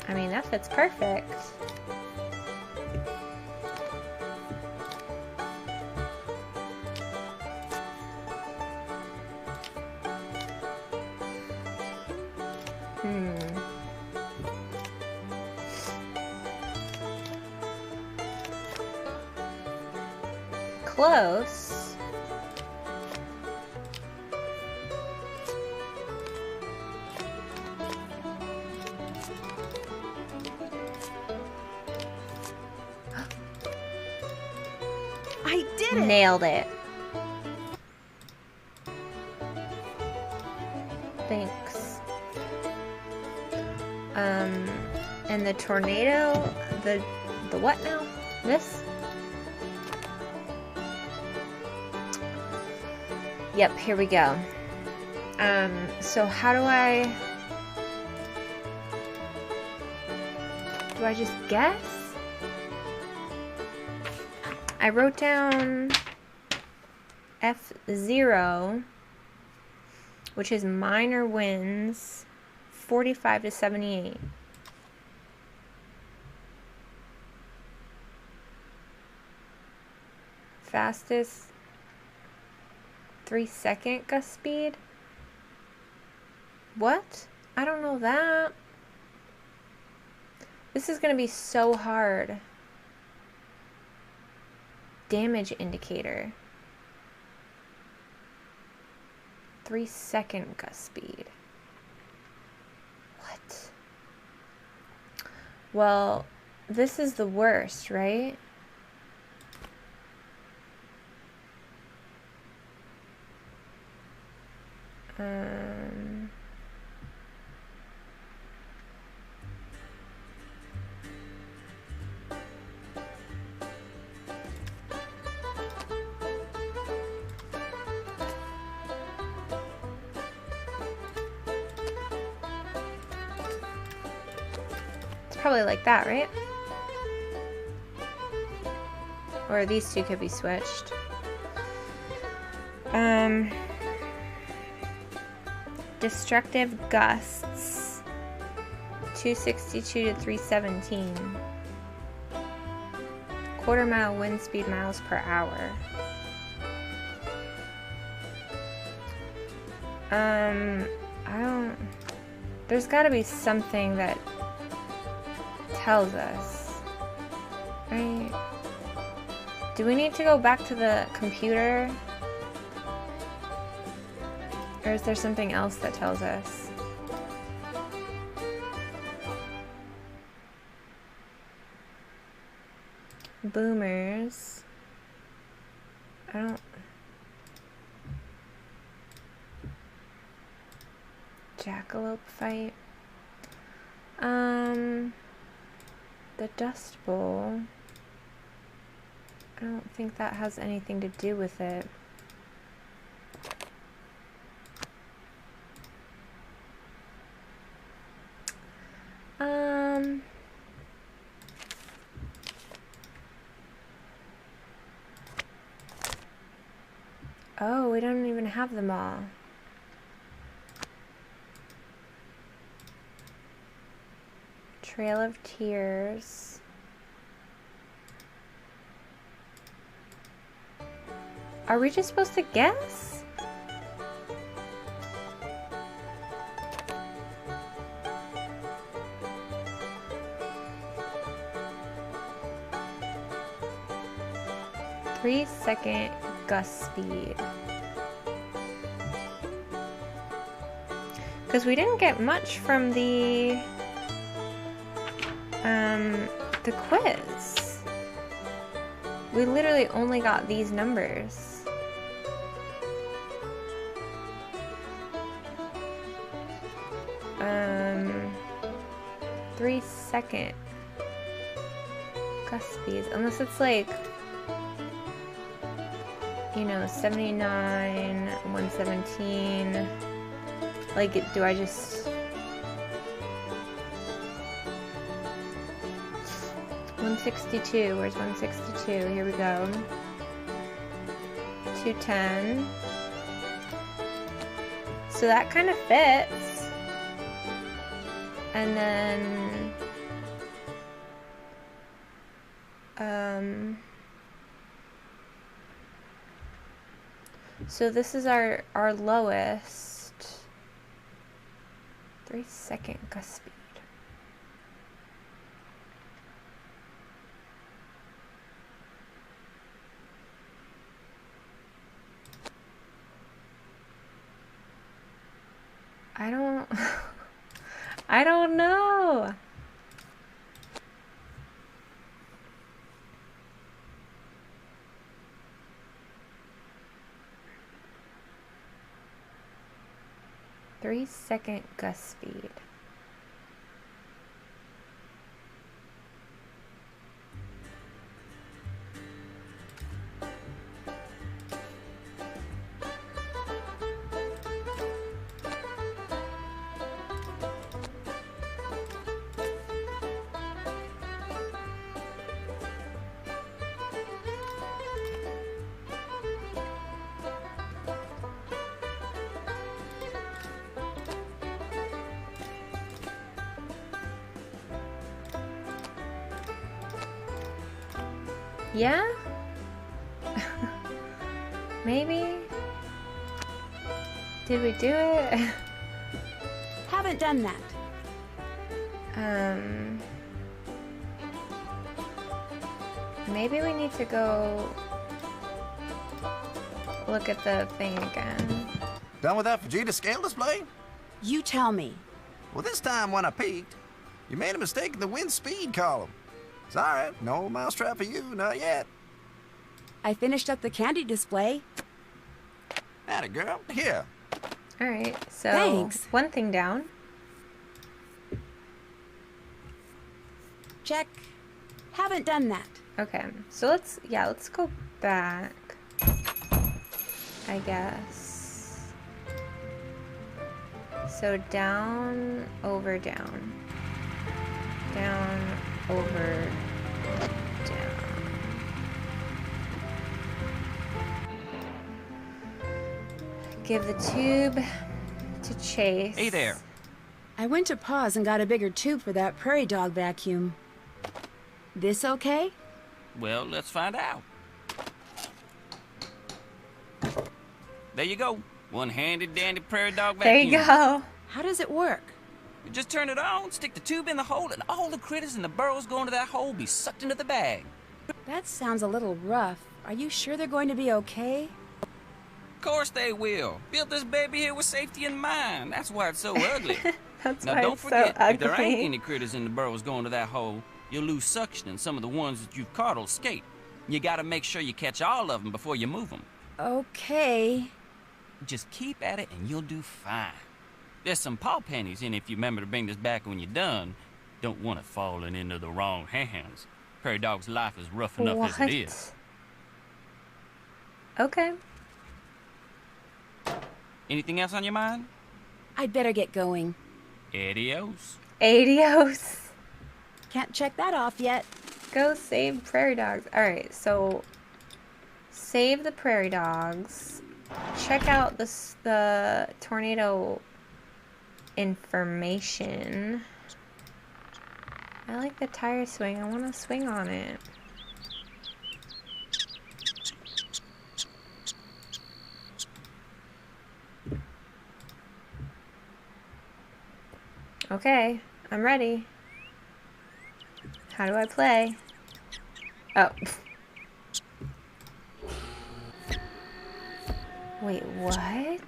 I mean, that fits perfect. Close. I did it! Nailed it. Thanks. And the tornado, the what now? This? Yep, here we go. So how do I just guess? I wrote down F0, which is minor wins, 45 to 78. fastest 3-second gust speed? What? I don't know that. This is going to be so hard. Damage indicator. 3-second gust speed. What? Well, this is the worst, right? It's probably like that, right? Or these two could be switched. Destructive gusts, 262 to 317. Quarter-mile wind speed miles per hour. I don't... There's gotta be something that tells us, right? Do we need to go back to the computer? Or is there something else that tells us? Boomers. I don't... Jackalope fight. The Dust Bowl. I don't think that has anything to do with it. Oh, we don't even have them all. Trail of Tears. Are we just supposed to guess? Three-second gust speed. Because we didn't get much from the quiz. We literally only got these numbers. Um, 3-second gust speeds, unless it's like, you know, 79, 117. Like, do I just... 162, where's 162? Here we go. 210. So that kind of fits. And then... so this is our lowest. 3-second gust speed. I don't know. Three-second gust speed. Yeah? Maybe? Did we do it? Haven't done that. Maybe we need to go look at the thing again. Done with that Vegeta scale display? You tell me. Well, this time when I peeked, you made a mistake in the wind speed column. Sorry, no mousetrap for you, not yet. I finished up the candy display. Atta girl, here. Alright, so Thanks. one thing down. Check. Haven't done that. Okay, so let's go back, I guess. So down, over, down. Down, over, down. Give the tube to Chase. Hey there. I went to pause and got a bigger tube for that prairie dog vacuum. This okay? Well, let's find out. There you go. One-handed dandy prairie dog There vacuum. you go. How does it work? You just turn it on, stick the tube in the hole, and all the critters in the burrows going to that hole be sucked into the bag. That sounds a little rough. Are you sure they're going to be okay? Of course they will. Built this baby here with safety in mind. That's why it's so ugly. That's Now why don't it's forget, so if there ain't ugly. any critters in the burrows going to that hole, you'll lose suction and some of the ones that you've caught will escape. You gotta make sure you catch all of them before you move them. Okay. Just keep at it and you'll do fine. There's some paw panties in if you remember to bring this back when you're done. Don't want it falling into the wrong hands. Prairie dog's life is rough enough as it is. Okay. Anything else on your mind? I'd better get going. Adios. Adios. Can't check that off yet. Go save prairie dogs. Alright, so save the prairie dogs. Check out the tornado information. I like the tire swing. I want to swing on it. Okay, I'm ready. How do I play? Oh. Wait, what?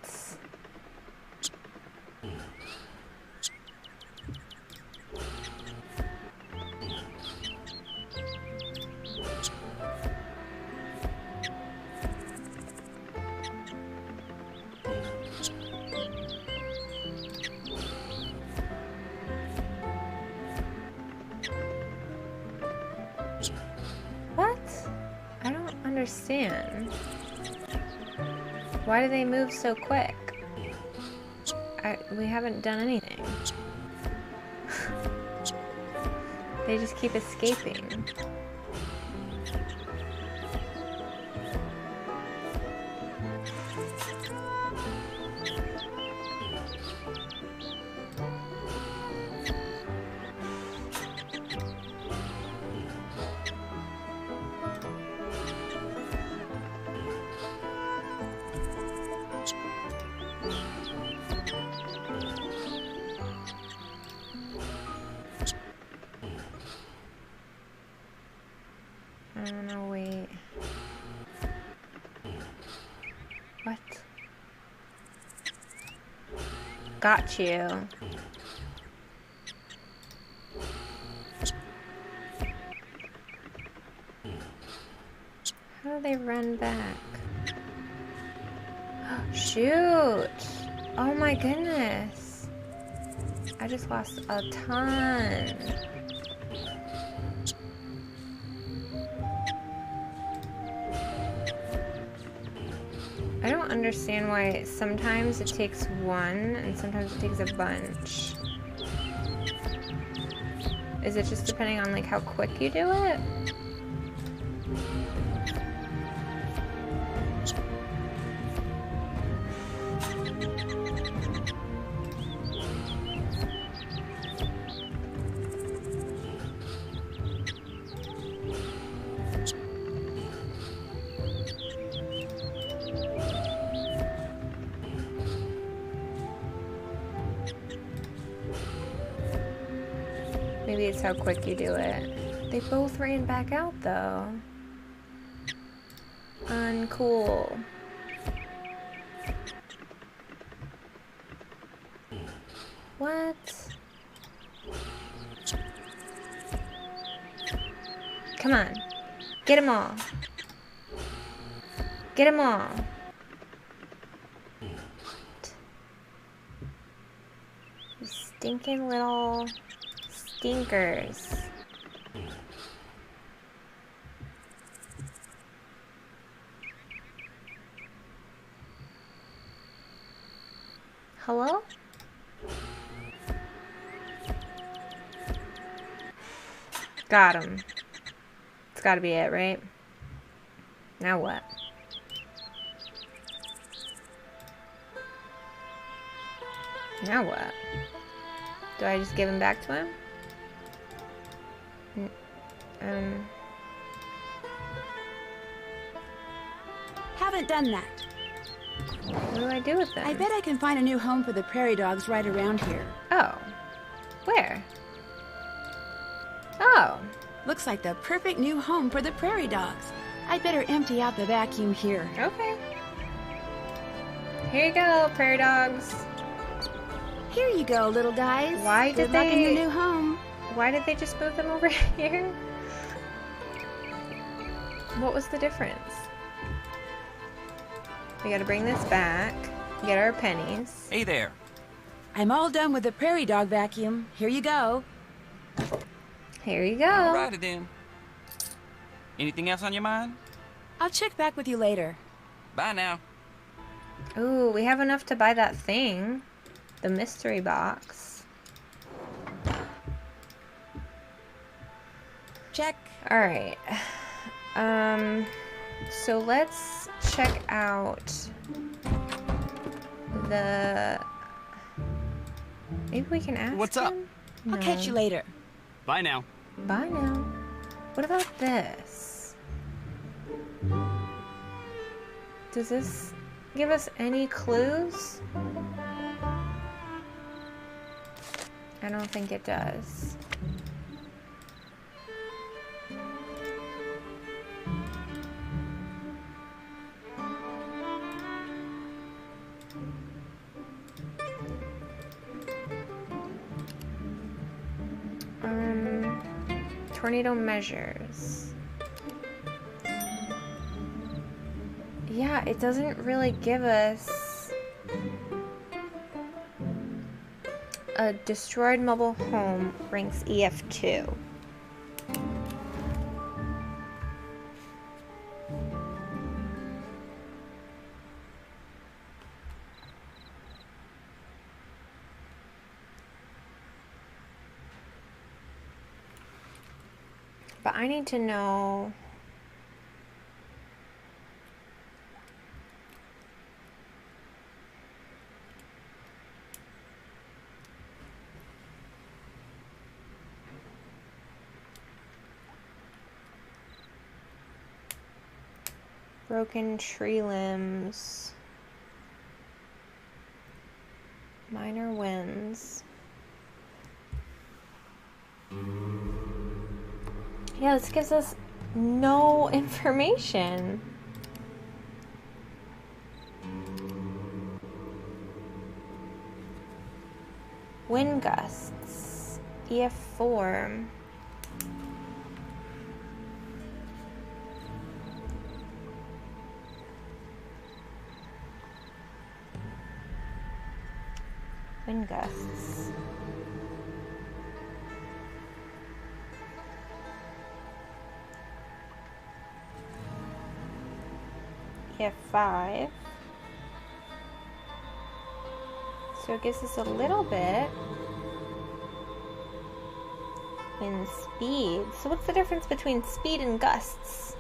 What? I don't understand. Why do they move so quick? We haven't done anything. They just keep escaping. No, wait. What? Got you. How do they run back? Shoot! Oh my goodness! I just lost a ton. I don't understand why sometimes it takes one and sometimes it takes a bunch. Is it just depending on like how quick you do it? Maybe it's how quick you do it. They both ran back out, though. Uncool. What? Come on. Get them all. Get them all. You stinking little stinkers. Hello? Got him. It's gotta be it, right? Now what? Now what? Do I just give him back to him? Haven't done that. What do I do with them? I bet I can find a new home for the prairie dogs right around here. Oh. Where? Oh. Looks like the perfect new home for the prairie dogs. I'd better empty out the vacuum here. Okay. Here you go, prairie dogs. Here you go, little guys. Why did Good luck in they... your new home. Why did they just move them over here? What was the difference? We gotta bring this back, get our pennies. Hey there. I'm all done with the prairie dog vacuum. Here you go. Here you go. Alrighty then. Anything else on your mind? I'll check back with you later. Bye now. Ooh, we have enough to buy that thing. The mystery box. Check. Alright. So let's check out the... Maybe we can ask What's up? him? I'll catch you later. Bye now. Bye now. What about this? Does this give us any clues? I don't think it does. Tornado measures. Yeah, it doesn't really give us a destroyed mobile home ranks EF2. But I need to know broken tree limbs, minor winds. Yeah, this gives us no information. Wind gusts, EF4. Wind gusts. F5. So it gives us a little bit in speed. So what's the difference between speed and gusts?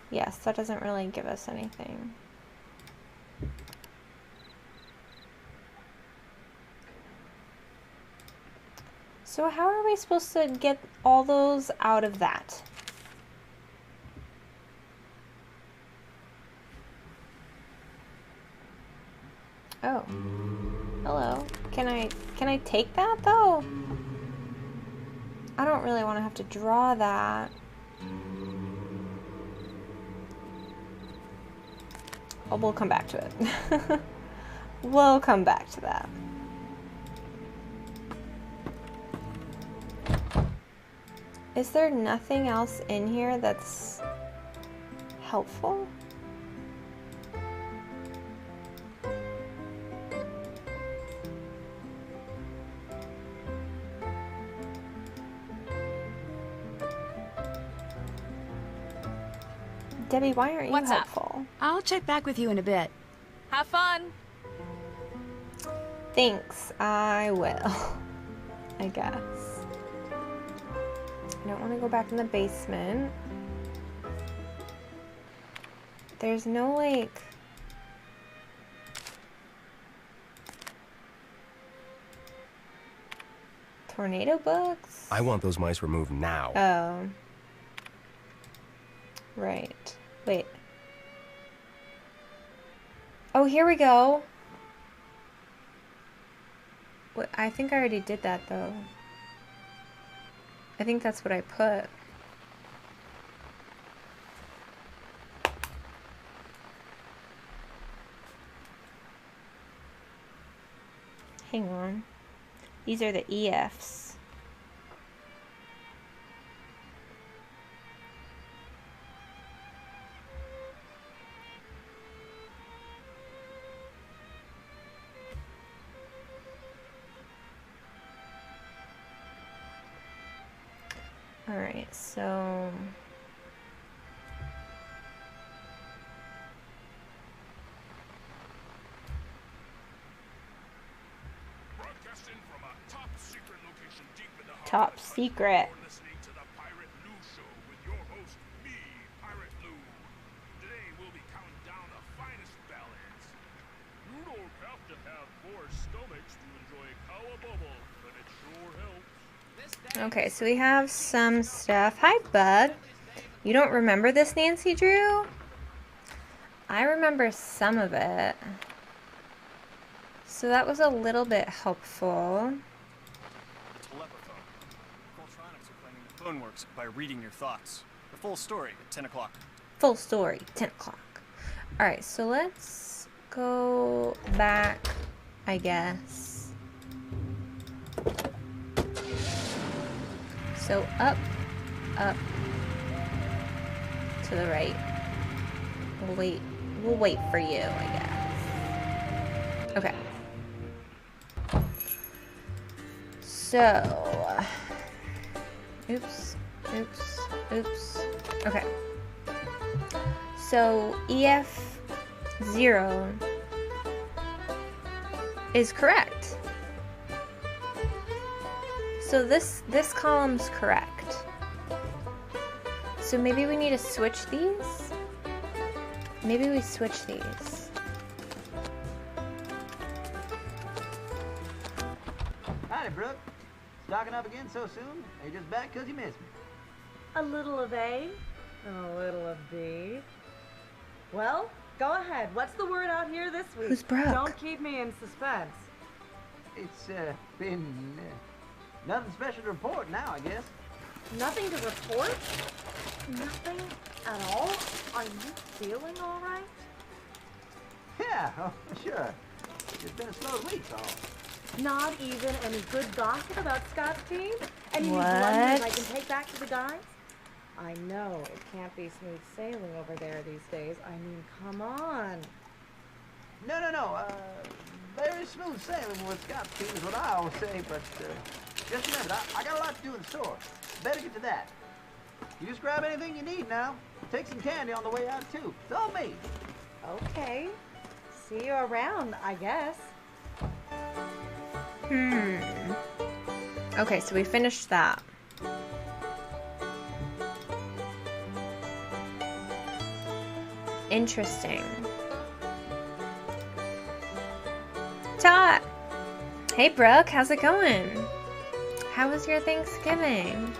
Yes, that doesn't really give us anything. So how are we supposed to get all those out of that? Oh. Hello. Can I take that though? I don't really want to have to draw that. Oh, we'll come back to it. We'll come back to that. Is there nothing else in here that's helpful? Debbie, why aren't you What's up? helpful? I'll check back with you in a bit. Have fun. Thanks, I will. I guess. I don't want to go back in the basement. There's no, like... tornado books? I want those mice removed now. Oh. Right. Wait. Oh, here we go. What, I think I already did that, though. I think that's what I put. Hang on. These are the EFs. Alright, so... Broadcasting from a top secret location deep in the heart Top of the secret. You're listening to the Pirate Lou Show with your host, me, Pirate Lou. Today we'll be counting down the finest ballads. You don't have to have 4 stomachs to enjoy Cowabubble, but it sure helps. Okay, so we have some stuff. Hi, Bud. You don't remember this, Nancy Drew? I remember some of it. So that was a little bit helpful. Telepathone. Coltronics are claiming the phone works by reading your thoughts. The full story at 10 o'clock. Full story, 10 o'clock. Alright, so let's go back, I guess. So up, up, to the right. We'll wait for you, I guess. Okay. So, oops. Okay. So EF0 is correct. So this column's correct. So maybe we need to switch these? Maybe we switch these. Howdy, Brooke. Stocking up again so soon? Are you just back 'cause you missed me? A little of A and a little of B. Well, go ahead. What's the word out here this week? Who's Brooke? Don't keep me in suspense. It's been nothing special to report now, I guess. Nothing to report? Nothing at all? Are you feeling all right? Yeah, oh, sure. It's been a slow week, all. Not even any good gossip about Scott's team? Any What? blunders I can take back to the guys? I know it can't be smooth sailing over there these days. I mean, come on. No. Very smooth sailing with Scott's team is what I always say, but just remember, I got a lot to do in the store. Better get to that. You just grab anything you need now. Take some candy on the way out, too. It's all me. Okay. See you around, I guess. Okay, so we finished that. Interesting. Tot! Hey, Brooke, how's it going? How was your Thanksgiving?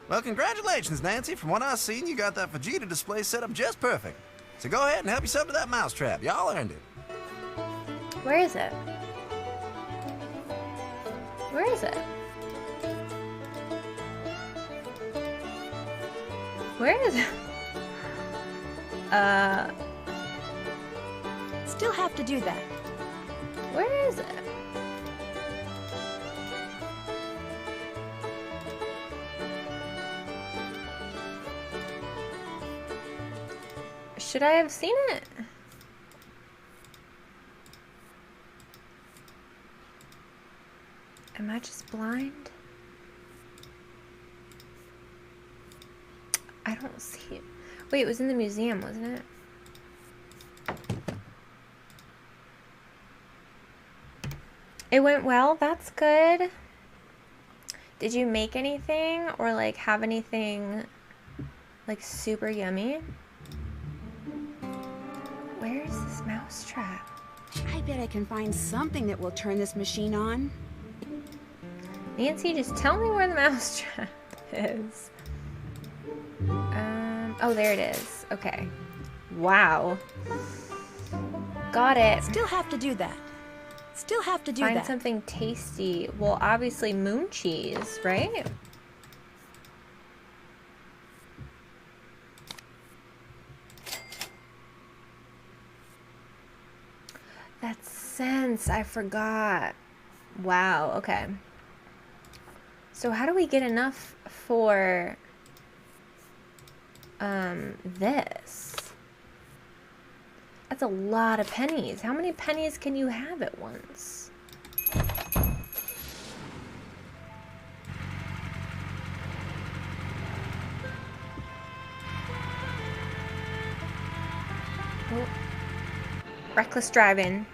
Well, congratulations, Nancy. From what I've seen, you got that Vegeta display set up just perfect. So go ahead and help yourself to that mousetrap. Y'all earned it. Where is it? Where is it? Where is it? Still have to do that. Where is it? Should I have seen it? Am I just blind? I don't see it. Wait, it was in the museum, wasn't it? It went well, that's good. Did you make anything or like have anything like super yummy? Where is this mousetrap? I bet I can find something that will turn this machine on. Nancy, just tell me where the mousetrap is. Oh, there it is. Okay. Wow. Got it. Still have to do that. Still have to do that. Find something tasty. Well, obviously moon cheese, right? That's sense. I forgot. Wow. Okay. So how do we get enough for this? That's a lot of pennies. How many pennies can you have at once? Oh. Reckless driving.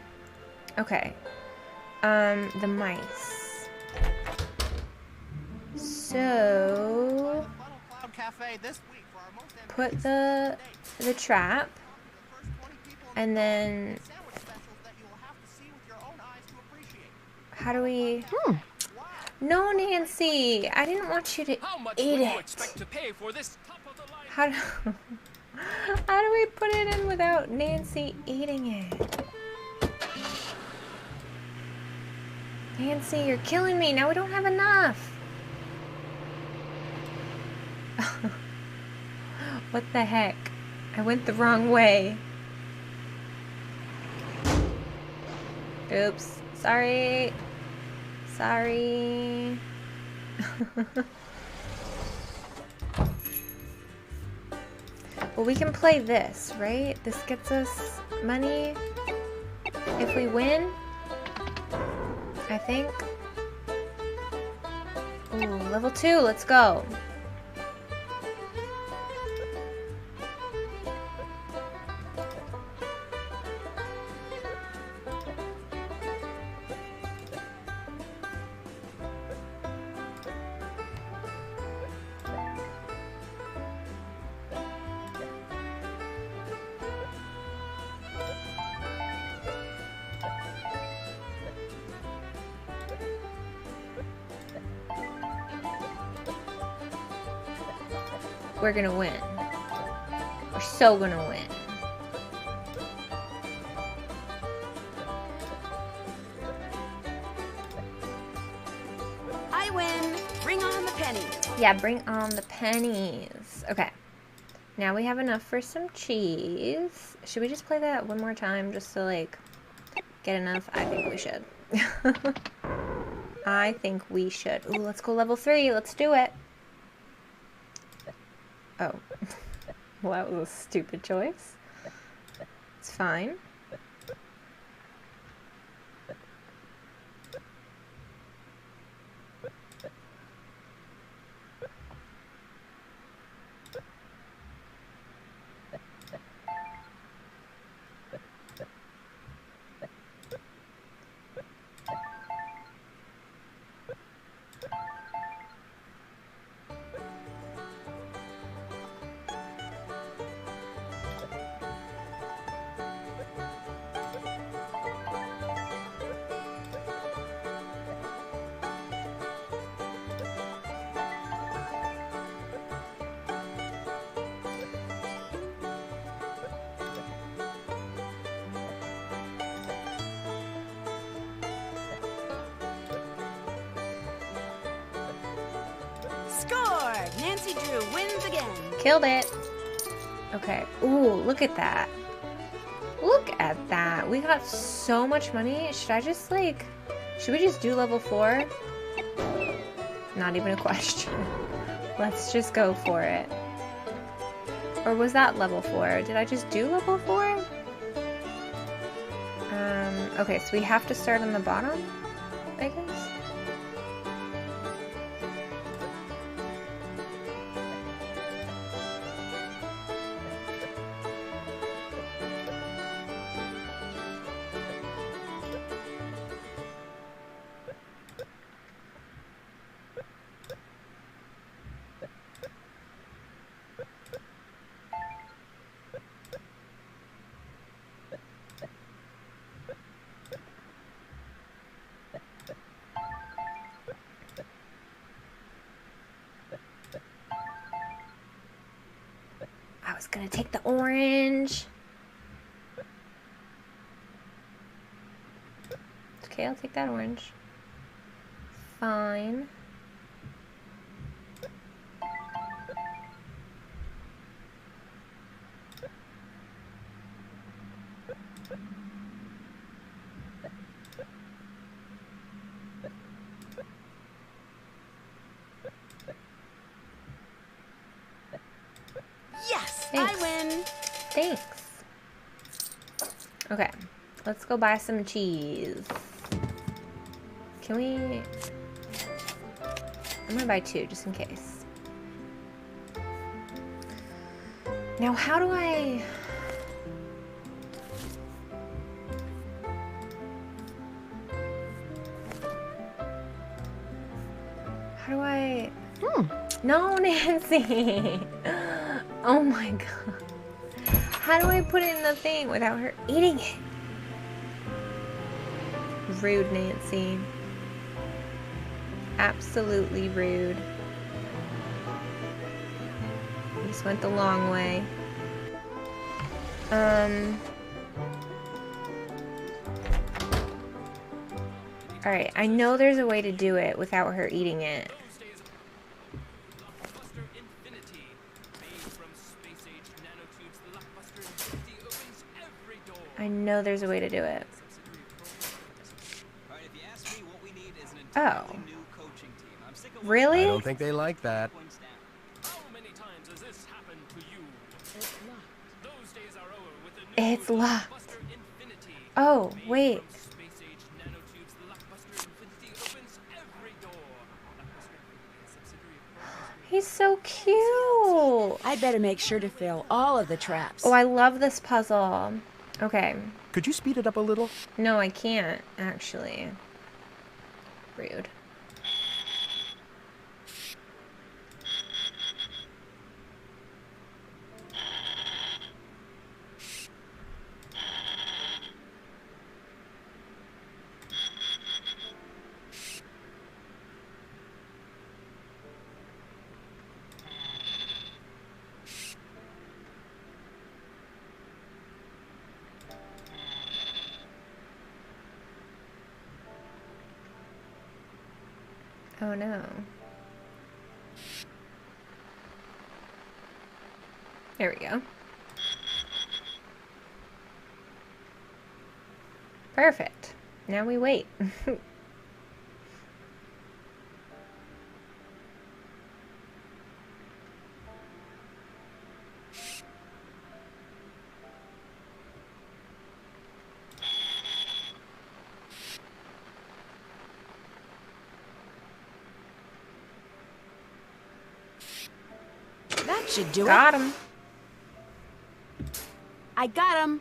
Okay. The mice. So put the trap, and then how do we? No, Nancy, I didn't want you to eat it. How do, how do we put it in without Nancy eating it? Nancy, you're killing me. Now we don't have enough. What the heck? I went the wrong way. Oops. Sorry. Sorry. Well, we can play this, right? This gets us money if we win, I think. Ooh, level 2, let's go. We're gonna win. We're so gonna win. I win. Bring on the pennies. Yeah, bring on the pennies. Okay. Now we have enough for some cheese. Should we just play that one more time just to like get enough? I think we should. I think we should. Ooh, let's go level 3. Let's do it. Oh, well, that was a stupid choice. It's fine. Score! Nancy Drew wins again. Killed it. Okay. Ooh, look at that. Look at that. We got so much money. Should I just like... Should we just do level 4? Not even a question. Let's just go for it. Or was that level 4? Did I just do level 4? Okay, so we have to start on the bottom, I guess. I was gonna take the orange. Okay, I'll take that orange. Fine. Yes, Thanks. I win. Thanks. Okay, let's go buy some cheese. Can we... I'm gonna buy 2 just in case. Now, how do I... How do I... No, Nancy! Oh my god. How do I put it in the thing without her eating it? Rude, Nancy. Absolutely rude. Just went the long way. Alright, I know there's a way to do it without her eating it. I know there's a way to do it. Oh. Really? I don't think they like that. It's locked. Oh, wait. He's so cute. I better make sure to fill all of the traps. Oh, I love this puzzle. Okay. Could you speed it up a little? No, I can't, actually. Rude. Oh no. There we go. Perfect. Now we wait. That should do it. Got him. I got him.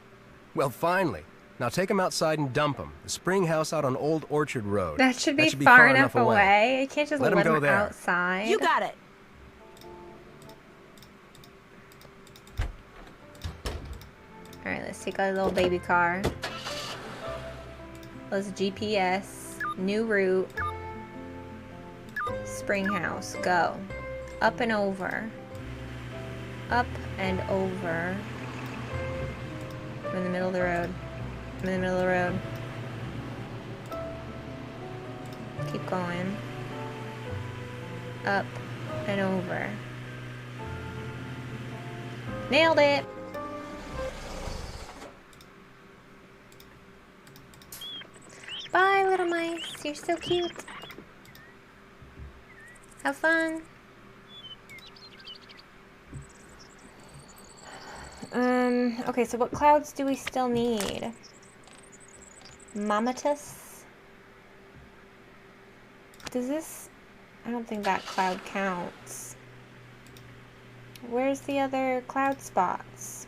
Well, finally. Now take him outside and dump him. The spring house out on Old Orchard Road. That should be far enough away. I can't just let him go there. outside. You got it. Alright, let's take our little baby car. Let's GPS. New route. Spring house. Go. Up and over. Up and over. I'm in the middle of the road. I'm in the middle of the road. Keep going. Up and over. Nailed it! Bye, little mice. You're so cute. Have fun. Okay, so what clouds do we still need? Mammatus? Does this... I don't think that cloud counts. Where's the other cloud spots?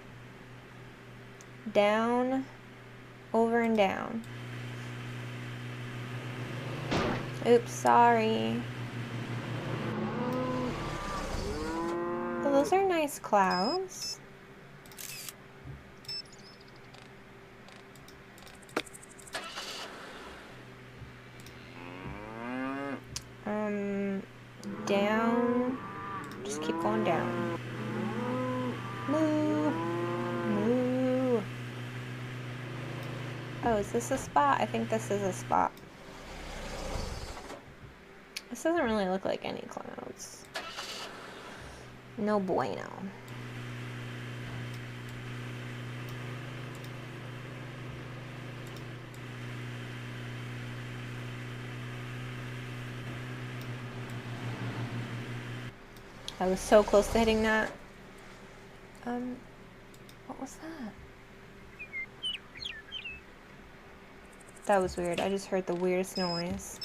Down, over and down. Oops, sorry. Well, those are nice clouds. Down. Just keep going down. Moo. Moo. Oh, is this a spot? I think this is a spot. This doesn't really look like any clouds. No bueno. I was so close to hitting that. What was that? That was weird. I just heard the weirdest noise.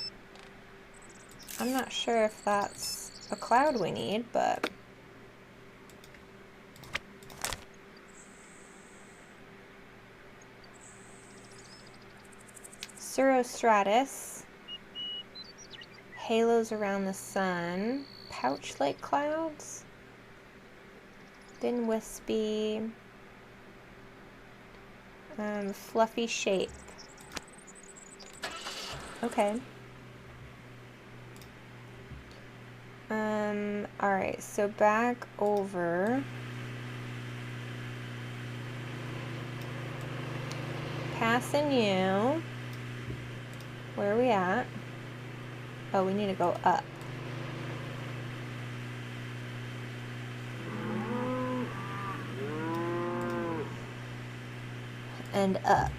I'm not sure if that's a cloud we need, but... Cirrostratus. Halos around the sun. Pouch-like clouds. Thin wispy. Fluffy shape. Okay. Alright, so back over. Passing you. Where are we at? Oh, we need to go up. And up.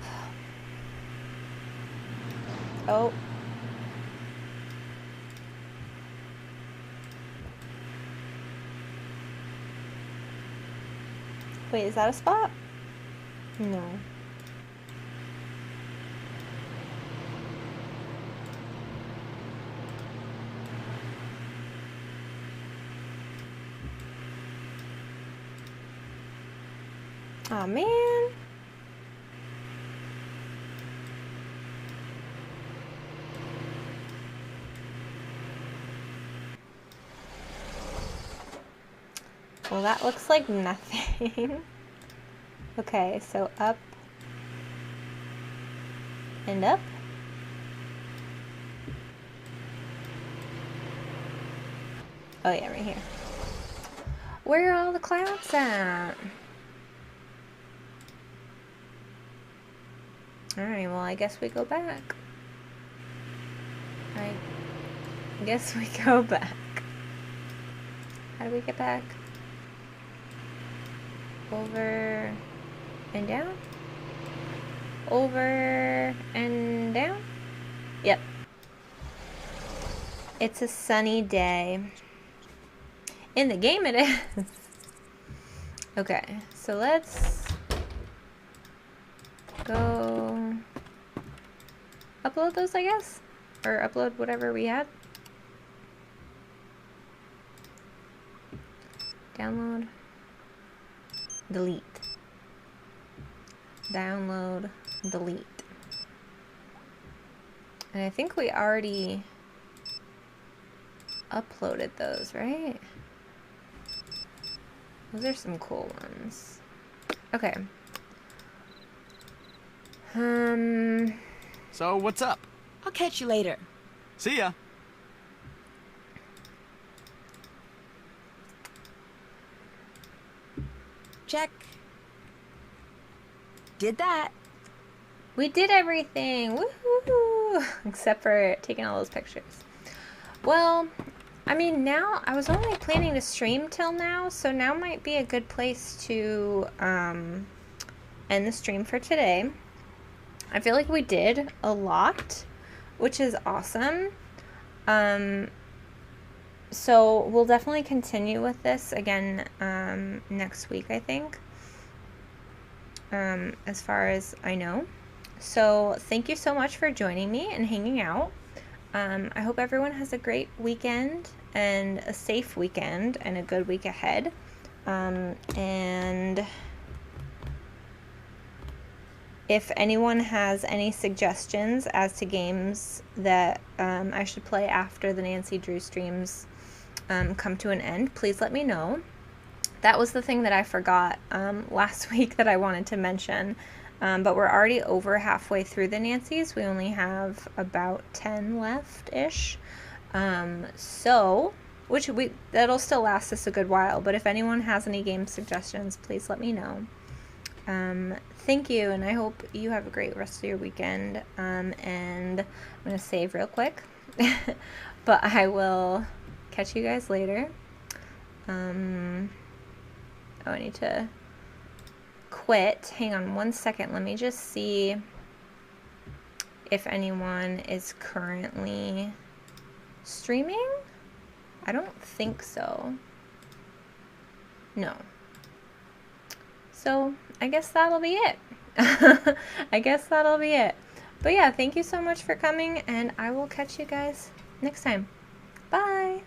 Oh. Wait, is that a spot? No. Aw, man. Well, that looks like nothing. Okay, so up and up. Oh yeah, right here. Where are all the clouds at? Alright, well I guess we go back. I guess we go back. How do we get back? Over and down? Over and down? Yep. It's a sunny day. In the game it is. Okay, so let's go upload those, I guess? Or upload whatever we had. Download. Delete. Download. Delete. And I think we already uploaded those, right? Those are some cool ones. Okay. So, what's up? I'll catch you later. See ya. Check. Did that. We did everything. Woohoo! Except for taking all those pictures. Well, I mean, now, I was only planning to stream till now, so now might be a good place to end the stream for today. I feel like we did a lot, which is awesome. So we'll definitely continue with this again next week, I think, as far as I know. So thank you so much for joining me and hanging out. I hope everyone has a great weekend and a safe weekend and a good week ahead. And if anyone has any suggestions as to games that I should play after the Nancy Drew streams come to an end, please let me know. That was the thing that I forgot last week that I wanted to mention. But we're already over halfway through the Nancys. We only have about 10 left-ish. So, that'll still last us a good while. But if anyone has any game suggestions, please let me know. Thank you, and I hope you have a great rest of your weekend. And I'm going to save real quick. But I will catch you guys later. I need to quit. Hang on one second. Let me just see if anyone is currently streaming. I don't think so. No. So I guess that'll be it. I guess that'll be it. But yeah, thank you so much for coming, and I will catch you guys next time. Bye.